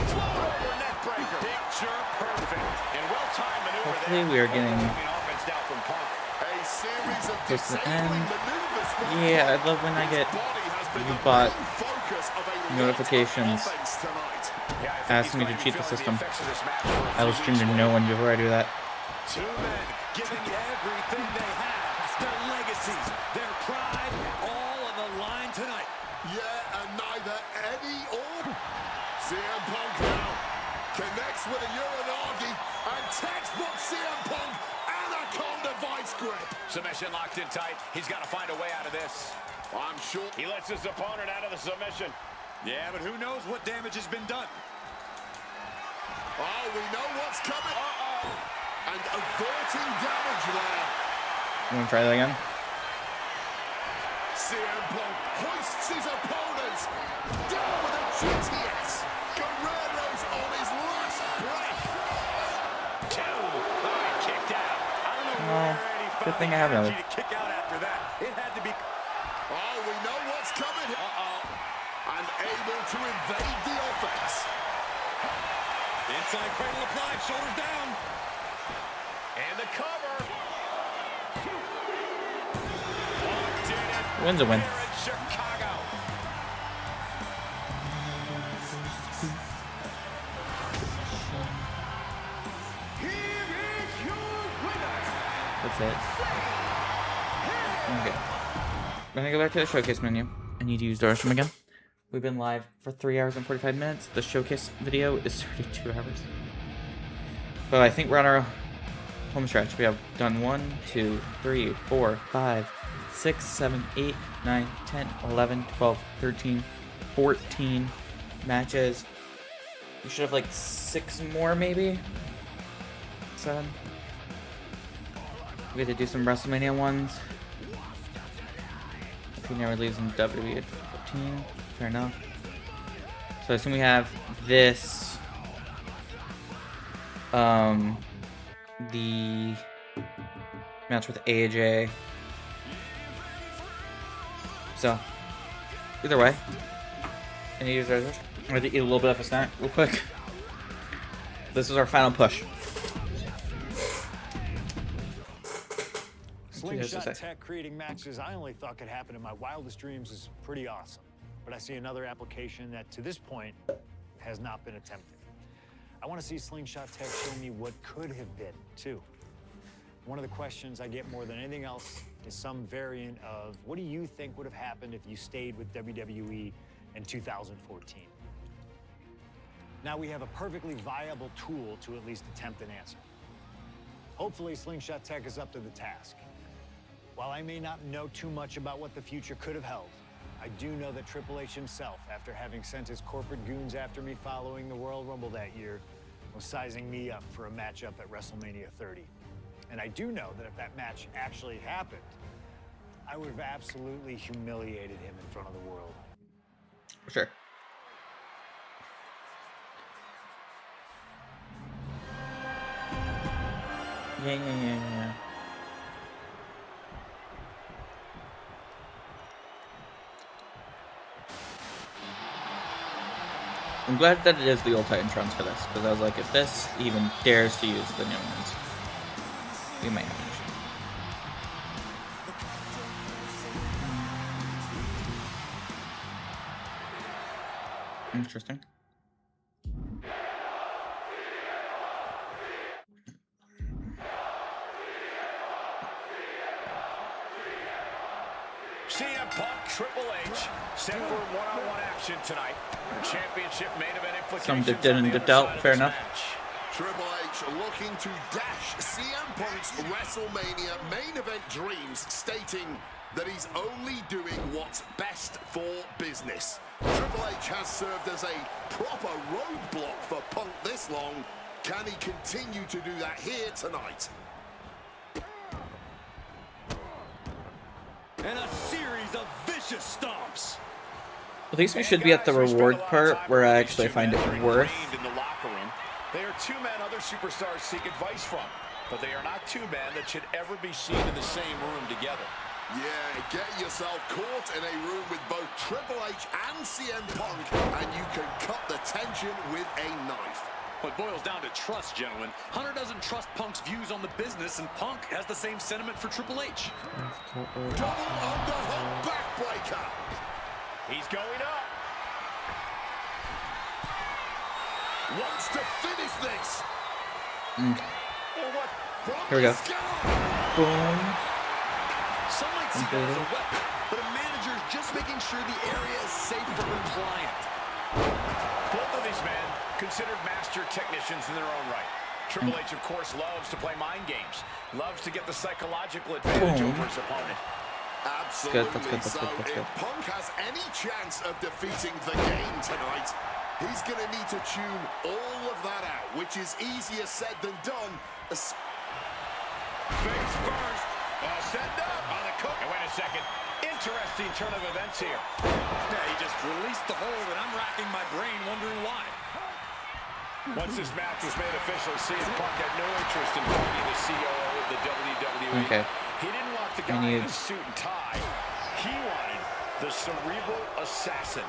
Float over neck breaker. Picture perfect. And well-timed maneuver. Hopefully we are getting offense down from Punk. A series of close to the end. maneuvers from Yeah, I love when I get bot notifications asking me to cheat the system. I will stream to no one before I do that. Two men giving everything they have. Their legacies, their pride, all on the line tonight. Yeah, and neither Eddie or CM Punk now connects with a Uranagi and textbook CM Punk Anaconda vice grip. Submission locked in tight. He's got to find a way out of this. I'm sure He lets his opponent out of the submission. Yeah, but who knows what damage has been done. Oh, we know what's coming. And averting damage there. You want to try that again? CM Punk hoists his opponents down with a GTS. Guerrero's on his last breath. Kicked out. I don't know Well, where Eddie good found thing the I have energy another. to kick out after that. It had to be. Oh, we know what's coming. And able to invade the offense. Inside cradle applied, shoulders down. And the cover. Win's a win. Here in Chicago. That's it. Okay. I'm gonna go back to the showcase menu. I need to use the restroom again. We've been live for 3 hours and 45 minutes. The showcase video is 32 hours. But I think we're on our home stretch. We have done 1, 2, 3, 4, 5, 6, 7, 8, 9, 10, 11, 12, 13, 14 matches. We should have like 6 more maybe? 7. We had to do some WrestleMania ones. He never leaves in WWE at 15. Fair enough. So I assume we have this. The match with AJ. So, either way, I need to eat a little bit of a snack real quick. This is our final push. Slingshot tech creating matches I only thought could happen in my wildest dreams is pretty awesome. But I see another application that, to this point, has not been attempted. I want to see Slingshot tech show me what could have been, too. One of the questions I get more than anything else is some variant of, what do you think would have happened if you stayed with WWE in 2014? Now we have a perfectly viable tool to at least attempt an answer. Hopefully, Slingshot Tech is up to the task. While I may not know too much about what the future could have held, I do know that Triple H himself, after having sent his corporate goons after me following the Royal Rumble that year, was sizing me up for a matchup at WrestleMania 30. And I do know that if that match actually happened, I would have absolutely humiliated him in front of the world. Sure. Yeah. I'm glad that it is the old Titantrons for this, because I was like, if this even dares to use the new ones, we might have an issue. Interesting. CM Punk, Triple H, set for one-on-one action tonight. Championship main event implications. Some dipped in and dipped out. Fair enough. Triple H looking to dash CM Punk's WrestleMania main event dreams, stating that he's only doing what's best for business. Triple H has served as a proper roadblock for Punk this long. Can he continue to do that here tonight? And a series of vicious stomps. At least we should be at the reward part where I actually find it worth. In the locker room, they are two men other superstars seek advice from, but they are not two men that should ever be seen in the same room together. Yeah, get yourself caught in a room with both Triple H and CM Punk, and you can cut the tension with a knife. It boils down to trust, gentlemen. Hunter doesn't trust Punk's views on the business, and Punk has the same sentiment for Triple H. Double underhook backbreaker. He's going up. Wants to finish this. Here we go. Boom. Some might see that as a weapon, but a manager is just making sure the area is safe for her client. Both of these men considered master technicians in their own right. Triple H, of course, loves to play mind games. Loves to get the psychological advantage over his opponent. Absolutely. That's good. If Punk has any chance of defeating the game tonight, he's going to need to tune all of that out, which is easier said than done. Face first. Set up on the cook. And wait a second. Interesting turn of events here. Yeah, he just released the hold, and I'm racking my brain wondering why. Once this match was made official, CM Punk had no interest in fighting the COO of the WWE. Okay. He didn't want the guy in a suit and tie. He wanted the cerebral assassin.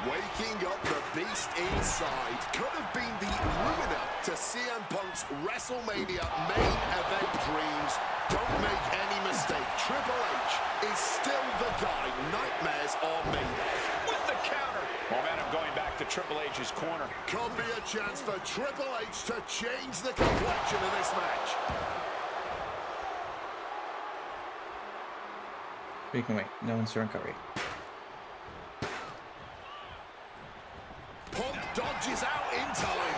Waking up the beast inside could have been the ruiner to CM Punk's WrestleMania main event dreams. Don't make any mistake, Triple H is still the guy nightmares are made of. With the counter. Momentum going back to Triple H's corner. Could be a chance for Triple H to change the complexion of this match. We can wait. No one's to recovery. Punk dodges out in time.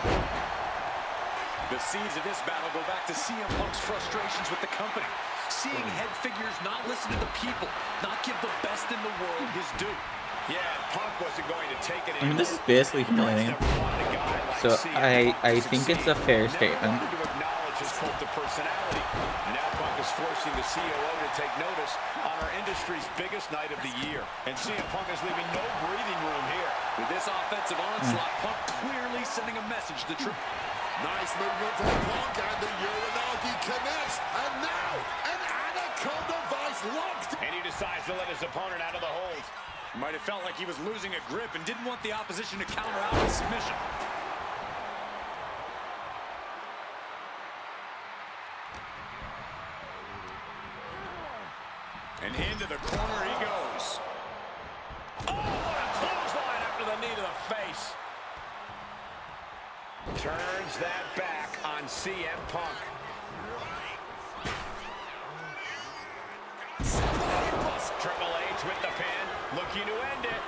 The seeds of this battle go back to CM Punk's frustrations with the company. Seeing head figures not listen to the people, not give the best in the world his due. Yeah, Punk wasn't going to take it I mean, this is basically humiliating. So I think it's a fair statement. To acknowledge his cult of personality. And now Punk is forcing the COO to take notice on our industry's biggest night of the year. And CM Punk is leaving no breathing room here. With this offensive onslaught, Punk clearly sending a message to Triple. Nice movement from Punk, and the Uranagi connects. And now, an Anaconda Vice locked. And he decides to let his opponent out of the hold. Might have felt like he was losing a grip and didn't want the opposition to counter out with submission. And into the corner he goes. Oh, what a clothesline after the knee to the face. Turns that back on CM Punk. Triple H with the pin, looking to end it.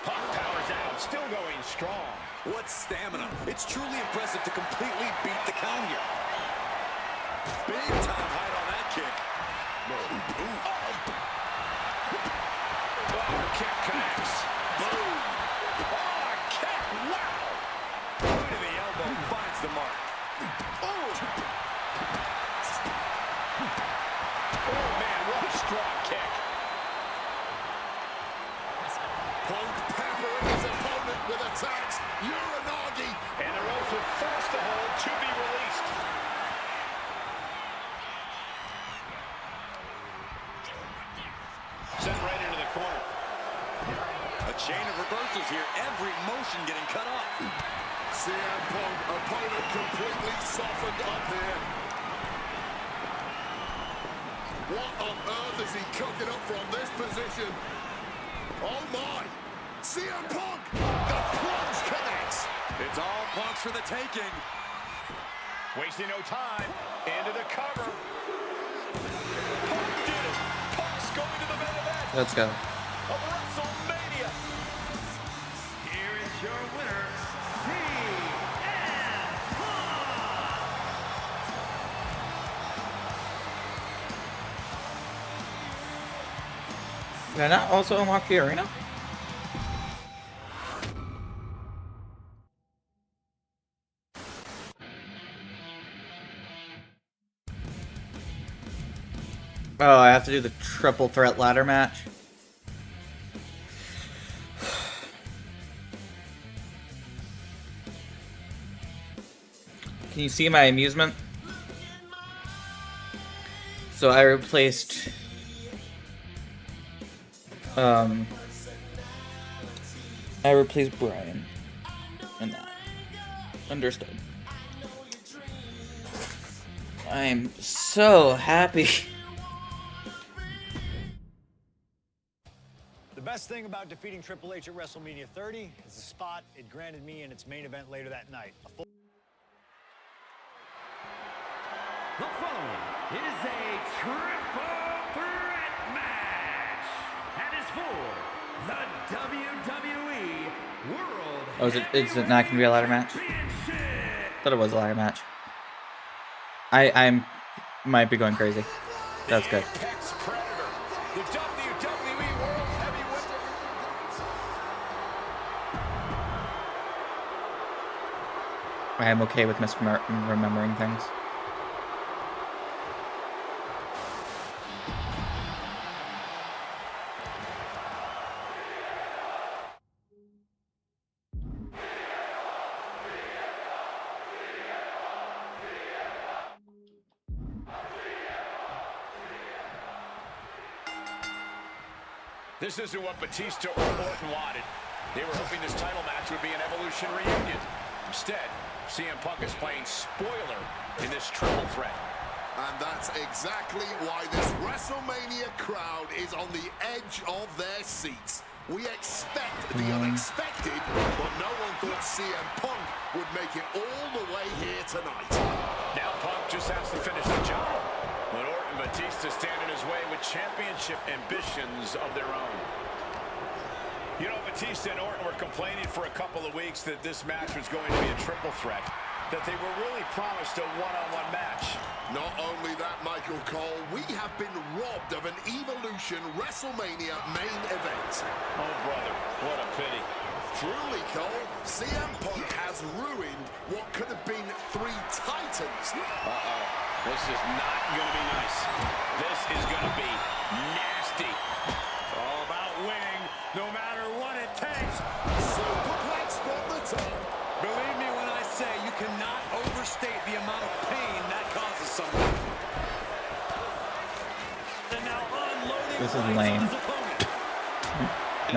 Punk powers out, still going strong. What stamina. It's truly impressive to completely beat the count here. Big time height on that kick. Oh, kick connects. Boom. Oh, kick, wow. Boot to the elbow, finds the mark. Oh, man, what a strong kick. Punk peppering his opponent with attacks. Uranagi. And the ropes are forced to hold to be released. Sent right into the corner. A chain of reversals here, every motion getting cut off. CM Punk, opponent completely softened up here. What on earth is he cooking up from this position? Oh my! CM Punk, the plunge connects. It's all Punk's for the taking. Wasting no time. Into the cover. Punk did it. Punk's going to the main event Let's go. of WrestleMania. Here is your winner, CM Punk. Did I not also unlock the arena? Oh, I have to do the triple threat ladder match. Can you see my amusement? So I replaced Brian in that. Understood. I'm so happy. The best thing about defeating Triple H at WrestleMania 30 is the spot it granted me in its main event later that night. The following is a triple threat match and is for the WWE World Oh, is it not gonna be a ladder match? Championship. Thought it was a ladder match. I might be going crazy. That's good. Apex Predator, the WWE World Heavyweight. I am okay with misremembering things. This isn't what Batista or Orton wanted. They were hoping this title match would be an Evolution reunion. Instead, CM Punk is playing spoiler in this triple threat. And that's exactly why this WrestleMania crowd is on the edge of their seats. We expect the unexpected, but no one thought CM Punk would make it all the way here tonight. Now Punk just has to finish the job. But Orton and Batista stand in his way with championship ambitions of their own. You know, Batista and Orton were complaining for a couple of weeks that this match was going to be a triple threat, that they were really promised a one-on-one match. Not only that, Michael Cole, we have been robbed of an Evolution WrestleMania main event. Oh, brother, what a pity. Truly, Cole, CM Punk has ruined what could have been 3 titans. Uh-oh, this is not going to be nice. This is going to be nasty. It's all about winning, no matter what it takes. Superplex from the top. Believe me when I say you cannot overstate the amount of pain that causes someone. And now unloading This is right lame. on his opponent.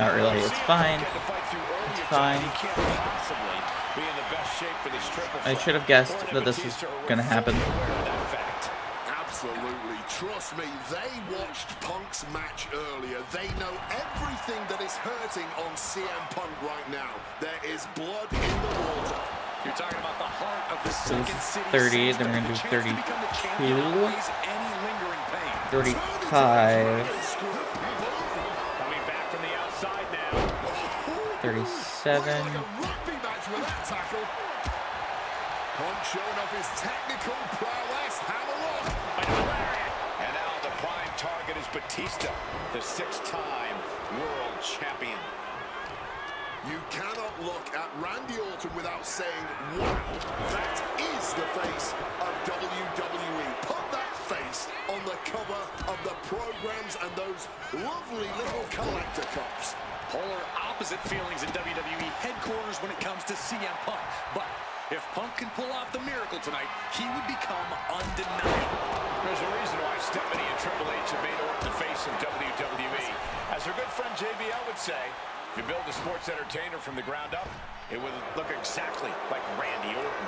Not really. It's fine. It's fine. He can't possibly be in the best shape for this triple I threat. should have guessed Orton that and this was Batista were gonna happen. fully aware of that fact. Absolutely. Trust me, they watched Punk's match earlier. They know everything that is hurting on CM Punk right now. There is blood in the water. You're talking about the heart of the So this second is city. 30, then we're gonna do 32, Any lingering pain. 35, Coming back from the outside now. 37. Like a rugby match with that tackle. Punk showing off his technical prowess. Hammer on. And now the prime target is Batista, the 6-time world champion. You cannot look at Randy Orton without saying, wow, that is the face of WWE. Put that face on the cover of the programs and those lovely little collector cups. Polar opposite feelings in WWE headquarters when it comes to CM Punk. But if Punk can pull off the miracle tonight, he would become undeniable. There's a reason why Stephanie and Triple H have made Orton the face of WWE. As her good friend JBL would say, if you build a sports entertainer from the ground up, it would look exactly like Randy Orton.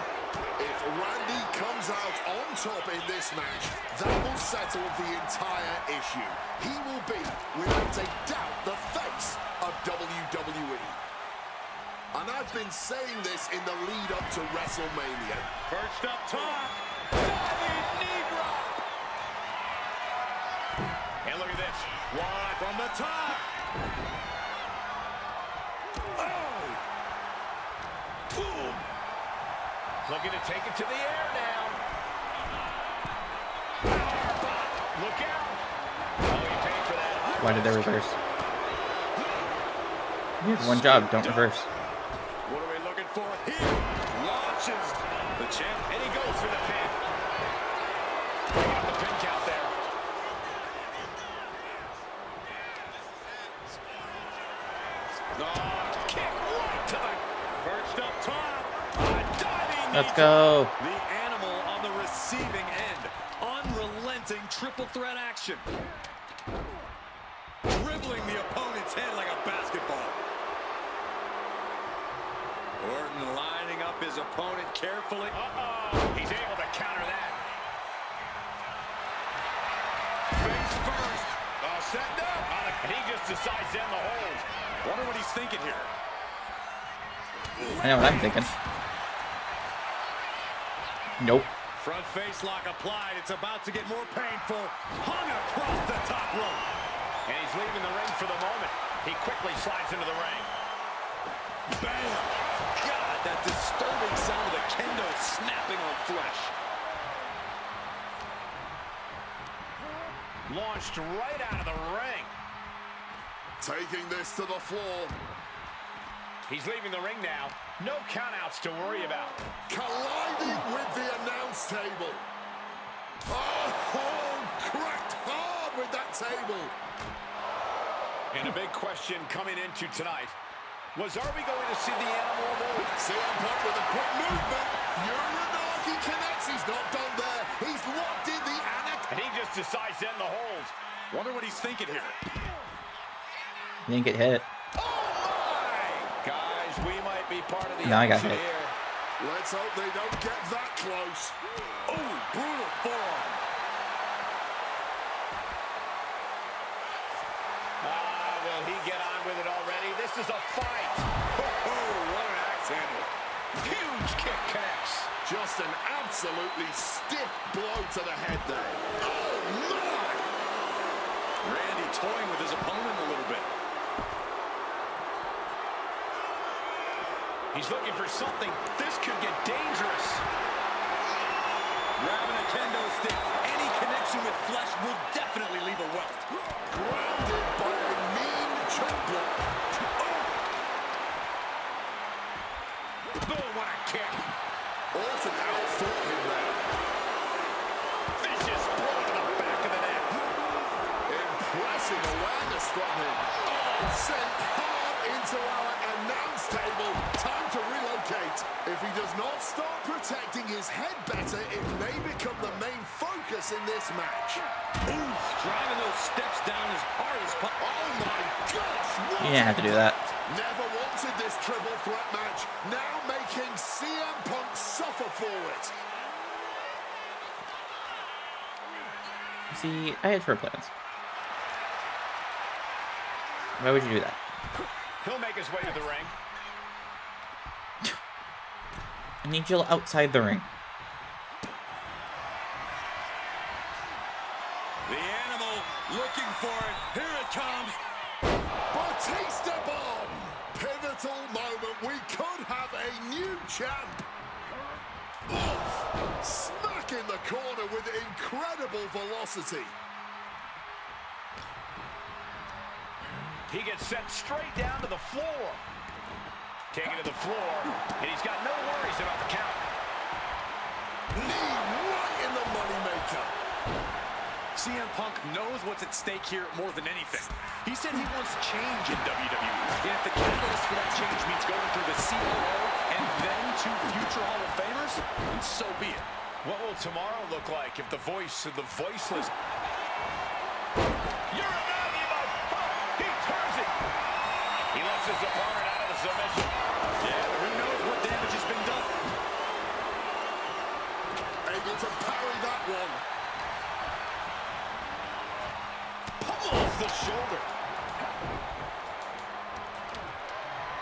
If Randy comes out on top in this match, that will settle the entire issue. He will be, without a doubt, the face of WWE. I've been saying this in the lead up to WrestleMania. Perched up top. Diving knee drop. And look at this. One from the top. Oh. Boom. Looking to take it to the air now. Look out. Oh, he paid for that. Why did they reverse? One job, don't reverse. What are we looking for here? Launches the champ, and he goes for the pin. Bringing up the pin count there. Oh, kick right to the perched up top. Diving. Let's go. The animal on the receiving end. Unrelenting triple threat action. Dribbling the opponent's head like a basketball. Orton lining up his opponent carefully. He's able to counter that. Face first. Setting up. And he just decides to end the hold. Wonder what he's thinking here. I know what I'm thinking. Nope. Front face lock applied. It's about to get more painful. Hung across the top rope. And he's leaving the ring for the moment. He quickly slides into the ring. Bam! God, that disturbing sound of the kendo snapping on flesh. Launched right out of the ring. Taking this to the floor. He's leaving the ring now. No countouts to worry about. Colliding with the announce table. Oh, cracked hard with that table. And a big question coming into tonight was, are we going to see the animal move? CM Punk with a quick movement. Uranagi connects. He's not done there. He's locked in the annex. And he just decides to end the hold. Wonder what he's thinking here. You didn't get hit. Oh my! Guys, we might be part of the No, I got action hit. here. Let's hope they don't get that close. Oh, brutal forearm. Will he get on with it already? This is a fight. Oh, what an axe handle. Huge kick connects. Just an absolutely stiff blow to the head there. Oh, my! Randy toying with his opponent a little bit. He's looking for something. This could get dangerous. Grabbing a kendo stick. Any connection with flesh will definitely leave a welt. Grounded by a mean choke block. Boom, what a kick. Orton outfought him there. Vicious blow to the back of the neck. Impressive awareness from him. Oh, sent hard into our announce table. Time to relocate. If he does not start protecting his head better, it may become the main focus in this match. Ooh, driving those steps down as hard as possible. Oh my gosh! What You didn't have to do that. Never wanted this triple threat match. Now making CM Punk suffer for it. See, I had 4 plans. Why would you do that? He'll make his way to the ring. I need you outside the ring. The animal looking for it. Here it comes. Batista bomb. Pivotal moment. We could have a new champ. Oof. Smack in the corner with incredible velocity. He gets sent straight down to the floor. Taken to the floor, and he's got no worries about the count. Knee right in the moneymaker. CM Punk knows what's at stake here more than anything. He said he wants change in WWE. And if the catalyst for that change means going through the COO and then to future Hall of Famers, then so be it. What will tomorrow look like if the voice of the voiceless... Uranagi by Punk! He turns it! He lets his opponent out of the submission. Yeah, who knows what damage has been done. Able to parry that one. Pummels the shoulder.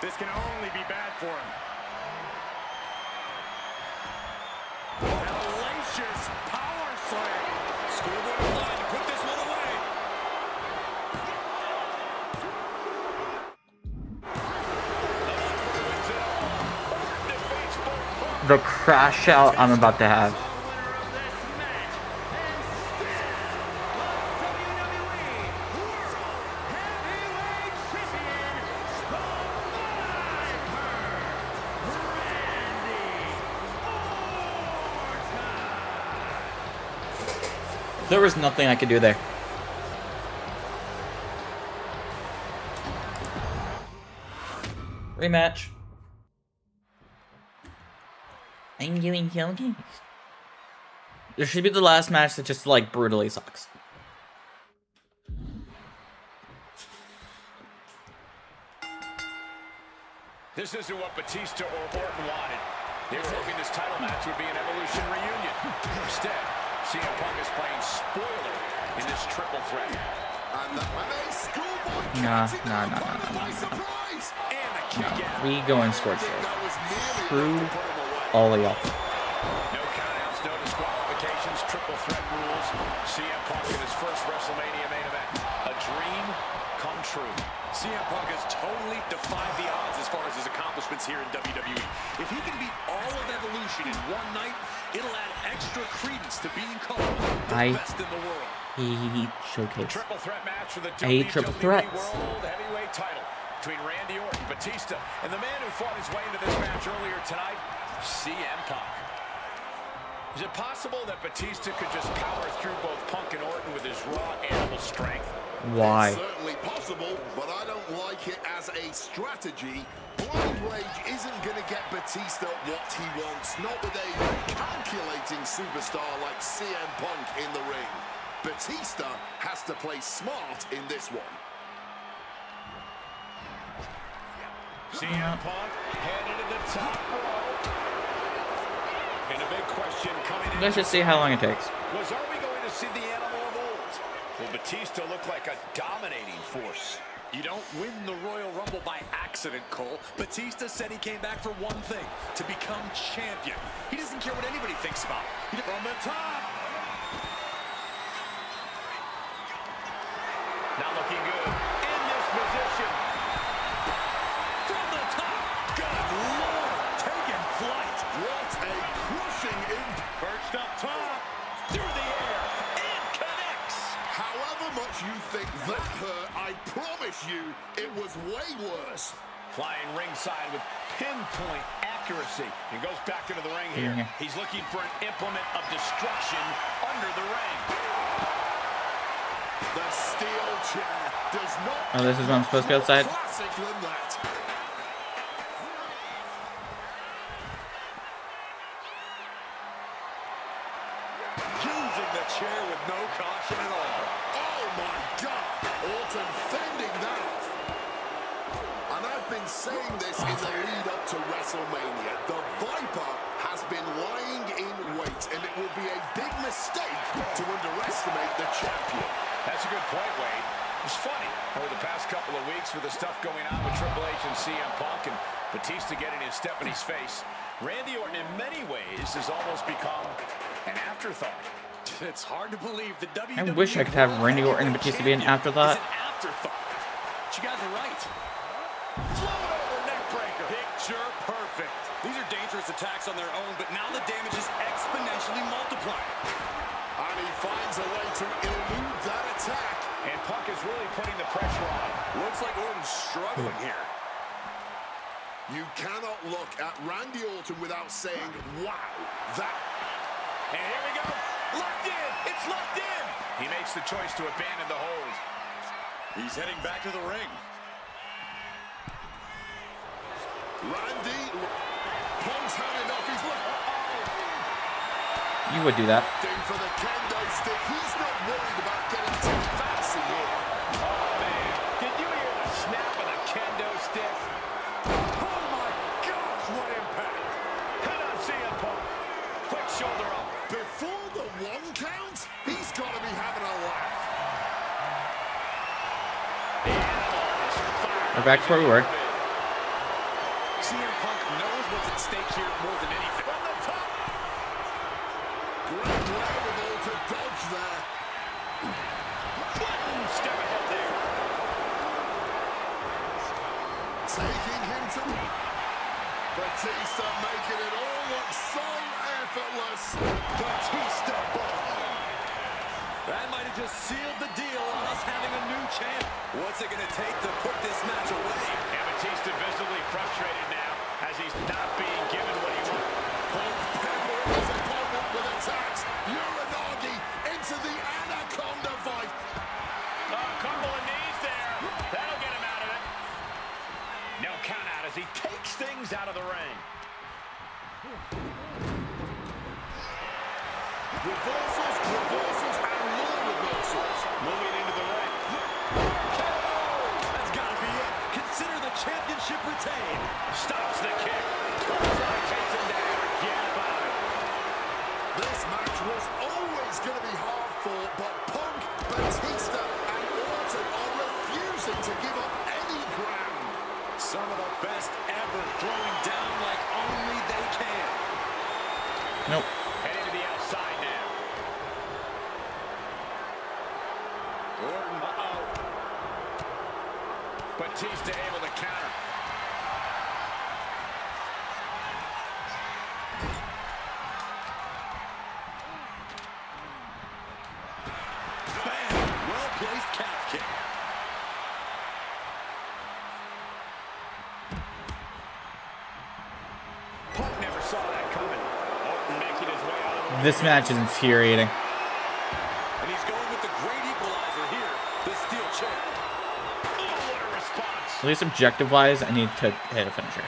This can only be bad for him. Hellacious power slam. Schoolboy line to put this one away. The crash out I'm about to have. There was nothing I could do there. Rematch. I'm doing showcase. This should be the last match that just like brutally sucks. This isn't what Batista or Orton wanted. They were hoping this title match would be an Evolution reunion. Instead, CM Punk is playing spoiler in this triple threat. Nah. We go and score shit. Screw all of y'all. No countouts, no disqualifications, triple threat rules. CM Punk in his first WrestleMania main event. A dream come true. CM Punk has totally defied the odds as far as his accomplishments here in WWE. If he can beat all of Evolution in one night, it'll add extra credence to being called the best in the world. Showcase. Triple threat match for the I hate triple threats. World Heavyweight title between Randy Orton, Batista, and the man who fought his way into this match earlier tonight, CM Punk. Is it possible that Batista could just power through both Punk and Orton with his raw animal strength? Why? It's certainly possible, but I don't like it as a strategy. Blind Rage isn't going to get Batista what he wants, not with a calculating superstar like CM Punk in the ring. Batista has to play smart in this one. CM Punk headed to the top rope. And a big question coming in. Let's just see how long it takes. Are we going to see the animal of old? Will Batista look like a dominating force? You don't win the Royal Rumble by accident, Cole. Batista said he came back for one thing, to become champion. He doesn't care what anybody thinks about him. From the top. Not looking good. In this position. From the top. Good Lord. Taking flight. What a crushing impact. Perched up top. Through the air. And connects. However much you think that hurt, I promise you it was way worse. Flying ringside with pinpoint accuracy. He goes back into the ring here. He's looking for an implement of destruction under the ring. The steel chair does not. Oh, this is when I'm supposed to be outside? Classic than that. Using the chair with no caution at all. Oh my God! Orton fending that off. And I've been saying this in the lead up to WrestleMania. The Viper has been lying in wait, and it will be a big mistake to underestimate the champion. That's a good point, Wade. It's funny, over the past couple of weeks with the stuff going on with Triple H and CM Punk and Batista getting in Stephanie's face, Randy Orton in many ways has almost become an afterthought. It's hard to believe the WWE. I wish I could have Randy Orton and Batista be an afterthought. Is an afterthought. But you guys are right. Float over neck breaker. Picture perfect. These are dangerous attacks on their own, but now the damage is exponentially multiplied. And he finds a way to elude that attack. And Punk is really putting the pressure on. Looks like Orton's struggling here. You cannot look at Randy Orton without saying, wow, that. And here we go. Locked in. It's locked in. He makes the choice to abandon the hold. He's heading back to the ring. Randy, Punk's had enough. He's You would do that. for the kendo stick. He's not worried about getting too fancy here. Oh, man. Did you hear the snap of the kendo stick? Oh, my gosh, what impact. Head on CM Punk. Quick shoulder up. Before the one count, he's got to be having a laugh. We're back to where we were. stake here more than anything. From the top. Great wherewithal to dodge there. One step ahead there. Taking him to Batista, making it all look so effortless. Batista bomb. That might have just sealed the deal on us having a new champ. What's it going to take to put this match away? And Batista visibly frustrated now as he's not being given what he wants. Punk peppering his opponent with attacks. Uranagi into the Anaconda fight. A couple of knees there. That'll get him out of it. No count out as he takes things out of the ring. Reversals, reversals, and more reversals. Moving into the ring. That's got to be it. Consider the championship retained. Stops the kick. Clothesline takes him down. Forget about it. This match was always going to be hard fought, but Punk, Batista, and Orton are refusing to give up any ground. Some of the best ever throwing down like only they can. Nope. Heading to the outside now. Orton, Batista able to counter. bam, well-placed calf kick. Punk never saw that coming. Orton making his way out of the way. This match is infuriating. And he's going with the great equalizer here, the steel chair. Oh, what a response. At least objective-wise, I need to hit a finisher.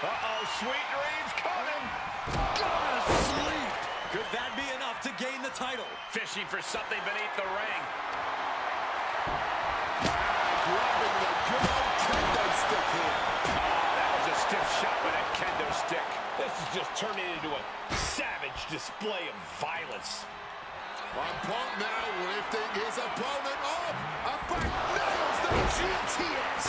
Uh-oh, sweet dreams coming. Gonna sleep. Could that be enough to gain the title? Fishing for something beneath the ring. Grabbing the good old kendo stick here. That was a stiff shot with that kendo stick. This is just turning into a savage display of violence. And Punk now lifting his opponent up. And back nails the GTS.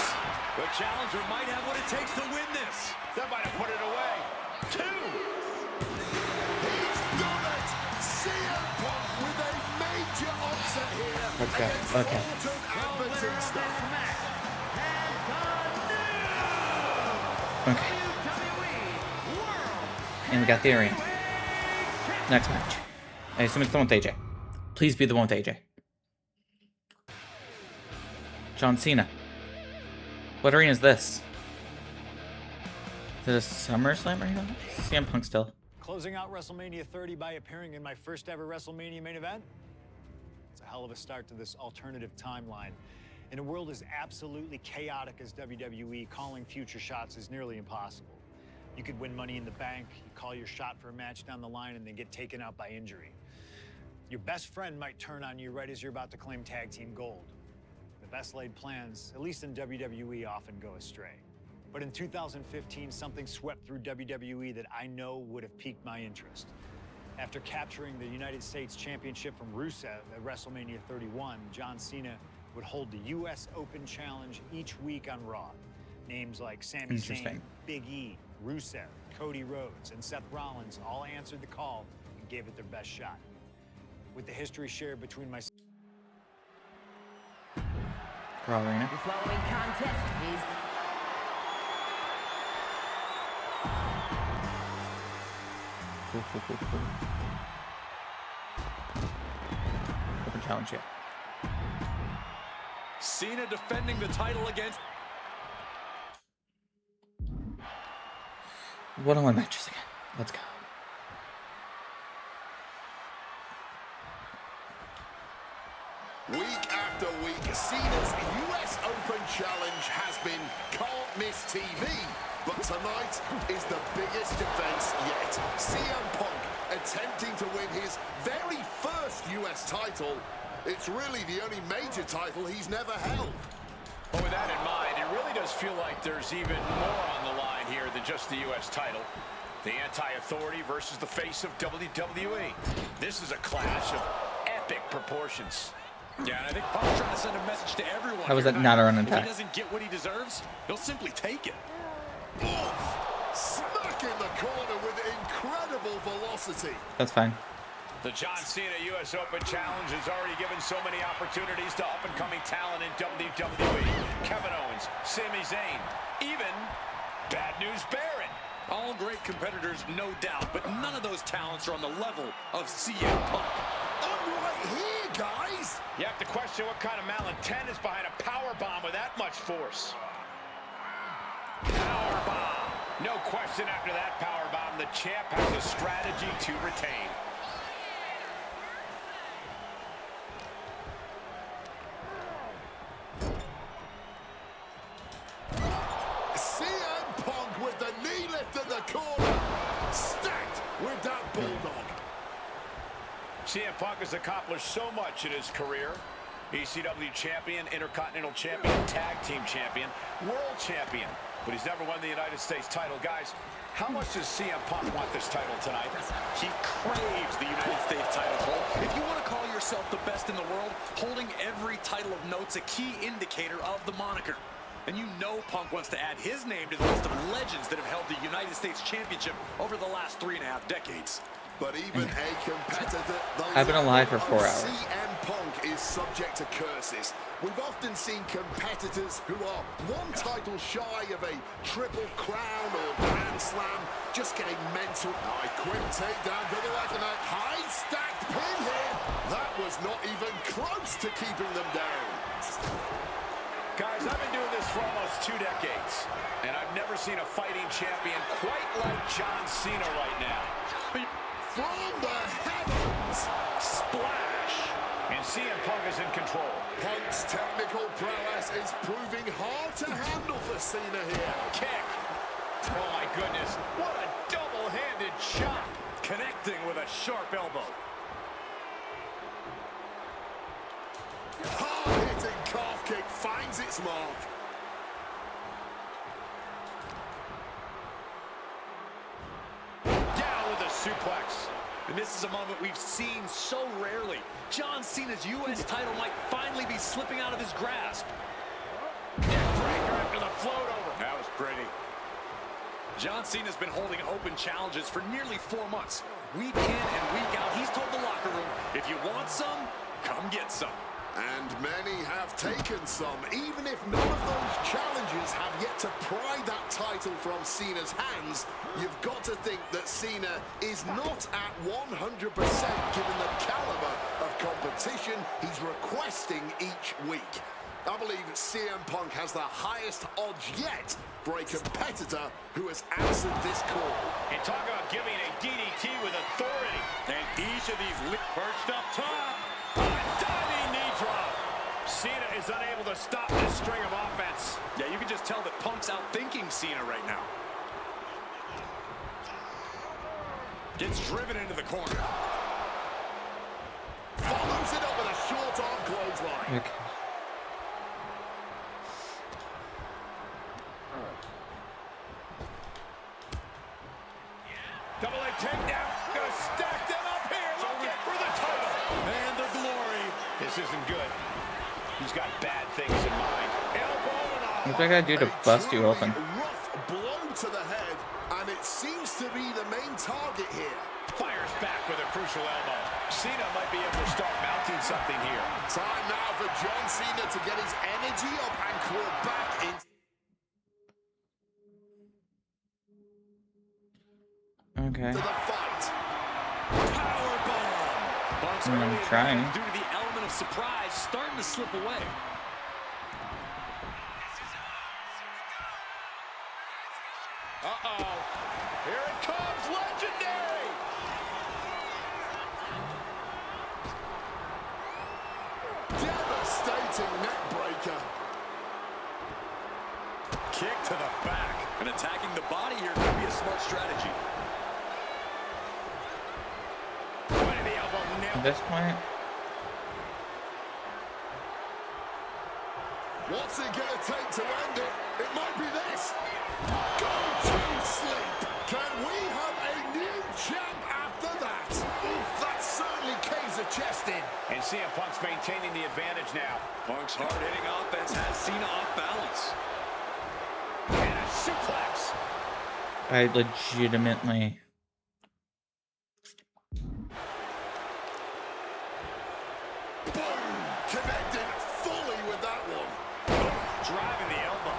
The challenger might have what it takes to win this. That might have put it away. Two. He's done it. CM Punk with a major upset here. Okay, against okay. Orton and Batista. Okay. And we got the arena. Next match. I assume it's the one with AJ. Please be the one with AJ. John Cena. What arena is this? Is it a SummerSlam arena? CM Punk still. Closing out WrestleMania 30 by appearing in my first ever WrestleMania main event. It's a hell of a start to this alternative timeline. In a world as absolutely chaotic as WWE, calling future shots is nearly impossible. You could win Money in the Bank, you call your shot for a match down the line, and then get taken out by injury. Your best friend might turn on you right as you're about to claim tag team gold. The best laid plans, at least in WWE, often go astray. But in 2015, something swept through WWE that I know would have piqued my interest. After capturing the United States Championship from Rusev at WrestleMania 31, John Cena would hold the U.S. Open Challenge each week on Raw. Names like Sami Zayn, Big E, Rusev, Cody Rhodes, and Seth Rollins all answered the call and gave it their best shot. With the history shared between myself Raw arena. The following contest is Cool. Open challenge, yeah. Cena defending the title against... One-on-one matches again. Let's go. Week after week, Cena's US Open Challenge has been can't miss TV. But tonight is the biggest defense yet. CM Punk attempting to win his very first US title. It's really the only major title he's never held. Well, with that in mind, it really does feel like there's even more on the line here than just the U.S. title. The anti-authority versus the face of WWE. This is a clash of epic proportions. Yeah, and I think Punk's trying to send a message to everyone. How was here that not a run If attack? he doesn't get what he deserves, he'll simply take it. Smack in the corner with incredible velocity. That's fine. The John Cena U.S. Open Challenge has already given so many opportunities to up-and-coming talent in WWE. Kevin Owens, Sami Zayn, even Bad News Baron. All great competitors, no doubt, but none of those talents are on the level of CM Punk. I'm right here, guys. You have to question what kind of malintent is behind a power bomb with that much force. Power bomb. No question after that power bomb, the champ has a strategy to retain. CM Punk with the knee lift in the corner. Stacked with that bulldog. CM Punk has accomplished so much in his career. ECW champion, Intercontinental champion, tag team champion, world champion. But he's never won the United States title. Guys, how much does CM Punk want this title tonight? He craves the United States title, Cole. If you want to call yourself the best in the world, holding every title of note's a key indicator of the moniker. And you know Punk wants to add his name to the list of legends that have held the United States Championship over the last 3.5 decades. But even a competitor, I've been alive for 4 hours. CM Punk is subject to curses. We've often seen competitors who are one title shy of a triple crown or grand slam, just getting mental. Quick takedown, brother, like a high stacked pin here. That was not even close to keeping them down. Guys, I've been doing this for almost 2 decades, and I've never seen a fighting champion quite like John Cena right now. From the heavens, Splash! And CM Punk is in control. Punk's technical prowess is proving hard to handle for Cena here. Kick! Oh my goodness, what a double-handed shot! Connecting with a sharp elbow. Hard-hitting calf kick finds its mark. Down with a suplex. And this is a moment we've seen so rarely. John Cena's U.S. title might finally be slipping out of his grasp. Neckbreaker after the float over. That was pretty. John Cena's been holding open challenges for nearly 4 months. Week in and week out, he's told the locker room, if you want some, come get some. And many have taken some, even if none of those challenges have yet to pry that title from Cena's hands. You've got to think that Cena is not at 100% given the caliber of competition he's requesting each week. I believe CM Punk has the highest odds yet for a competitor who has answered this call. And talk about giving a DDT with authority. And each of these perched up top. Diving knee drop. Cena is unable to stop this string of offense. Yeah, you can just tell that Punk's outthinking Cena right now. Gets driven into the corner. Follows it up with a short arm clothesline. Okay. Double leg takedown. Gonna stack them up here. Looking for the title. And the glory. This isn't good. He's got bad things in mind. Elbow and all. What's I gotta do to bust you open? Rough blow to the head, and it seems to be the main target here. Fires back with a crucial elbow. Cena might be able to start mounting something here. Time now for John Cena to get his energy up and claw back in. Okay. To the fight. Powerbomb. Punk's early I'm trying. advantage due to the element of surprise starting to slip away. Uh-oh. Here it comes, legendary. Devastating neck breaker. Kick to the back. And attacking the body here could be a smart strategy. Right in the elbow, nailed At this point, What's it gonna take to end it? It might be this. Go to sleep. Can we have a new champ after that? Oof, that certainly caves a chest in. And CM Punk's maintaining the advantage now. Punk's hard-hitting offense has Cena off balance. And a suplex. I legitimately... Boom! Connected fully with that one. Driving the elbow.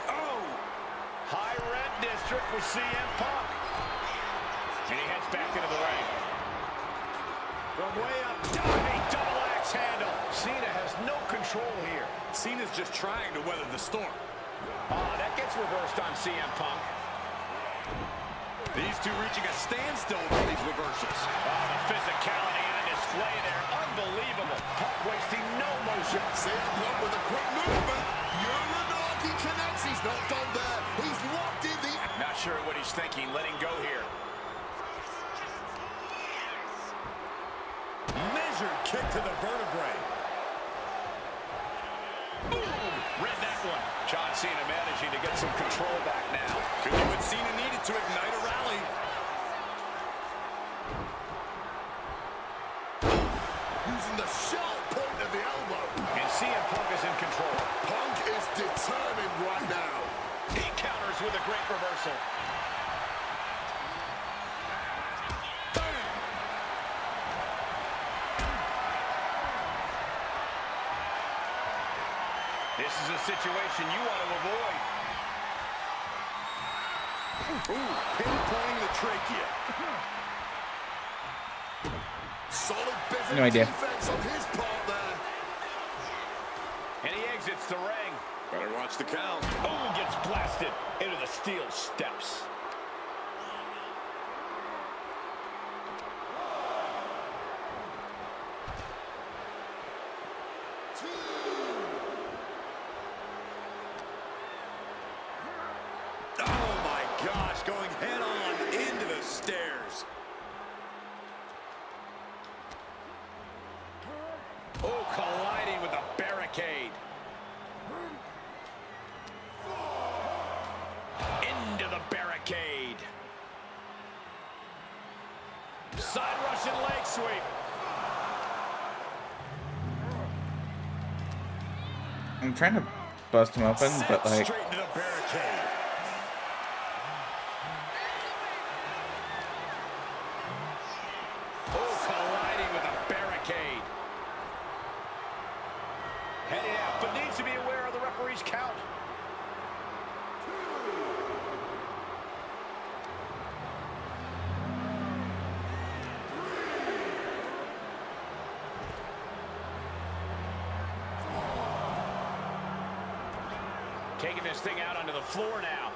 Oh! High red district with CM Punk. And he heads back into the ring. From way up, diving double axe handle. Cena has no control here. Cena's just trying to weather the storm. That gets reversed on CM Punk. These two reaching a standstill with these reversals. The physicality on display there. Unbelievable. Punk wasting no motion. CM Punk with a quick movement. Uranagi connects. He's not done there. He's locked in the... Not sure what he's thinking. Letting go here. Measured kick to the vertebrae. Boom! Read that one. John Cena managing to get some control back now. Could do what Cena needed to ignite a rally. Using the sharp point of the elbow. And CM Punk is in control. Punk is determined right now. He counters with a great reversal. This is a situation you want to avoid. Ooh, pinpointing the trachea. Solid business No idea. defense on his part there. And he exits the ring. Better watch the count. Oh, gets blasted into the steel steps. Oh my gosh, going head on into the stairs. Oh, colliding with a barricade. Into the barricade. Side Russian leg sweep. I'm trying to bust him open, but like... Straight into the barricade. Oh, colliding with a barricade. Heading out, but needs to be aware of the referee's count. Taking this thing out onto the floor now.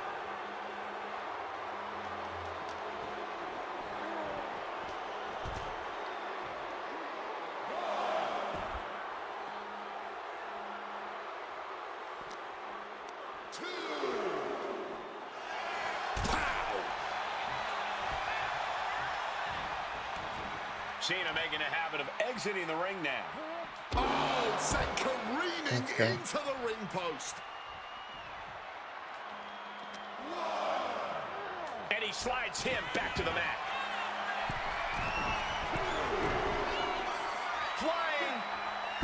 Cena making a habit of exiting the ring now. Oh, sent careening Okay. into the ring post. And he slides him back to the mat. Flying.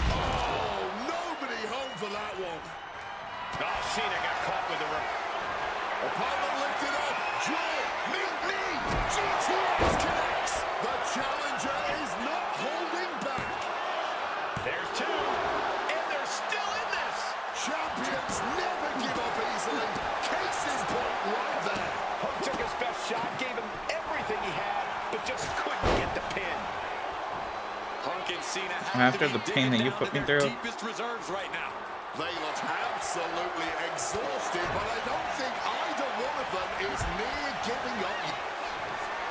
Oh, nobody home for that one. Oh, Cena got caught with the Opponent lifted up. Draw. Meet me. GTS connects. The challenger is not holding back. There's two. And they're still in this. Champions never give up easily. Case in point right there. Punk took his best shot, gave him everything he had, but just couldn't get the pin. Punk and Cena have After to be the pain that digging you down put to me their through. deepest reserves right now. They look absolutely exhausted, but I don't think either one of them is near giving up.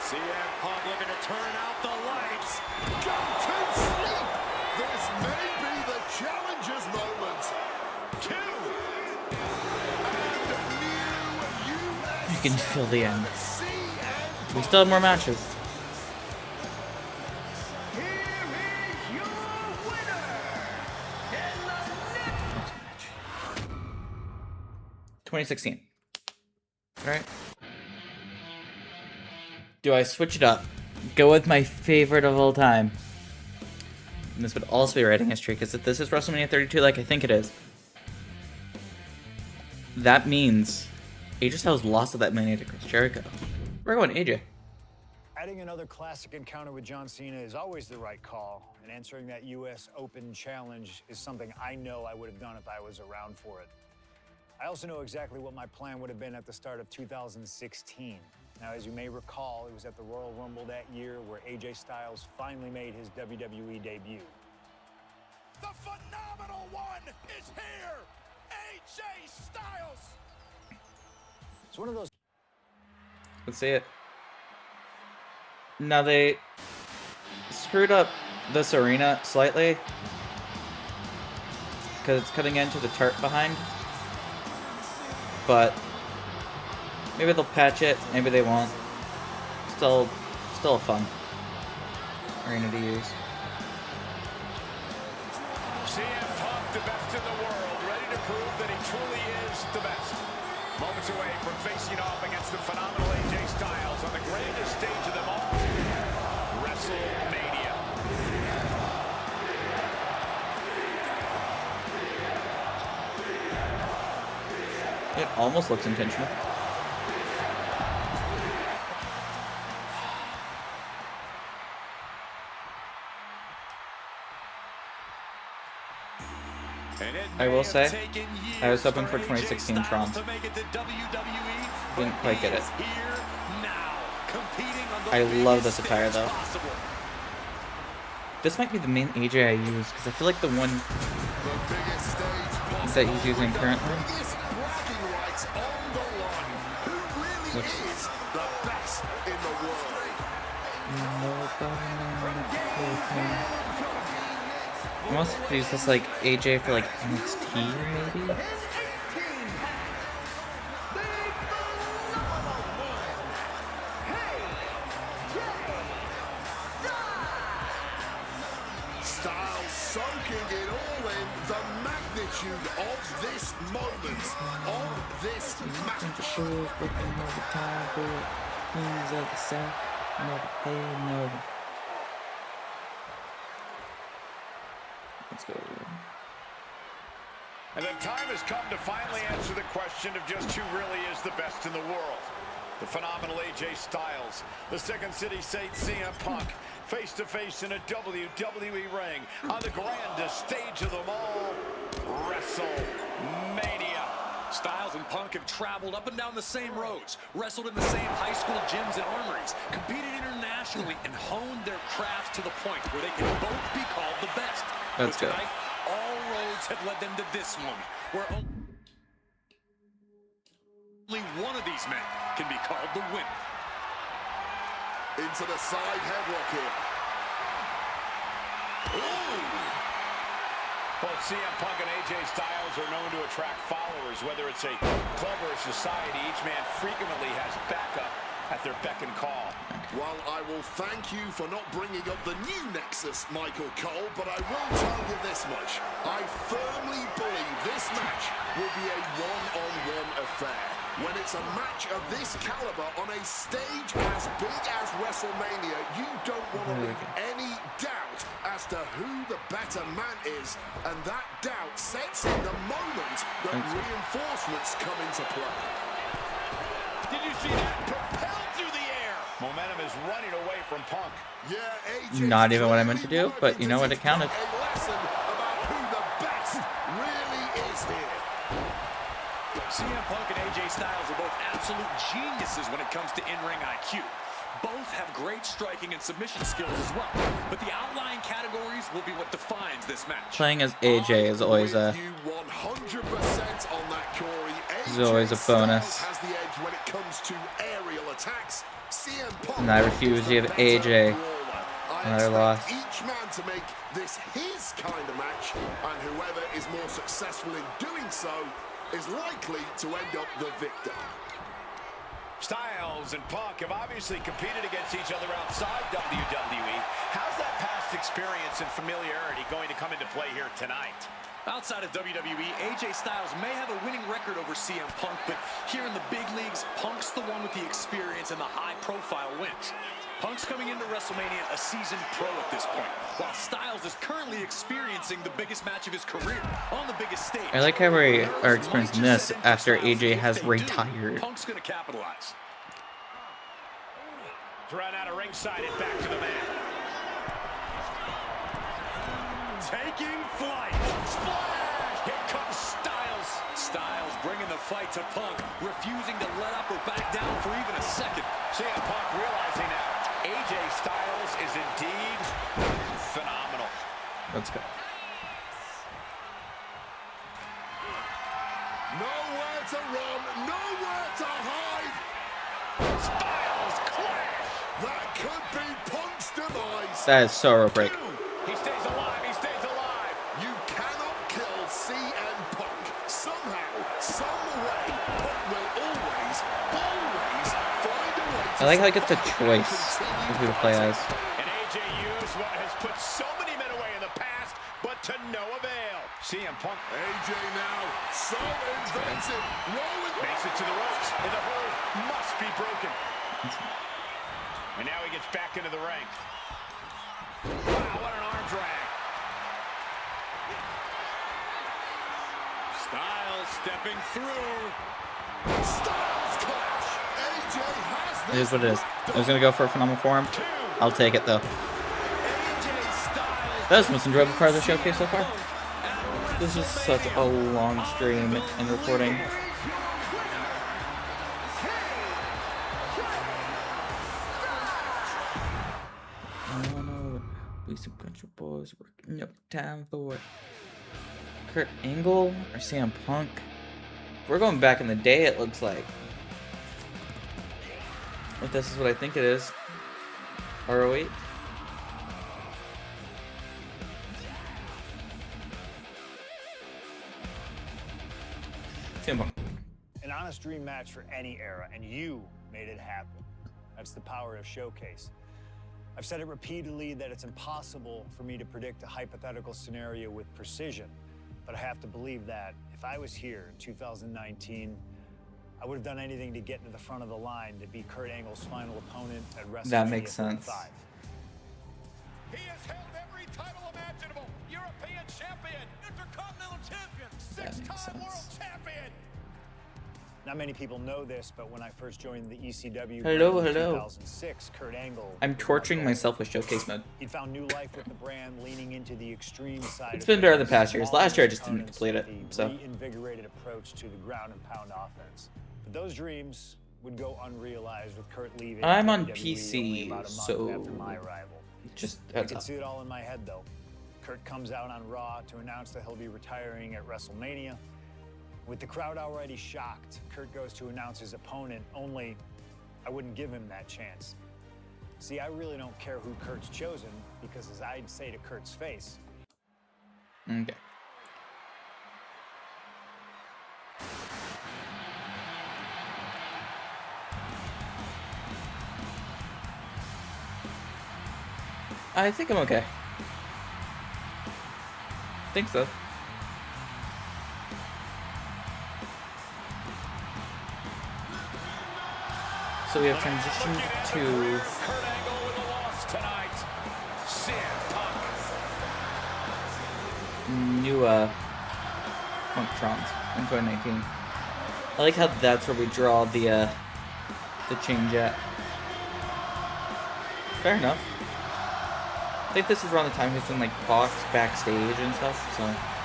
CM Punk looking to turn out the lights. Go to sleep. This may be the challenger's moment. Two. And a new US You can feel the end. CM We still have more matches. Here is your winner, in the next 2016. Alright. Do I switch it up? Go with my favorite of all time. and this would also be writing history, because if this is WrestleMania 32, like I think it is, that means AJ Styles lost to that Mania to Chris Jericho. We're going AJ. Adding another classic encounter with John Cena is always the right call, and answering that U.S. Open challenge is something I know I would have done if I was around for it. I also know exactly what my plan would have been at the start of 2016. Now, as you may recall, it was at the Royal Rumble that year where AJ Styles finally made his WWE debut. The phenomenal one is here! AJ Styles! It's one of those. Let's see it. Now they screwed up this arena slightly because it's cutting into the tarp behind, but maybe they'll patch it, maybe they won't. Still a fun arena to use. CM Punk, the best in the world, ready to prove that he truly is the best. Moments away from facing off against the phenomenal AJ Styles on the greatest stage of them all, WrestleMania. It almost looks intentional. I will say, I was hoping for 2016 Tron. Didn't quite get it. I love this attire though. This might be the main AJ I use, because I feel like the one that he's using currently looks... I must use this like AJ for like NXT maybe? Styles soaking it all in, the magnitude of this moment, of this match. Let's go. And the time has come to finally answer the question of just who really is the best in the world. The phenomenal AJ Styles, the Second City Saint CM Punk, face to face in a WWE ring on the grandest stage of them all, WrestleMania. Styles and Punk have traveled up and down the same roads, wrestled in the same high school gyms and armories, competed internationally, and honed their crafts to the point where they can both be called the best. That's but good. Tonight, all roads have led them to this moment, where only one of these men can be called the winner. Into the side headlock here. Ooh! Both CM Punk and AJ Styles are known to attract followers, whether it's a club or a society. Each man frequently has backup at their beck and call. Well, I will thank you for not bringing up the new Nexus, Michael Cole, but I will tell you this much. I firmly believe this match will be a one-on-one affair. When it's a match of this caliber on a stage as big as WrestleMania, you don't want to leave any doubt as to who the better man is, and that doubt sets in the moment that reinforcements come into play. Did you see that? Propelled through the air. Momentum is running away from Punk. Yeah, AJ. Not even what I meant to do, but you know what, it counted. A lesson about who the best really is here. CM Punk and AJ Styles are both absolute geniuses when it comes to in-ring IQ. Both have great striking and submission skills as well, but the outlying categories will be what defines this match. Playing as AJ is always a... Is always a bonus. Has the edge when it comes to aerial attacks. CM Punk And I refuse to give AJ another loss. Each man to make this his kind of match, and whoever is more successful in doing so is likely to end up the victor. Styles and Punk have obviously competed against each other outside WWE. How's that past experience and familiarity going to come into play here tonight? Outside of WWE, AJ Styles may have a winning record over CM Punk, but here in the big leagues, Punk's the one with the experience and the high-profile wins. Punk's coming into WrestleMania a seasoned pro at this point, while Styles is currently experiencing the biggest match of his career on the biggest stage. I like how we are experiencing this after AJ has retired. Punk's going to capitalize. Thrown out of ringside and back to the mat. Taking flight. Splash! Here comes Styles. Styles bringing the fight to Punk, refusing to let up or back down for even a second. CM Punk realizing that AJ Styles is indeed phenomenal. Let's go. Nowhere to run, nowhere to hide. Styles clash. That could be Punk's demise. That is so rope break. He stays alive. He stays alive. You cannot kill CM Punk. Somehow, some way, Punk will always find a way to I like how he gets a choice of who to play as. And AJ used what has put so many men away in the past, but to no avail. CM Punk AJ now, so inventive. Rolling makes it to the ropes, and the hold must be broken. And now he gets back into the ring. Wow, what an arm drag. Styles stepping through. Styles clash. AJ has It this. is what it is. I was gonna go for a phenomenal forearm. I'll take it though. That was the most enjoyable part of the showcase so far. This is such a long stream and recording. We some country boys working up time for it. Kurt Angle or CM Punk? We're going back in the day, it looks like. If this is what I think it is. ROH. CM Punk. An honest dream match for any era, and you made it happen. That's the power of Showcase. I've said it repeatedly that it's impossible for me to predict a hypothetical scenario with precision, but I have to believe that if I was here in 2019, I would have done anything to get to the front of the line to be Kurt Angle's final opponent at WrestleMania That makes sense. 35. He has held every title imaginable. European champion, Intercontinental champion, six-time world champion. Not many people know this, but when I first joined the ECW Hello, brand in hello. 2006, Kurt Angle I'm was my torturing goal. myself with showcase mode. He'd found new life with the brand, leaning into the extreme side. It's of been better the things, past years. Last year I just didn't opponents complete with it, the so. reinvigorated approach to the ground and pound offense. But those dreams would go unrealized with Kurt leaving. I'm on WWE PC, only about a month so after my arrival. just I heads can up. see it all in my head, though. Kurt comes out on Raw to announce that he'll be retiring at WrestleMania. With the crowd already shocked, Kurt goes to announce his opponent, only I wouldn't give him that chance. See, I really don't care who Kurt's chosen, because as I'd say to Kurt's face, Okay. I think I'm okay. Think so. So we have transitioned to Kurt Angle with a loss tonight. CM Punk. new Punktrons in 2019. I like how that's where we draw the change at. Fair enough. I think this is around the time he's doing like box backstage and stuff, so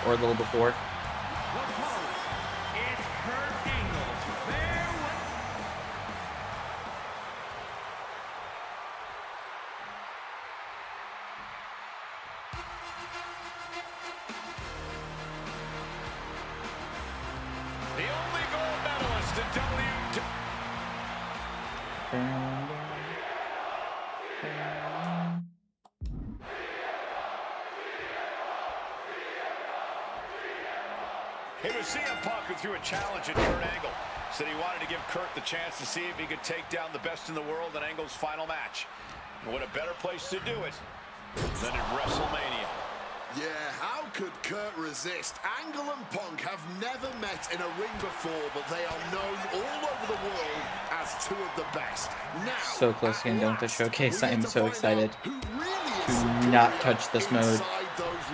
or a little before. It's Kurt Angle's farewell. The only gold medalist in WWE. It was CM Punk who threw a challenge at Kurt Angle. Said he wanted to give Kurt the chance to see if he could take down the best in the world in Angle's final match. And what a better place to do it than at WrestleMania. Yeah, how could Kurt resist? Angle and Punk have never met in a ring before, but they are known all over the world as two of the best. Now, So close to getting done with the showcase. I am so excited to to not touch this mode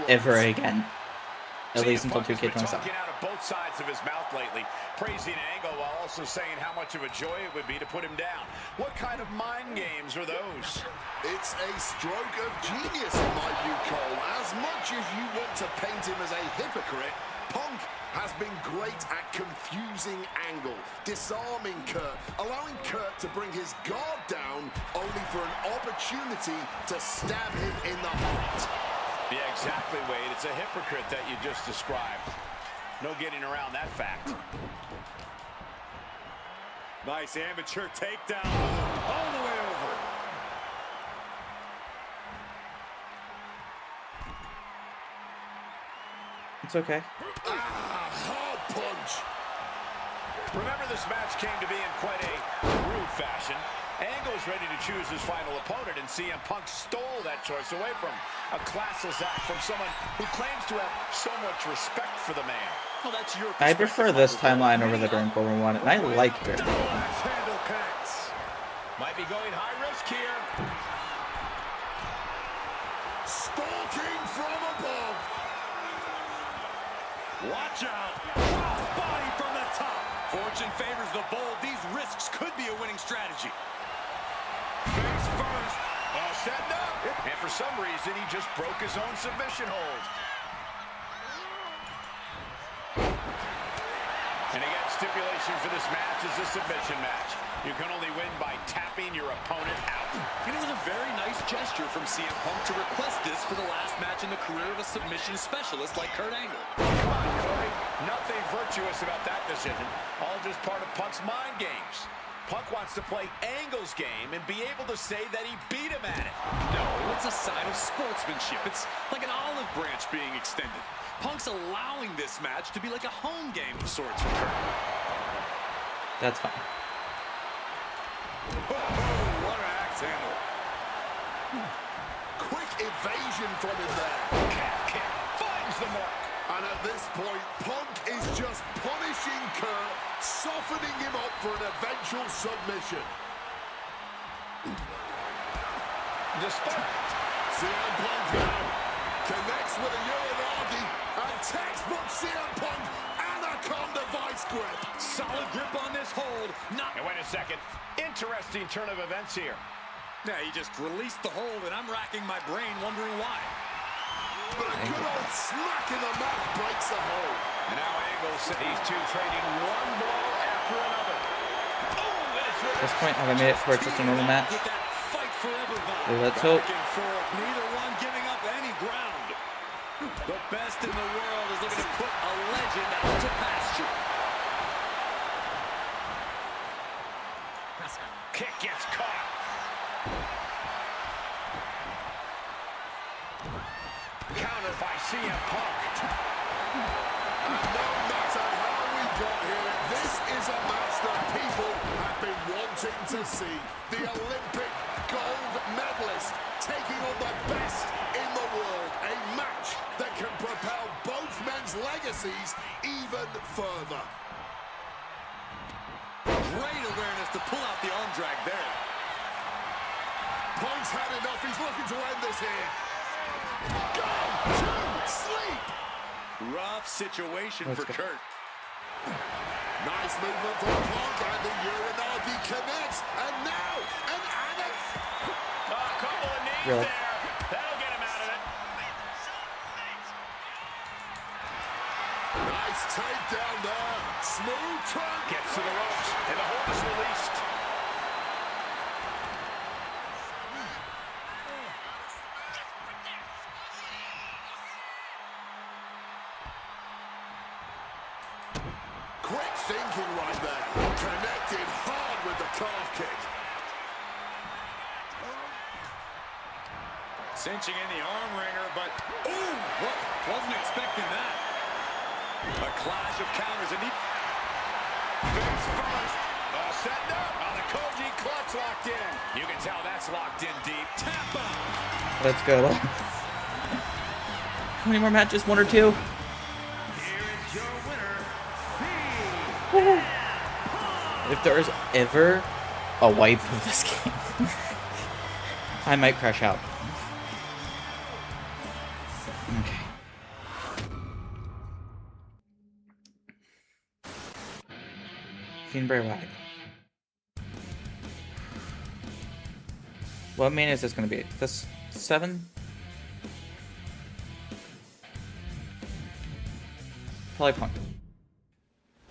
ever again. At least until 2K26. Talking out of both sides of his mouth lately, praising Angle while also saying how much of a joy it would be to put him down. What kind of mind games are those? It's a stroke of genius in my view, Cole. As much as you want to paint him as a hypocrite, Punk has been great at confusing Angle, disarming Kurt, allowing Kurt to bring his guard down, only for an opportunity to stab him in the heart. Yeah, exactly, Wade. It's a hypocrite that you just described. No getting around that fact. Nice amateur takedown. All the way over. It's okay. Hard punch. Remember, this match came to be in quite a rude fashion. Angle is ready to choose his final opponent, and CM Punk stole that choice away from him. A classless act from someone who claims to have so much respect for the man. Well, that's your I prefer this timeline over the Baron Corbin one, and I like Baron Corbin. handle connects. Might be going high risk here. Stalking from above. Watch out. Cross body from the top. Fortune favors the bold. These risks could be a winning strategy. Face first. Setting up. And for some reason, he just broke his own submission hold. And again, stipulation for this match is a submission match. You can only win by tapping your opponent out. And it was a very nice gesture from CM Punk to request this for the last match in the career of a submission specialist like Kurt Angle. Come on, Corey. Nothing virtuous about that decision. All just part of Punk's mind games. Punk wants to play Angle's game and be able to say that he beat him at it. No, it's a sign of sportsmanship. It's like an olive branch being extended. Punk's allowing this match to be like a home game of sorts for Kurt. That's fine. Oh, what an axe handle. Quick evasion from him there. Calf kick finds the mark. And at this point, Punk is just punishing Kurt, softening him up for an eventual submission. Despite CM Punk now connects with a Uranagi, and textbook CM Punk anaconda vice grip. Solid grip on this hold. Not. And wait a second. Interesting turn of events here. Yeah, he just released the hold, and I'm racking my brain wondering why. But a good old smack in the mouth breaks the hold. And now Angle said these two trading one blow after another. Oh, and it's At this point, have I made it to where it's just a normal match? With that fight forever vibe. Let's hope. Back and forth, neither one giving up any ground. The best in the world is looking to put a legend out to pasture. kick gets caught. Countered by CM Punk. No matter how we got here, this is a match that people have been wanting to see. The Olympic gold medalist taking on the best in the world. A match that can propel both men's legacies even further. Great awareness to pull out the arm drag there. Punk's had enough. He's looking to end this here. Go to sleep. Rough situation for Kurt. Nice movement from Punk, and the Uranagi connects. And now, an annex. A couple of knees Really? there. That'll get him out of it. Nice takedown there. Smooth turn. Gets to the ropes, and the hold is released. Quick thinking right there. Connected hard with the calf kick. Cinching in the arm wringer, but ooh, wasn't expecting that. A clash of counters, and he Face first. Setting up on the Koji clutch locked in. You can tell that's locked in deep. tap out. Let's go. How many more matches? 1 or 2? Here is your winner, If there is ever a wipe of this game, I might crash out. Okay. Fiend Bray Wyatt. What main is this going to be? This 7? Probably Punk.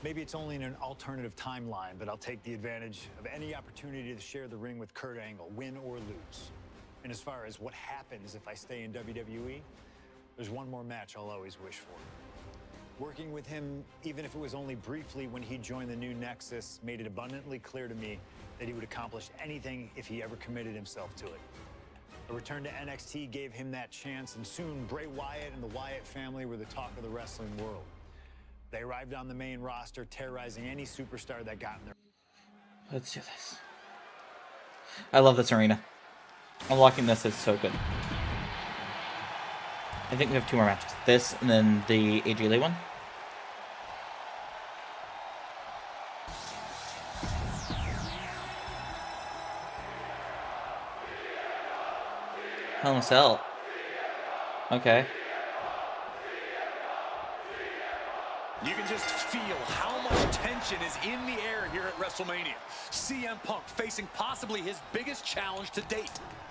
Maybe it's only in an alternative timeline, but I'll take the advantage of any opportunity to share the ring with Kurt Angle, win or lose. And as far as what happens if I stay in WWE, there's one more match I'll always wish for. Working with him, even if it was only briefly when he joined the new Nexus, made it abundantly clear to me that he would accomplish anything if he ever committed himself to it. A return to NXT gave him that chance, and soon Bray Wyatt and the Wyatt family were the talk of the wrestling world. They arrived on the main roster, terrorizing any superstar that got in their... Let's do this. I love this arena. Unlocking this is so good. I think we have 2 more matches. This and then the AJ Lee one. Hell in a Cell. Okay. You can just feel how much tension is in the air here at WrestleMania. CM Punk facing possibly his biggest challenge to date.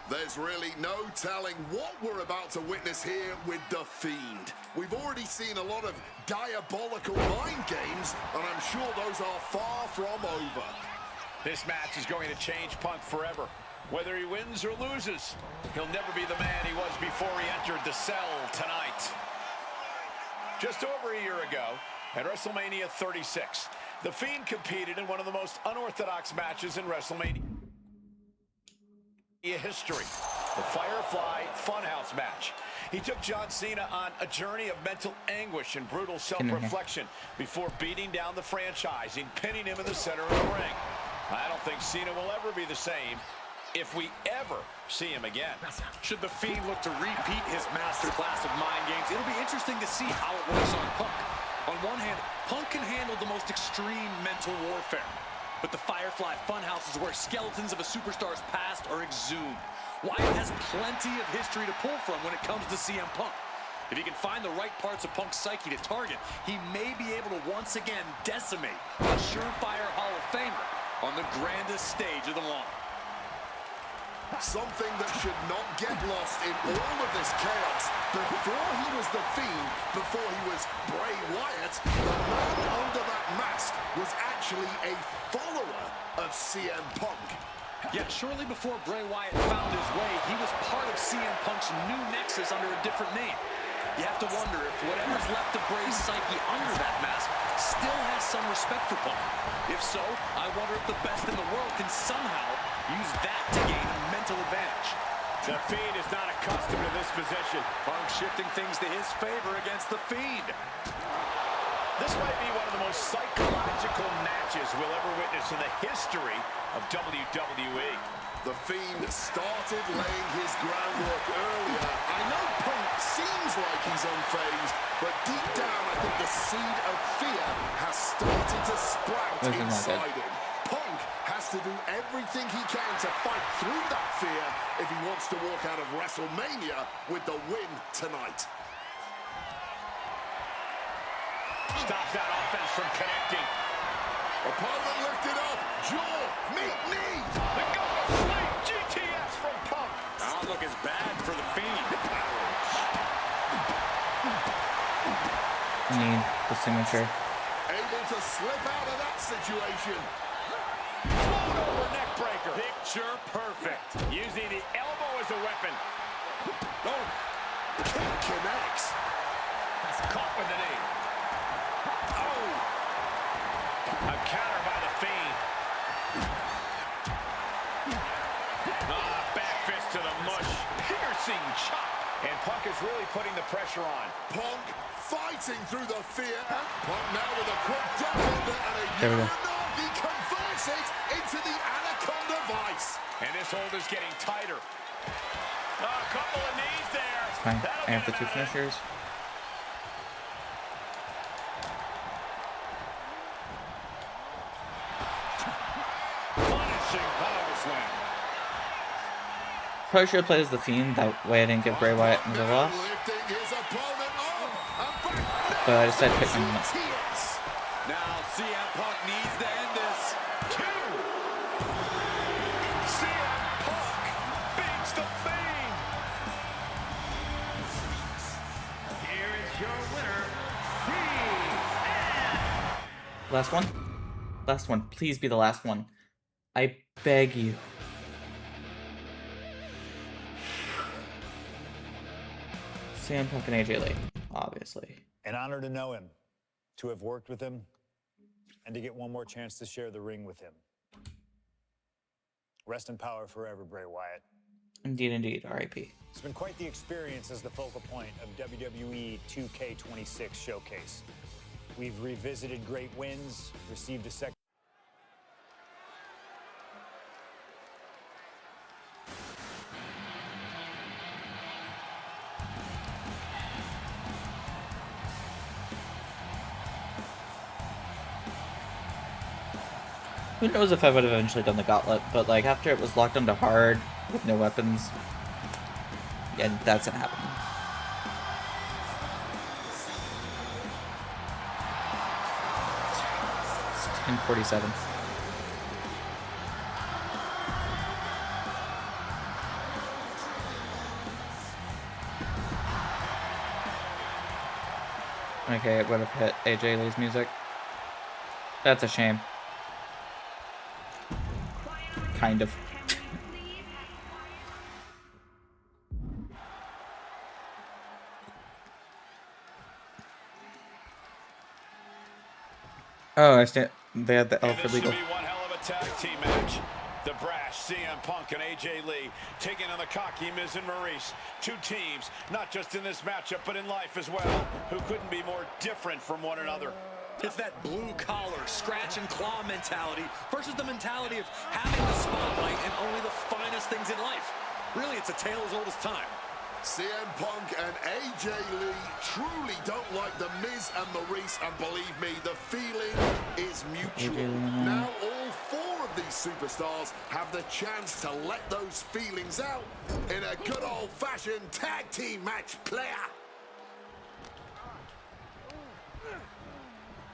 There's really no telling what we're about to witness here with The Fiend. We've already seen a lot of diabolical mind games, and I'm sure those are far from over. This match is going to change Punk forever. Whether he wins or loses, he'll never be the man he was before he entered the cell tonight. Just over a year ago, at WrestleMania 36, The Fiend competed in one of the most unorthodox matches in WrestleMania history, the Firefly Funhouse match. He took John Cena on a journey of mental anguish and brutal self-reflection before beating down the franchise and pinning him in the center of the ring. I don't think Cena will ever be the same if we ever see him again. Should The Fiend look to repeat his masterclass of mind games, it'll be interesting to see how it works on Punk. On one hand, Punk can handle the most extreme mental warfare. But the Firefly Funhouse is where skeletons of a superstar's past are exhumed. Wyatt has plenty of history to pull from when it comes to CM Punk. If he can find the right parts of Punk's psyche to target, he may be able to once again decimate a surefire Hall of Famer on the grandest stage of them all. Something that should not get lost in all of this chaos. Before he was The Fiend, before he was Bray Wyatt, the man under that mask was actually a follower of CM Punk. Yet shortly before Bray Wyatt found his way, he was part of CM Punk's new Nexus under a different name. You have to wonder if whatever's left of Bray's psyche under that mask still has some respect for Punk. If so, I wonder if the best in the world can somehow use that to gain a mental advantage. The Fiend is not accustomed to this position. Punk shifting things to his favor against The Fiend. This might be one of the most psychological matches we'll ever witness in the history of WWE. The Fiend started laying his groundwork earlier. I know Punk seems like he's unfazed, but deep down I think the seed of fear has started to sprout inside him. Punk has to do everything he can to fight through that fear if he wants to walk out of WrestleMania with the win tonight. Stops that offense from connecting. Opponent lifted up. Jaw, meet knee. The go to sleep. GTS from Punk. I'll look as bad for The Fiend. I need the signature. Able to slip out of that situation. Float over neck breaker. Picture perfect. Using the elbow as a weapon. Oh, kick connects. Caught with the knee. Oh! A counter by The Fiend. Back fist to the mush. Piercing chop. And Punk is really putting the pressure on. Punk fighting through the fear. Punk now with a quick duck under and a Uranagi converts it into the Anaconda Vice. And this hold is getting tighter. A couple of knees there. It's fine. I have the 2 finishers. Probably should have played as the Fiend. That way I didn't give Bray Wyatt another loss. But I decided to pick my moment. Now CM Punk needs to end this. 2. CM Punk beats the Fiend. Here is your winner, Fiend. Last one? Last one. Please be the last one. I beg you. CM Punk and AJ Lee, obviously. An honor to know him, to have worked with him, and to get one more chance to share the ring with him. Rest in power forever, Bray Wyatt. Indeed, indeed. R.I.P. It's been quite the experience as the focal point of WWE 2K26 Showcase. We've revisited great wins, received a second. Who knows if I would have eventually done the gauntlet, but like after it was locked onto hard with no weapons, yeah, that's not happening. It's 10:47. Okay, it would have hit AJ Lee's music. That's a shame. Kind of. Oh, I stand. They had the L for legal. This should be one hell of a tag team match. The brash CM Punk and AJ Lee taking on the cocky Miz and Maurice. Two teams, not just in this matchup, but in life as well, who couldn't be more different from one another. It's that blue-collar, scratch-and-claw mentality versus the mentality of having the spotlight and only the finest things in life. Really, it's a tale as old as time. CM Punk and AJ Lee truly don't like the Miz and Maurice, and believe me, the feeling is mutual. Now all four of these superstars have the chance to let those feelings out in a good old-fashioned tag team match player.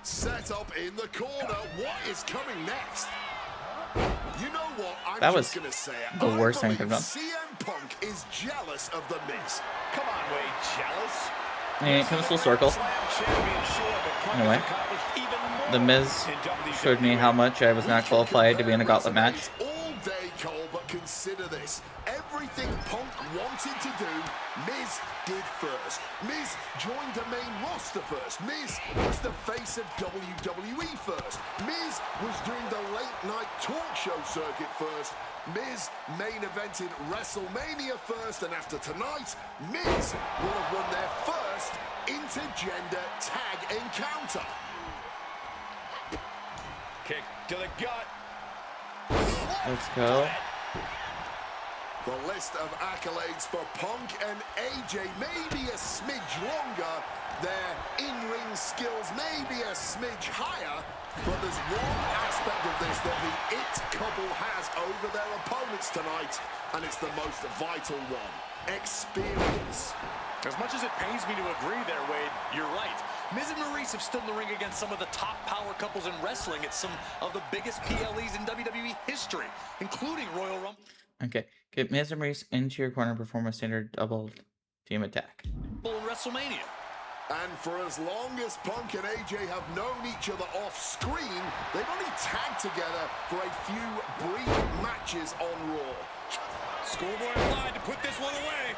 Set up in the corner. What is coming next? You know what? I'm just gonna say it. The worst thing I've done. CM Punk is jealous of the Miz. Come on, Wade, jealous? And it comes full circle. Anyway, the Miz showed me how much I was not qualified to be in a gauntlet match. All day, Cole, but consider this. Everything Punk wanted to do, Miz did first. Miz joined the main roster first. Miz was the face of WWE first. Miz was doing the late-night talk show circuit first. Miz main evented WrestleMania first, and after tonight, Miz will have won their first intergender tag encounter. Kick to the gut. Let's go. The list of accolades for Punk and AJ may be a smidge longer, their in-ring skills may be a smidge higher, but there's one aspect of this that the It couple has over their opponents tonight, and it's the most vital one: experience. As much as it pains me to agree there, Wade, you're right. Miz and Maurice have stood in the ring against some of the top power couples in wrestling at some of the biggest PLEs in WWE history, including Royal Rumble. Okay, get Miz and Maurice into your corner, perform a standard double team attack. In WrestleMania. And for as long as Punk and AJ have known each other off screen, they've only tagged together for a few brief matches on Raw. Schoolboy applied to put this one away.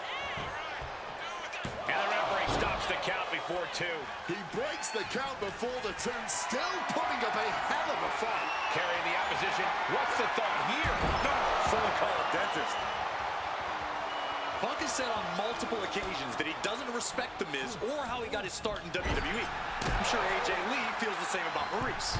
And the referee stops the count before 2. He breaks the count before the 2, still putting up a hell of a fight. Carrying the opposition. What's the thought here? No, someone call a dentist. Punk has said on multiple occasions that he doesn't respect The Miz or how he got his start in WWE. I'm sure AJ Lee feels the same about Maurice.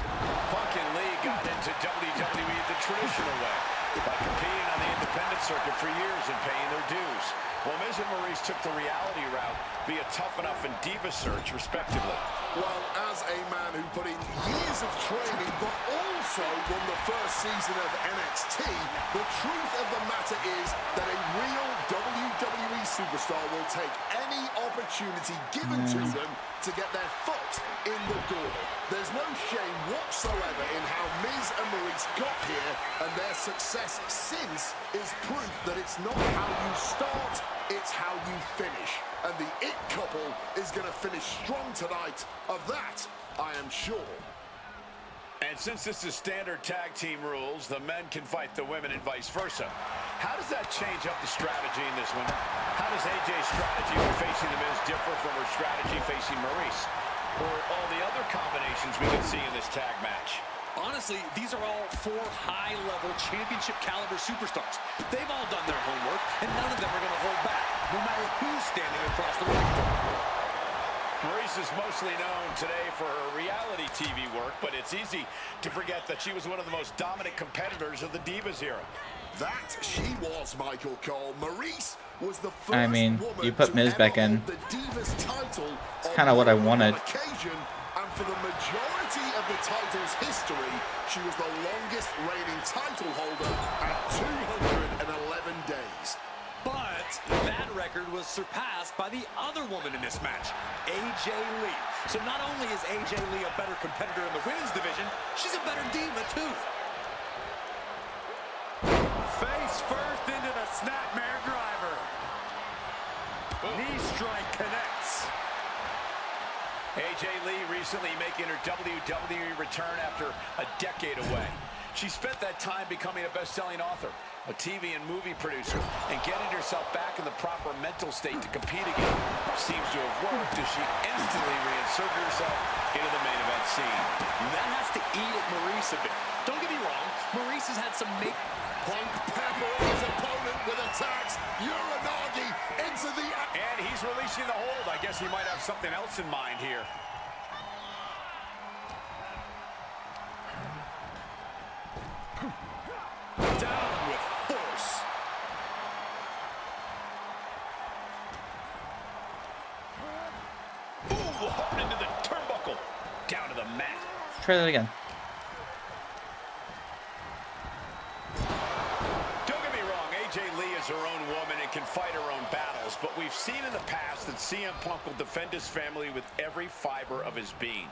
Punk and Lee got into WWE the traditional way, by competing on the independent circuit for years and paying their dues. While Miz and Maurice took the reality route via Tough Enough and Diva Search, respectively. Well, as a man who put in years of training but also won the first season of NXT, the truth of the matter is that a real WWE superstar will take any opportunity given to them to get their foot in the door. There's no shame whatsoever in how Miz and Maurice got here, and their success since is proof that it's not how you start, it's how you finish. And the It couple is going to finish strong tonight. Of that, I am sure. And since this is standard tag team rules, the men can fight the women and vice versa. How does that change up the strategy in this one? How does AJ's strategy for facing the Miz differ from her strategy facing Maurice? Or all the other combinations we can see in this tag match? Honestly, these are all 4 high-level championship-caliber superstars. They've all done their homework, and none of them are going to hold back, no matter who's standing across the ring. Maurice is mostly known today for her reality TV work, but it's easy to forget that she was one of the most dominant competitors of the Divas era. That she was, Michael Cole. Maurice was the first I mean, woman you put to Miz ever back in. hold the Divas title. It's kind of what I wanted. Occasion, and for the majority of the title's history, she was the longest reigning title holder at 211 days. But that record was surpassed by the other woman in this match, AJ Lee. So not only is AJ Lee a better competitor in the women's division, she's a better diva too. Face first into the snapmare driver. Knee strike connects. AJ Lee recently making her WWE return after a decade away. She spent that time becoming a best-selling author, a TV and movie producer, and getting herself back in the proper mental state to compete again. Seems to have worked as she instantly reinserted herself into the main event scene. That has to eat at Maurice a bit. Don't get me wrong, Maurice has had some Punk peppering his opponent with attacks. Uranagi into the... And he's releasing the hold. I guess he might have something else in mind here. down with force. Ooh, hard into the turnbuckle. Down to the mat. Let's try that again. Don't get me wrong, AJ Lee is her own woman and can fight her own battles, but we've seen in the past that CM Punk will defend his family with every fiber of his being.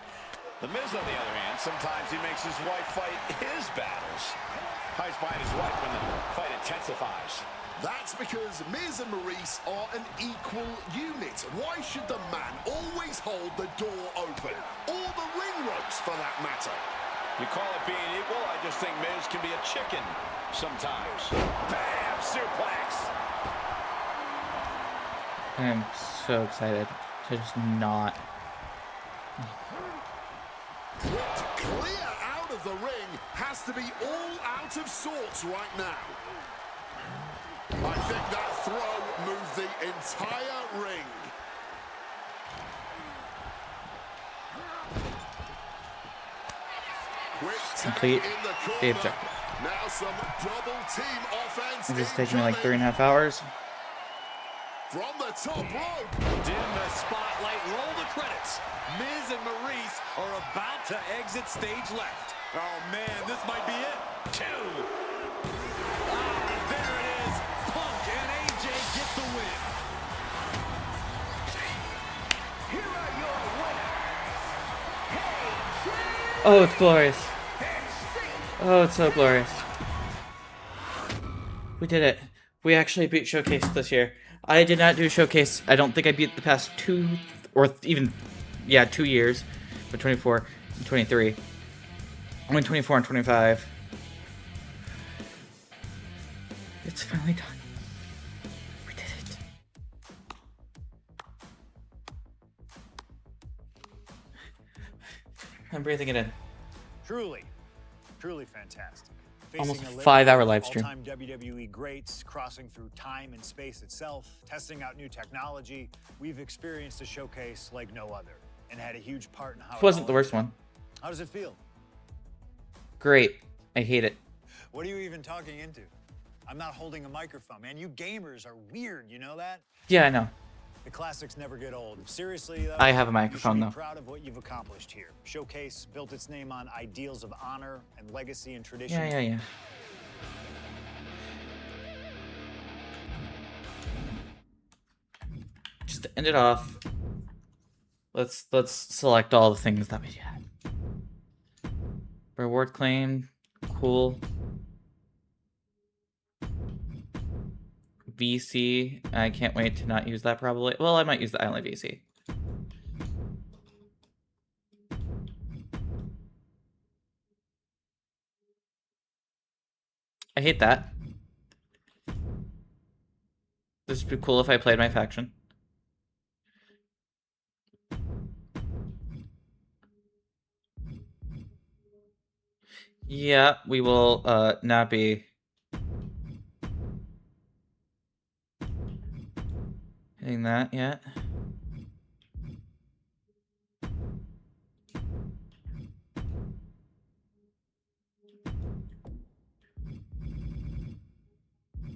The Miz, on the other hand, sometimes he makes his wife fight his battles. Hides behind his wife when the fight intensifies. That's because Miz and Maurice are an equal unit. Why should the man always hold the door open? Or the ring ropes, for that matter? You call it being equal, I just think Miz can be a chicken sometimes. Bam! Suplex! I am so excited to just not. What clear out of the ring has to be all out of sorts right now. I think that throw moved the entire ring. Quick tap Complete in the the corner. objective. Now some double team offense. This is taking me like 3.5 hours. From the top rope. Dim the spotlight, roll the credits. Miz and Maurice are about to exit stage left. Oh man, this might be it. 2. Ah, there it is. Punk and AJ get the win. Here are your winners. Oh, it's glorious. Oh, it's so glorious. We did it. We actually beat Showcase this year. I did not do Showcase. I don't think I beat the past 2 or even, 2 years. But 24 and 23. Only 24 and 25. It's finally done. We did it. I'm breathing it in. Truly fantastic. Almost Facing a 5-hour litany live of stream. all-time WWE greats, crossing through time and space itself, testing out new technology. We've experienced a showcase like no other, and had a huge part in how It wasn't all the worst ended. one. How does it feel? Great. I hate it. What are you even talking into? I'm not holding a microphone, man. You gamers are weird, you know that? Yeah, I know. The classics never get old. Seriously, though, I have a microphone, you though. should be proud of what you've accomplished here. Showcase built its name on ideals of honor and legacy and tradition. Yeah. Just to end it off, let's select all the things that we had. Reward claim, cool. VC, I can't wait to not use that probably. Well, I might use the only VC. I hate that. This would be cool if I played my faction. Yeah, we will not be hitting that yet.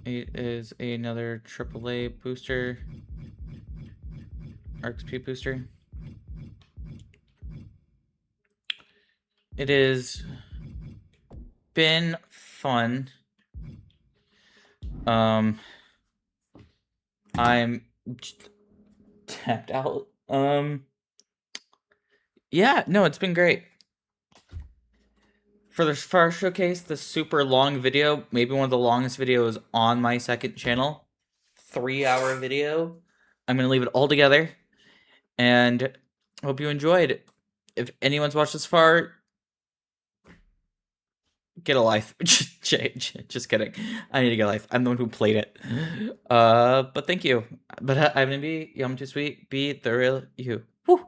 It is another AAA booster. RXP booster. It has been fun. I'm tapped out. Yeah, no, it's been great. For the first showcase, the super long video, maybe one of the longest videos on my second channel, 3-hour video. I'm going to leave it all together, and hope you enjoyed. If anyone's watched this far, get a life. Just kidding. I need to get a life. I'm the one who played it. But thank you. But I'm going to be Yum Too Sweet. Be the real you. Woo!